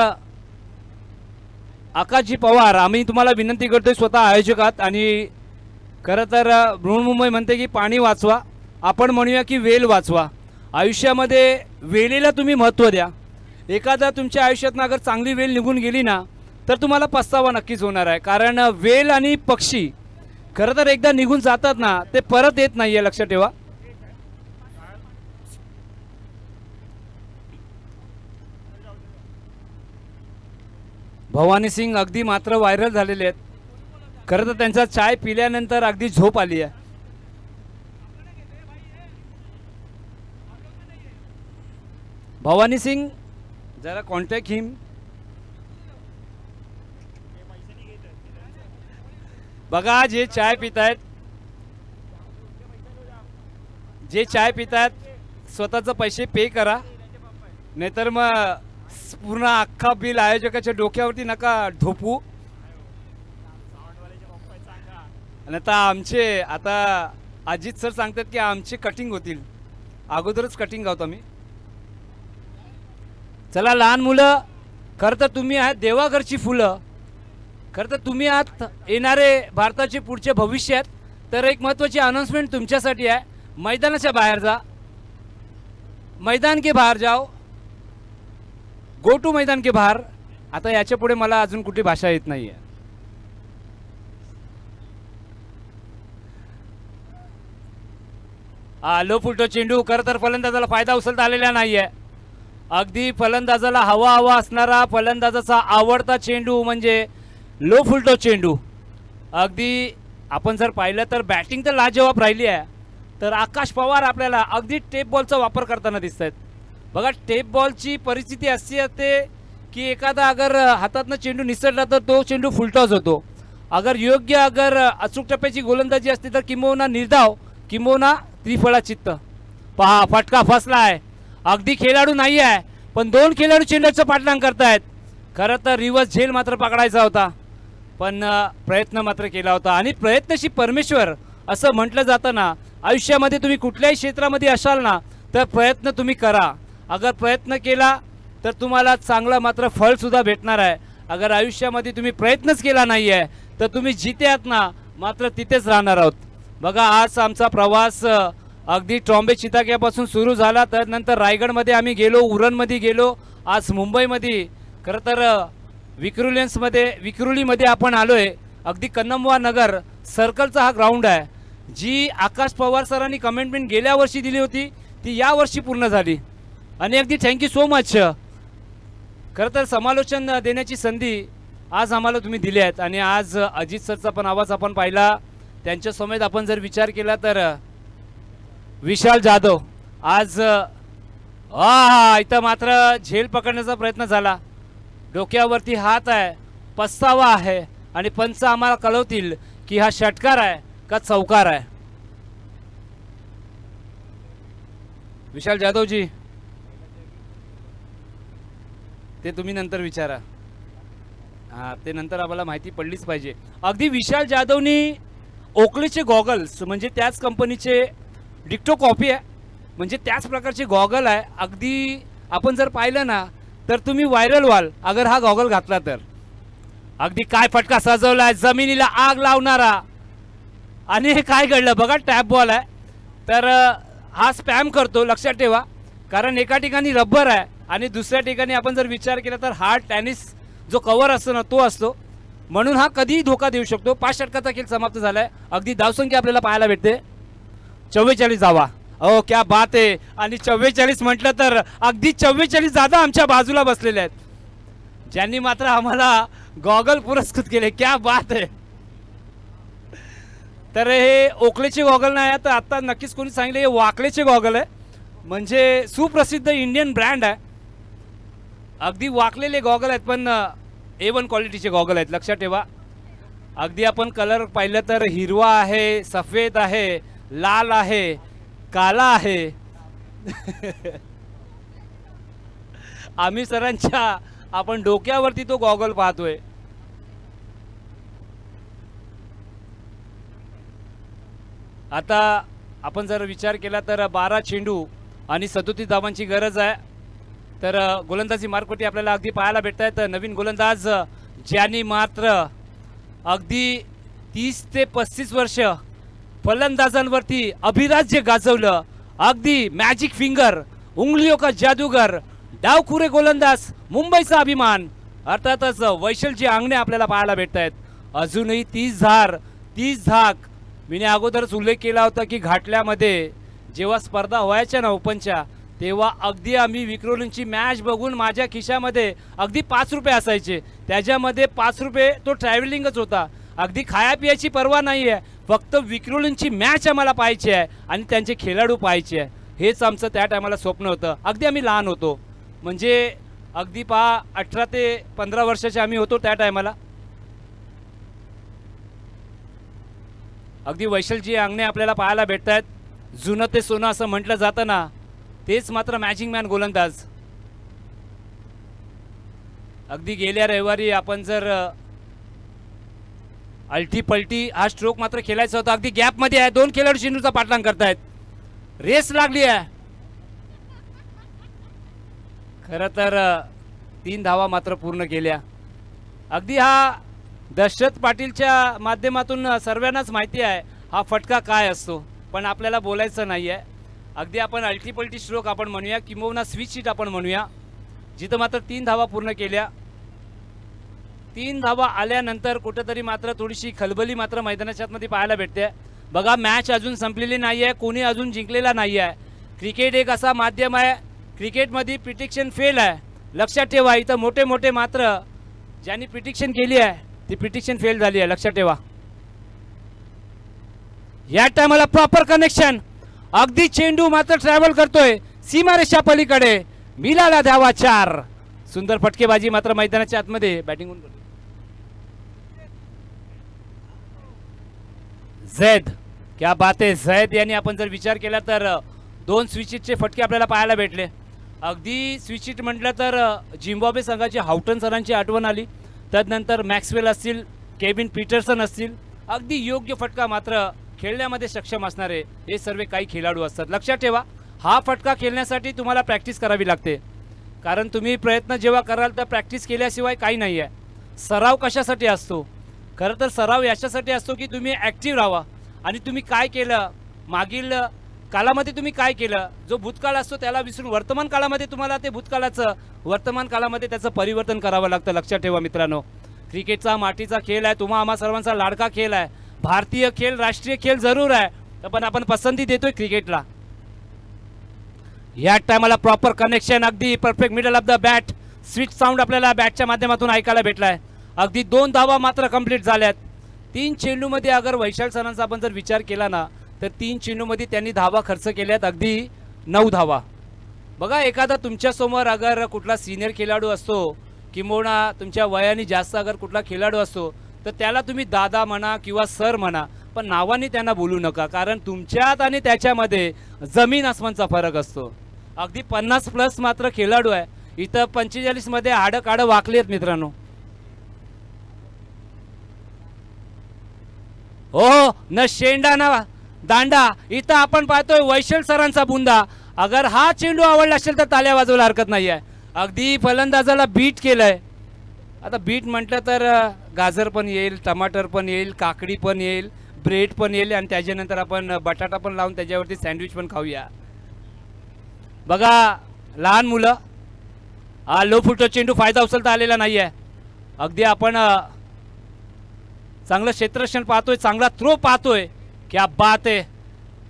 आकाशजी पवार आम्ही तुम्हाला विनंती करतोय स्वतः आयोजकात, आणि खरं तर बृहन्मुंबई म्हणते की पाणी वाचवा, आपण म्हणूया की वेल वाचवा. आयुष्यामध्ये वेळेला तुम्ही महत्त्व द्या. एखादा तुमच्या आयुष्यातनं अगर चांगली वेळ निघून गेली ना तर तुम्हाला पस्तावा नक्कीच होणार आहे. कारण वेल आणि पक्षी खरं तर एकदा निघून जातात ना ते परत येत नाही आहे, लक्षात ठेवा. भवानी सिंग अगदी मात्र व्हायरल झालेले आहेत. खरं तर त्यांचा चाय पिल्यानंतर अगदी झोप आली आहे. भवानी सिंग जरा कॉन्टॅक्ट हिम. बघा जे चाय पितायत, जे चाय पितायत स्वतःचे पैसे पे करा, नाहीतर मग पूर्ण अख्खा बिल आयोजकाच्या डोक्यावरती नका ढोपू. आणि आता अजित सर सांगतात की आमचे कटिंग होतील, अगोदरच कटिंग आहोत आम्ही. चला लहान मुलं, खरं तर तुम्ही आहात देवाघरची फुलं. खरं तर तुम्ही आहात येणारे भारताचे पुढचे भविष्य आहेत. तर एक महत्त्वाची अनाउन्समेंट तुमच्यासाठी आहे. मैदानाच्या बाहेर जा, मैदान के बाहेर जाओ, गो टू मैदान के बाहेर. आता याच्या पुढे मला अजून कुठली भाषा येत नाही आहे. लो फुलटो चेंडू. खरं तर फलंदाजाला फायदा उचलता आलेला नाही आहे. अगदी फलंदाजाला हवा हवा असणारा फलंदाजाचा आवडता चेंडू म्हणजे लो फुलटो चेंडू. अगदी आपण जर पाहिलं तर बॅटिंग तर लाजवाब राहिली आहे. तर आकाश पवार आपल्याला अगदी टेप बॉलचा वापर करताना दिसत आहेत. बघा टेप बॉलची परिस्थिती अशी असते की एखादा अगर हातातनं चेंडू निसटला तर तो चेंडू फुलटॉस होतो. अगर अचूक टप्प्याची गोलंदाजी असते तर किंबहुना निर्धाव किंबहुना त्रिफळा चित्त. पहा फटका फसलाय. अगदी खेळाडू नाही आहे पण दोन खेळाडू चेंडूचं पाठलाग करतायत. खरं तर रिव्हर्स झेल मात्र पकडायचा होता पण प्रयत्न मात्र केला होता. आणि प्रयत्नशी परमेश्वर असं म्हटलं जातं ना. आयुष्यामध्ये तुम्ही कुठल्याही क्षेत्रामध्ये असाल ना तर प्रयत्न तुम्ही करा. अगर प्रयत्न केला तर तुम्हाला चांगला मात्र फळसुद्धा भेटणार आहे. अगर आयुष्यामध्ये तुम्ही प्रयत्नच केला नाही आहे तर तुम्ही जिथे आहात ना मात्र तिथेच राहणार आहोत. बघा आज आमचा प्रवास अगदी ट्रॉम्बे चिताक्यापासून सुरू झाला. तर नंतर रायगडमध्ये आम्ही गेलो, उरणमध्ये गेलो, आज मुंबईमध्ये. खरं तर विक्रोलीमध्ये आपण आलो आहे. अगदी कन्नमवा नगर सर्कलचा हा ग्राउंड आहे. जी आकाश पवार सरांनी कमेंटमेंट गेल्या वर्षी दिली होती ती या वर्षी पूर्ण झाली. आणि अगदी थँक्यू सो मच. खरं तर समालोचन देण्याची संधी आज आम्हाला तुम्ही दिली आहेत. आणि आज अजित सरचा पण आवाज आपण पाहिला. त्यांच्या समेत आपण जर विचार केला तर विशाल जाधव आज इथं मात्र झेल पकडण्याचा प्रयत्न झाला. डोक्यावरती हात आहे, पस्तावा आहे आणि पंच आम्हाला कळवतील की हा षटकार आहे का चौकार आहे. विशाल जाधवजी, ते तुम्ही नंतर विचारा. हा, ते नंतर आम्हाला माहिती पडलीच पाहिजे. अगदी विशाल जाधवनी ओकलेचे गॉगल्स म्हणजे त्याच कंपनीचे डिक्टो कॉपी आहे, म्हणजे त्याच प्रकारचे गॉगल आहे. अगदी आपण जर पाहिलं ना तर तुम्ही व्हायरल व्हाल अगर हा गॉगल घातला तर. अगदी काय फटका सजवलाय, जमिनीला आग लावणारा. आणि हे काय घडलं बघा, टॅप बॉल आहे तर हा स्पॅम करतो, लक्षात ठेवा. कारण एका ठिकाणी रबर आहे आणि दुसऱ्या ठिकाणी आपण जर विचार केला तर हार्ड टेनिस जो कव्हर असतो ना तो असतो, म्हणून हा कधीही धोका देऊ शकतो. 5 षटकाचा खेळ समाप्त झालाय. अगदी धावसंख्या आपल्याला पाहायला भेटते 44 धावा. हो, क्या बात आहे. आणि 44 म्हटलं तर अगदी 44 दादा आमच्या बाजूला बसलेले आहेत, ज्यांनी मात्र आम्हाला गॉगल पुरस्कृत केले. क्या बात आहे. तर हे ओकलेचे गॉगल नाही आहे, तर आता नक्कीच कोणी सांगितलं हे वाकलेचे गॉगल आहे, म्हणजे सुप्रसिद्ध इंडियन ब्रँड आहे. अगदी वाकलेले गॉगल आहेत पण A1 क्वालिटीचे गॉगल आहेत, लक्षात ठेवा. अगदी आपण कलर पाहिलं तर हिरवा आहे, सफेद आहे, लाल आहे, काला आहे. आम्ही सरांच्या आपण डोक्यावरती तो गॉगल पाहतोय. आता आपण जर विचार केला तर 12 चेंडू आणि 37 धावांची गरज आहे. तर गोलंदाजी मार्कवरती आपल्याला अगदी पाहायला भेटत आहेत नवीन गोलंदाज ज्यांनी मात्र अगदी 30 ते 35 वर्ष फलंदाजांवरती अभिराज्य गाजवलं. अगदी मॅजिक फिंगर, उंगलियों का जादूगर, डावखुरे गोलंदाज, मुंबईचा अभिमान, अर्थातच वैशलजी आंगणे आपल्याला पाहायला भेटत आहेत. अजूनही 30 धार, 30 धाक. मी अगोदरच उल्लेख केला होता की घाटल्यामध्ये जेव्हा स्पर्धा व्हायच्या ना ओपनच्या, तेव्हा अगदी आम्ही विक्रोलींची मॅच बघून माझ्या खिशामध्ये अगदी 5 रुपये असायचे. त्याच्यामध्ये 5 रुपये तो ट्रॅव्हलिंगच होता. अगदी खाया पियाची पर्वा नाही आहे, फक्त विक्रोलींची मॅच आम्हाला पाहायची आहे आणि त्यांचे खेळाडू पाहायचे आहे. हेच आमचं त्या टायमाला स्वप्न होतं. अगदी आम्ही लहान होतो, म्हणजे अगदी 18 ते 15 वर्षाचे आम्ही होतो त्या टायमाला. अगदी वैशलजी अंगणे आपल्याला पाहायला भेटत आहेत. जुनं ते सोनं असं म्हटलं जातं ना, तेच मात्र मॅजिक मॅन गोलंदाज. अगदी गेल्या रविवारी आपण जर अल्टी पलटी हा स्ट्रोक मात्र खेळायचा होता. अगदी गॅपमध्ये आहे, 2 खेळाडू चेंडूचा पाठलाग करतायत, रेस लागली आहे. खरं तर 3 धावा मात्र पूर्ण केल्या. अगदी हा दशरथ पाटीलच्या माध्यमातून सर्वांनाच माहिती आहे हा फटका काय असतो, पण आपल्याला बोलायचं नाही आहे. अगदी आपण अल्टी पलटी स्ट्रोक आपण म्हणूया किंवा स्विच शीट आपण म्हणूया, जिथं मात्र 3 धावा पूर्ण केल्या. 3 धावा आल्यानंतर कुठंतरी मात्र थोडीशी खलबली मात्र मैदानाच्या आतमध्ये पाहायला भेटते. बघा, मॅच अजून संपलेली नाही आहे, कोणी अजून जिंकलेला नाही आहे. क्रिकेट एक असा माध्यम आहे, क्रिकेटमध्ये प्रिडिक्शन फेल आहे. लक्षात ठेवा, इथं मोठे मोठे मात्र ज्यांनी प्रिडिक्शन केली आहे ती प्रिडिक्शन फेल झाली आहे, लक्षात ठेवा. या टायमाला प्रॉपर कनेक्शन, अगदी चेंडू मात्र ट्रॅव्हल करतोय सीमारेषा पलीकडे, मिलाला धावा 4. सुंदर फटकेबाजी मात्र मैदानाच्या आतमध्ये बॅटिंग होऊन झैद. क्या बात आहे. झैद यांनी आपण जर विचार केला तर 2 स्विचिटचे फटके आपल्याला पाहायला भेटले. अगदी स्विचिट म्हटलं तर झिम्बाब्वे संघाची हाउटन सरांची आठवण आली. तदनंतर मॅक्सवेल असतील, केविन पीटरसन असतील. अगदी योग्य फटका मात्र खेळण्यामध्ये सक्षम असणारे हे सर्व काही खेळाडू असतात. लक्षात ठेवा, हा फटका खेळण्यासाठी तुम्हाला प्रॅक्टिस करावी लागते. कारण तुम्ही प्रयत्न जेव्हा कराल तर प्रॅक्टिस केल्याशिवाय काही नाही आहे. सराव कशासाठी असतो? खरं तर सराव याच्यासाठी असतो की तुम्ही ॲक्टिव्ह राहावा आणि तुम्ही काय केलं, मागील काळामध्ये तुम्ही काय केलं, जो भूतकाळ असतो त्याला विसरून वर्तमान काळामध्ये तुम्हाला ते भूतकाळाचं वर्तमान काळामध्ये त्याचं परिवर्तन करावं लागतं. लक्षात ठेवा मित्रांनो, क्रिकेटचा मातीचा खेळ आहे, तुम्हा आम्हा सर्वांचा लाडका खेळ आहे. भारतीय खेळ, राष्ट्रीय खेळ जरूर आहे, पण आपण पसंती देतोय क्रिकेटला. या टायमाला प्रॉपर कनेक्शन, अगदी perfect middle of the bat, sweet sound आपल्याला बॅटच्या माध्यमातून ऐकायला भेटलाय. अगदी 2 धावा मात्र कंप्लीट झाल्यात. 3 चेंडूमध्ये अगर वैशाल सरांचा आपण जर विचार केला ना तर 3 चेंडूमध्ये त्यांनी धावा खर्च केल्यात अगदी 9 धावा. बघा एखादा तुमच्यासमोर अगर कुठला सिनियर खेळाडू असतो किंबहुना तुमच्या वयाने जास्त अगर कुठला खेळाडू असतो तर त्याला तुम्ही दादा म्हणा किंवा सर म्हणा, पण नावाने त्यांना बोलू नका, कारण तुमच्यात आणि त्याच्यामध्ये जमीन आसमानचा फरक असतो. अगदी 50+ मात्र खेळाडू आहे इथं. 45 मध्ये हाडं काडं वाकली आहेत मित्रांनो. हो न शेंडा ना दांडा, इथं आपण पाहतोय वैशल सरांचा बुंदा. अगर हा चेंडू आवडला असेल तर ताल्या वाजवायला हरकत नाही आहे. अगदी फलंदाजाला बीट केलंय. आता बीट म्हटलं तर गाजर पण येईल, टमाटर पण येईल, काकडी पण येईल, ब्रेड पण येईल आणि त्याच्यानंतर आपण बटाटा पण लावून त्याच्यावरती सँडविच पण खाऊया. बघा लहान मुलं, हा लो फुटो चेंडू फायदा उचलता आलेला नाही आहे. अगदी आपण चांगलं क्षेत्ररक्षण पाहतोय, चांगला थ्रो पाहतोय. क्या बात आहे.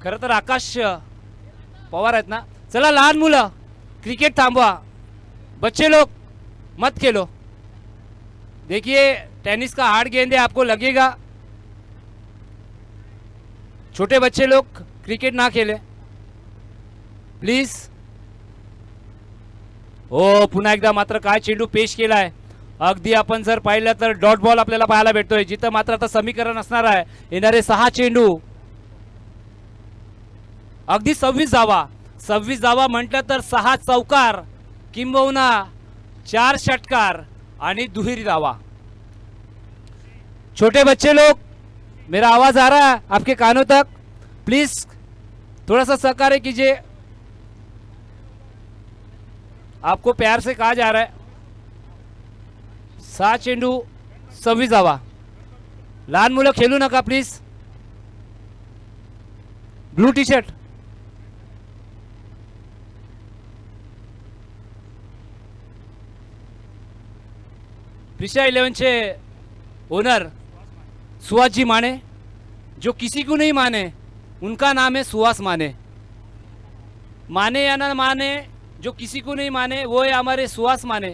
खरं तर आकाश पवार आहेत ना. चला लहान मुलं क्रिकेट थांबवा, बच्चे लोग मत खेलो. देखिए टेनिस का हार्ड गेंद है, आपको लगेगा. छोटे बच्चे लोग क्रिकेट ना खेले प्लीज. हो पुन्हा एकदा मात्र काय चेंडू पेश केलाय. अगदी आपण जर पाहिलं तर डॉट बॉल आपल्याला पाहायला भेटतोय, जिथं मात्र आता समीकरण असणार आहे. येणारे 6 चेंडू, अगदी 26 धावा. 26 धावा म्हटलं तर 6 चौकार किंबहुना 4 षटकार आणि दुहेरी धावा. छोटे बच्चे लोग, मेरा आवाज आ रहा है आपके कानों तक? प्लीज थोड़ा सा सहकार्य कीजिए, आपको प्यार से कहा जा रहा है. 6 चेंडू 26 धावा. लहान मुलं खेळू नका please. Blue T shirt. Prisha 11 owner Suhas ji Mane, जो किसी को नहीं माने उनका नाम है सुहास माने. माने या ना माने, जो किसी को नहीं माने वो है हमारे सुहास माने.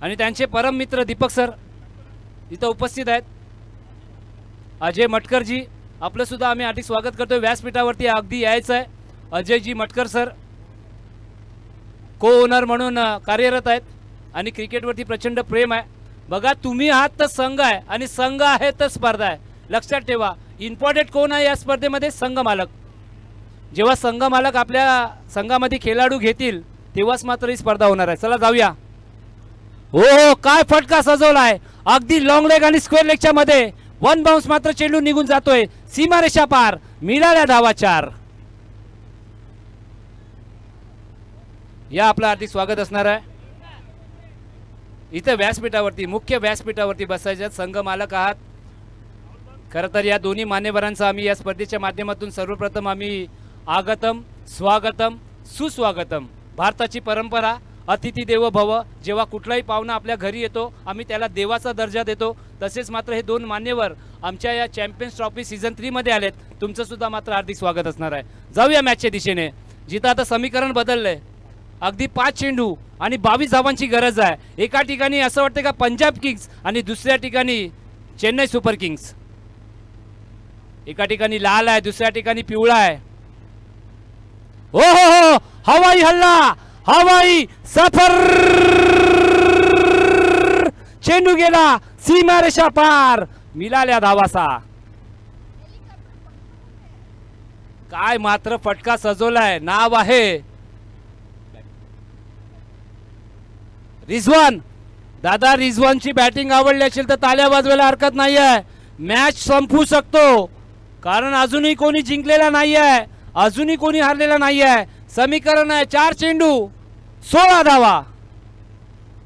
आणि त्यांचे परम मित्र दीपक सर इथं उपस्थित आहेत. अजय मटकर जी, आपलं सुद्धा आम्ही हार्दिक स्वागत करतोय. व्यासपीठावरती अगदी यायचं आहे. अजयजी मटकर सर को ओनर म्हणून कार्यरत आहेत आणि क्रिकेटवरती प्रचंड प्रेम आहे. बघा तुम्ही आहात तर संघ आहे आणि संघ आहे तर स्पर्धा आहे. लक्षात ठेवा, इम्पॉर्टंट कोण आहे या स्पर्धेमध्ये? संघ मालक. जेव्हा संघ मालक आपल्या संघामध्ये खेळाडू घेतील तेव्हाच मात्र ही स्पर्धा होणार आहे. चला जाऊया. हो काय फटका सजवलाय. अगदी लॉंग लेग आणि स्क्वेअर लेगच्या मध्ये 1 बाउन्स मात्र चेंडू निघून जातोय. सीमारेषा पार. मिळाल्या धावा 4. या आपलं हार्दिक स्वागत असणार आहे. इथं व्यासपीठावरती, मुख्य व्यासपीठावरती बसायचं संघ मालक आहात. खरं तर या दोन्ही मान्यवरांचं आम्ही या स्पर्धेच्या माध्यमातून सर्वप्रथम आम्ही आगतम, स्वागतम, सुस्वागतम. भारताची परंपरा अतिथी देवो भव. जेव्हा कुठलाही पाहुणा आपल्या घरी येतो आम्ही त्याला देवाचा दर्जा देतो. तसेच मात्र हे 2 मान्यवर आमच्या या चॅम्पियन्स ट्रॉफी सीझन 3 मध्ये आलेत. तुमचं सुद्धा मात्र हार्दिक स्वागत असणार आहे. जाऊया मॅचच्या दिशेने, जिथं आता समीकरण बदललंय. अगदी 5 चेंडू आणि 22 धावांची गरज आहे. एका ठिकाणी असं वाटतं का पंजाब किंग्स आणि दुसऱ्या ठिकाणी चेन्नई सुपर किंग्स. एका ठिकाणी लाल आहे, दुसऱ्या ठिकाणी पिवळा आहे. हो हो हो, हवाई हल्ला, हवाई सफर. चेंडू गेला सीमारेषा पार. मिळाल्या धावासा. काय मात्र फटका सजवलाय. नाव आहे रिझवान. दादा रिझवानची बॅटिंग आवडली असेल तर ताल्या वाजवायला हरकत नाही आहे. मॅच संपू शकतो, कारण अजूनही कोणी जिंकलेला नाही आहे, अजूनही कोणी हारलेला नाही आहे. समीकरण आहे 4 चेंडू 16 धावा.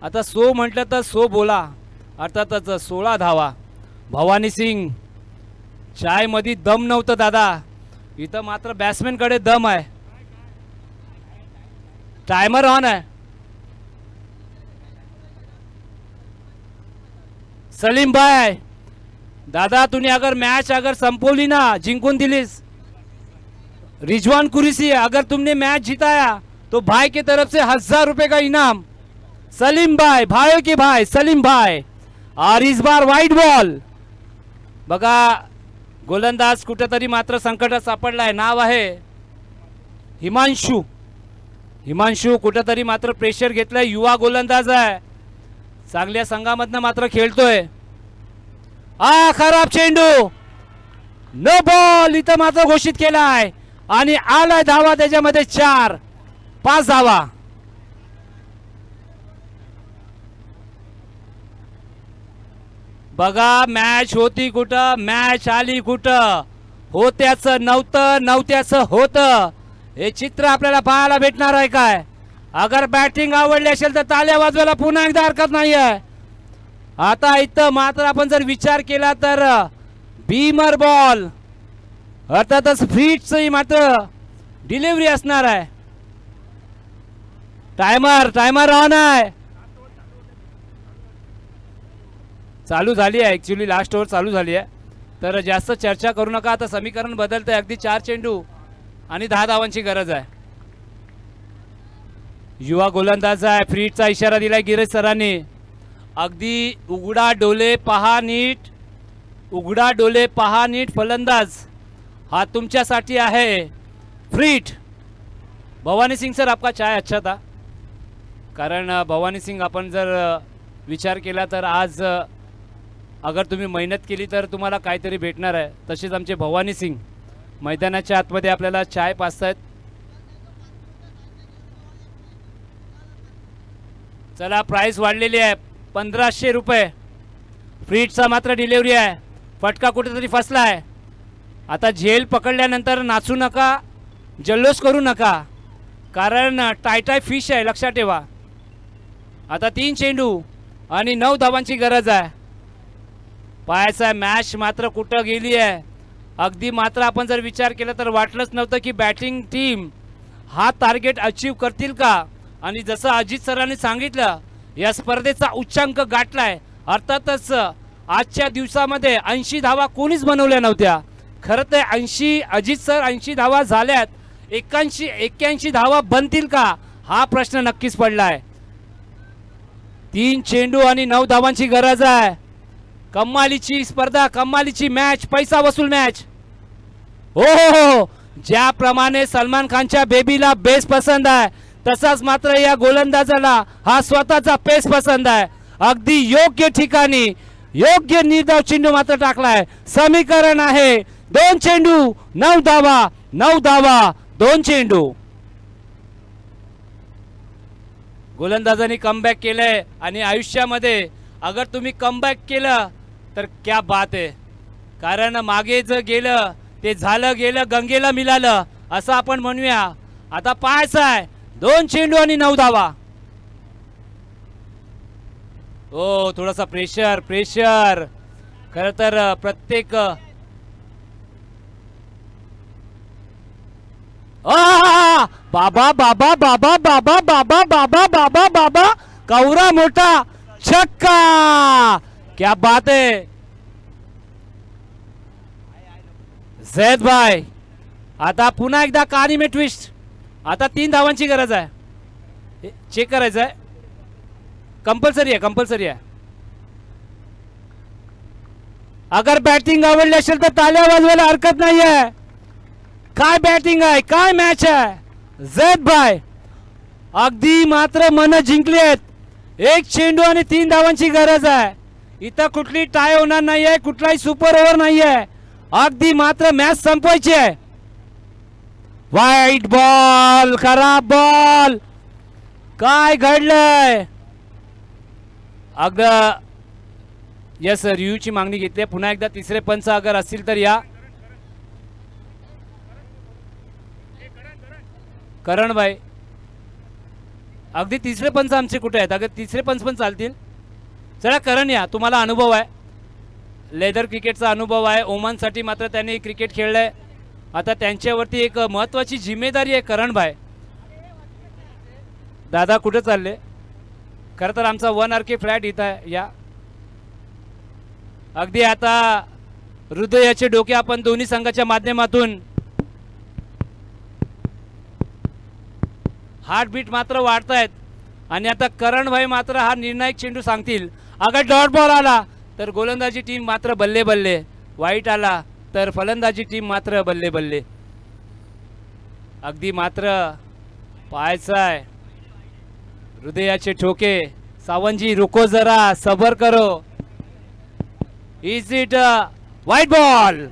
आता 100 म्हटलं तर 100 बोला, अर्थातच 16 धावा. भवानी सिंग, चाय मध्ये दम नव्हतं दादा, इथं मात्र बॅट्समॅन कडे दम आहे. टायमर ऑन आहे. सलीम भाई, दादा तुम्ही अगर मैच अगर संपवली ना, जिंकून दिलीस. रिजवान कुरेशी, अगर तुमने मैच जिताया तो भाई की तरफ से 1000 रुपए का इनाम. सलीम भाई, भाइयों के भाई सलीम भाई. और इस बार वाइड बॉल. बघा गोलंदाज कुठेतरी मात्र संकटात सापडलाय. नाव आहे हिमांशू. हिमांशू कुठेतरी मात्र प्रेशर घेतलंय. युवा गोलंदाज आहे, चांगल्या संघामधनं मात्र खेळतोय. खराब चेंडू, नो बॉल इथं मात्र घोषित केलाय आणि आलाय धावा त्याच्यामध्ये 4. 5 धावा. बघा मॅच होती कुठं, मॅच आली कुठं. होत्याचं नव्हतं, नव्हत्याचं होतं, हे चित्र आपल्याला पाहायला भेटणार आहे काय. अगर बॅटिंग आवडली असेल तर ताल्या वाजवायला पुन्हा एकदा हरकत नाही आहे. आता इथं मात्र आपण जर विचार केला तर बीमर बॉल, अर्थातच फ्रीटची मात्र डिलिव्हरी असणार आहे. टायमर ऑन आहे, चालू झाली आहे. ॲक्च्युली लास्ट ओव्हर चालू झाली आहे, तर जास्त चर्चा करू नका. आता समीकरण बदलतंय. अगदी 4 चेंडू आणि 10 धावांची गरज आहे. युवा गोलंदाज आहे, फ्रीटचा इशारा दिलाय गिरीश सरांनी. अगदी उघडा डोले पहा नीट, उघडा डोले पहा नीट. फलंदाज हा तुमच्यासाठी आहे फ्रीट. भवानी सिंग सर आपका चाय अच्छा था. कारण भवानी सिंग आपण जर विचार केला तर आज अगर तुम्ही मेहनत केली तर तुम्हाला काहीतरी भेटणार आहे. तसेच आमचे भवानी सिंग मैदानाच्या आतमध्ये आपल्याला चाय पाजतायत. चला प्राइस वाढलेली आहे 1500 रुपये. फ्रीटचा मात्र डिलिव्हरी आहे. फटका कुठेतरी फसला आहे. आता झेल पकडल्यानंतर नाचू नका, जल्लोष करू नका, कारण टाय फिश आहे, लक्षात ठेवा. आता 3 चेंडू आणि 9 धावांची गरज आहे. पाहायचा मॅच मात्र कुठं गेली आहे. अगदी मात्र आपण जर विचार केला तर वाटलंच नव्हतं की बॅटिंग टीम हा टार्गेट अचीव करतील का. आणि जसं अजित सरांनी सांगितलं, या स्पर्धेचा उच्चांक गाठलाय. अर्थातच आजच्या दिवसामध्ये 80 धावा कोणीच बनवल्या नव्हत्या. खरं तर 80 अजित सर 80 धावा झाल्यात, 81 धावा बनतील का हा प्रश्न नक्कीच पडलाय. 3 चेंडू आणि 9 धावांची गरज आहे. कमालीची स्पर्धा, कमालीची मॅच, पैसा वसूल मॅच. हो, ज्याप्रमाणे सलमान खानच्या बेबीला बेस पसंत आहे, तसाच मात्र या गोलंदाजाला हा स्वतःचा पेस पसंत आहे. अगदी योग्य ठिकाणी योग्य निर्धाव चेंडू मात्र टाकलाय. समीकरण आहे 2 चेंडू 9 धावा, 9 धावा 2 चेंडू. गोलंदाजांनी कमबॅक केलंय आणि आयुष्यामध्ये अगर तुम्ही कमबॅक केलं तर क्या बात आहे. कारण मागे जर गेलं ते झालं गेलं, गंगेला मिळालं असं आपण म्हणूया. आता पाहायचं आहे 2 चेंडू आणि 9 धावा. हो, थोडासा प्रेशर. खरं तर प्रत्येक बाबा बाबा बाबा बाबा बाबा बाबा बाबा बाबा कवरा मोठा छक्का. क्या बात है जैद भाई. आता पुन्हा एकदा कहाणी में ट्विस्ट. आता 3 धावांची गरज आहे. चेक करायचं आहे, कंपल्सरी आहे. अगर बॅटिंग आवडली असेल तर ताल्या वाजवायला हरकत नाही आहे. काय बॅटिंग आहे, काय मॅच आहे. जैद भाई अगदी मात्र मन जिंकली आहेत. 1 चेंडू आणि 3 धावांची गरज आहे. इथं कुठली टाय होणार नाही आहे, कुठलाही सुपर ओव्हर नाही आहे. अगदी मात्र मॅच संपवायची आहे. वाईट बॉल, खराब बॉल. काय घडलंय. यस रिव्ह्यूची मागणी घेतली. पुन्हा एकदा तिसरे पंच अगर असतील तर या. करण भाई अगदी तिसरे पंच आमचे कुठे आहेत. अगर तिसरे पंच पण चालतील. चला करण या, तुम्हाला अनुभव आहे, लेदर क्रिकेटचा अनुभव आहे. ओमानसाठी मात्र त्यांनी क्रिकेट खेळलंय. आता त्यांच्यावरती एक महत्त्वाची जिम्मेदारी आहे. करण भाई दादा कुठे चालले. खरं तर आमचा 1 RK फ्लॅट इथं आहे. या अगदी आता हृदयाचे डोके आपण दोन्ही संघाच्या माध्यमातून हार्टबीट मात्र वाढतायत. आणि आता करण भाई मात्र हा निर्णायक चेंडू सांगतील. अगर डॉट बॉल आला तर गोलंदाजी टीम मात्र बल्ले बल्ले. वाईट आला तर फलंदाजी टीम मात्र बल्ले बल्ले. अगदी मात्र पाहायचं आहे हृदयाचे ठोके. सावंतजी रुको जरा, सबर करो. Is it white ball?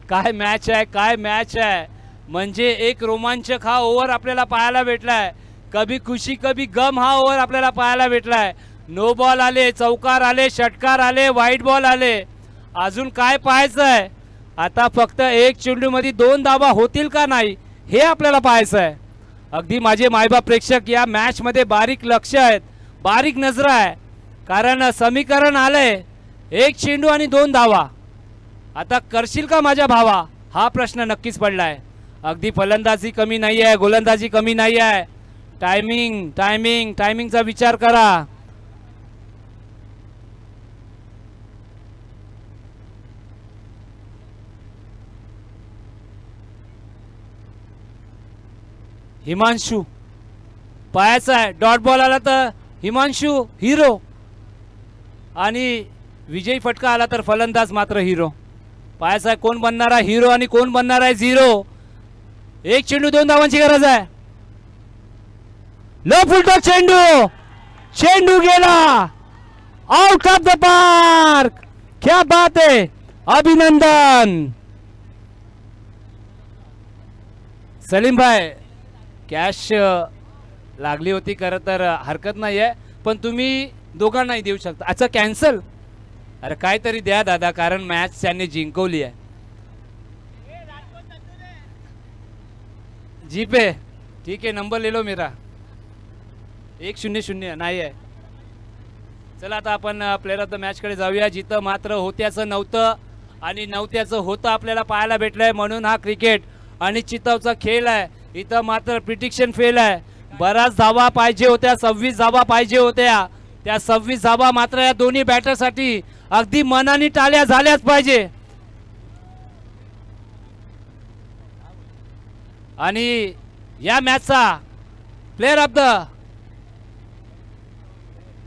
काय मॅच आहे, काय मॅच आहे. म्हणजे एक रोमांचक हा ओव्हर आपल्याला पाहायला भेटलाय. कभी खुशी कभी गम हा ओव्हर आपल्याला पाहायला भेटलाय. नो बॉल आले, चौकार आले, षटकार आले, व्हाईट बॉल आले. अजून काय पाहायचं आहे? आता फक्त एक चेंडूमध्ये 2 धावा होतील का नाही हे आपल्याला पाहायचं आहे. अगदी माझे मायबाप प्रेक्षक या मॅचमध्ये बारीक लक्ष आहेत, बारीक नजर आहे. कारण समीकरण आलंय 1 चेंडू आणि 2 धावा. आता करशील का माझ्या भावा हा प्रश्न नक्कीच पडलाय. अगदी फलंदाजी कमी नाही आहे, गोलंदाजी कमी नाही आहे. टायमिंग टायमिंग टायमिंगचा विचार करा. हिमांशू पाहायचा आहे. डॉट बॉल आला तर हिमांशू हिरो आणि विजयी फटका आला तर फलंदाज मात्र हिरो. पाहायचा आहे कोण बनणार आहे हिरो आणि कोण बनणार आहे झिरो. 1 चेंडू 2 धावांची गरज आहे. लो फुलटॉस चेंडू, चेंडू गेला आउट ऑफ द पार्क. क्या बात आहे, अभिनंदन. सलीम भाई कॅश लागली होती खरं तर हरकत नाही आहे, पण तुम्ही दोघांनाही देऊ शकता. अच्छा कॅन्सल, अरे काहीतरी द्या दादा, कारण मॅच त्यांनी जिंकवली आहे. जीपे ठीक आहे, नंबर ले लो मेरा. 1-0-0 नाही आहे. चला आता आपण प्लेअर ऑफ द मॅच कडे जाऊया. जिथं मात्र होत्याचं नव्हतं आणि नव्हत्याचं होतं आपल्याला पाहायला भेटलंय. म्हणून हा क्रिकेट आणि चितावचा खेळ आहे. इथं मात्र प्रिडिक्शन फेल आहे. बराच धावा पाहिजे होत्या, 26 धावा पाहिजे होत्या. त्या 26 धावा मात्र या दोन्ही बॅटरसाठी अगदी मनाने टाळ्या झाल्याच पाहिजे. आणि या मॅचचा प्लेअर ऑफ द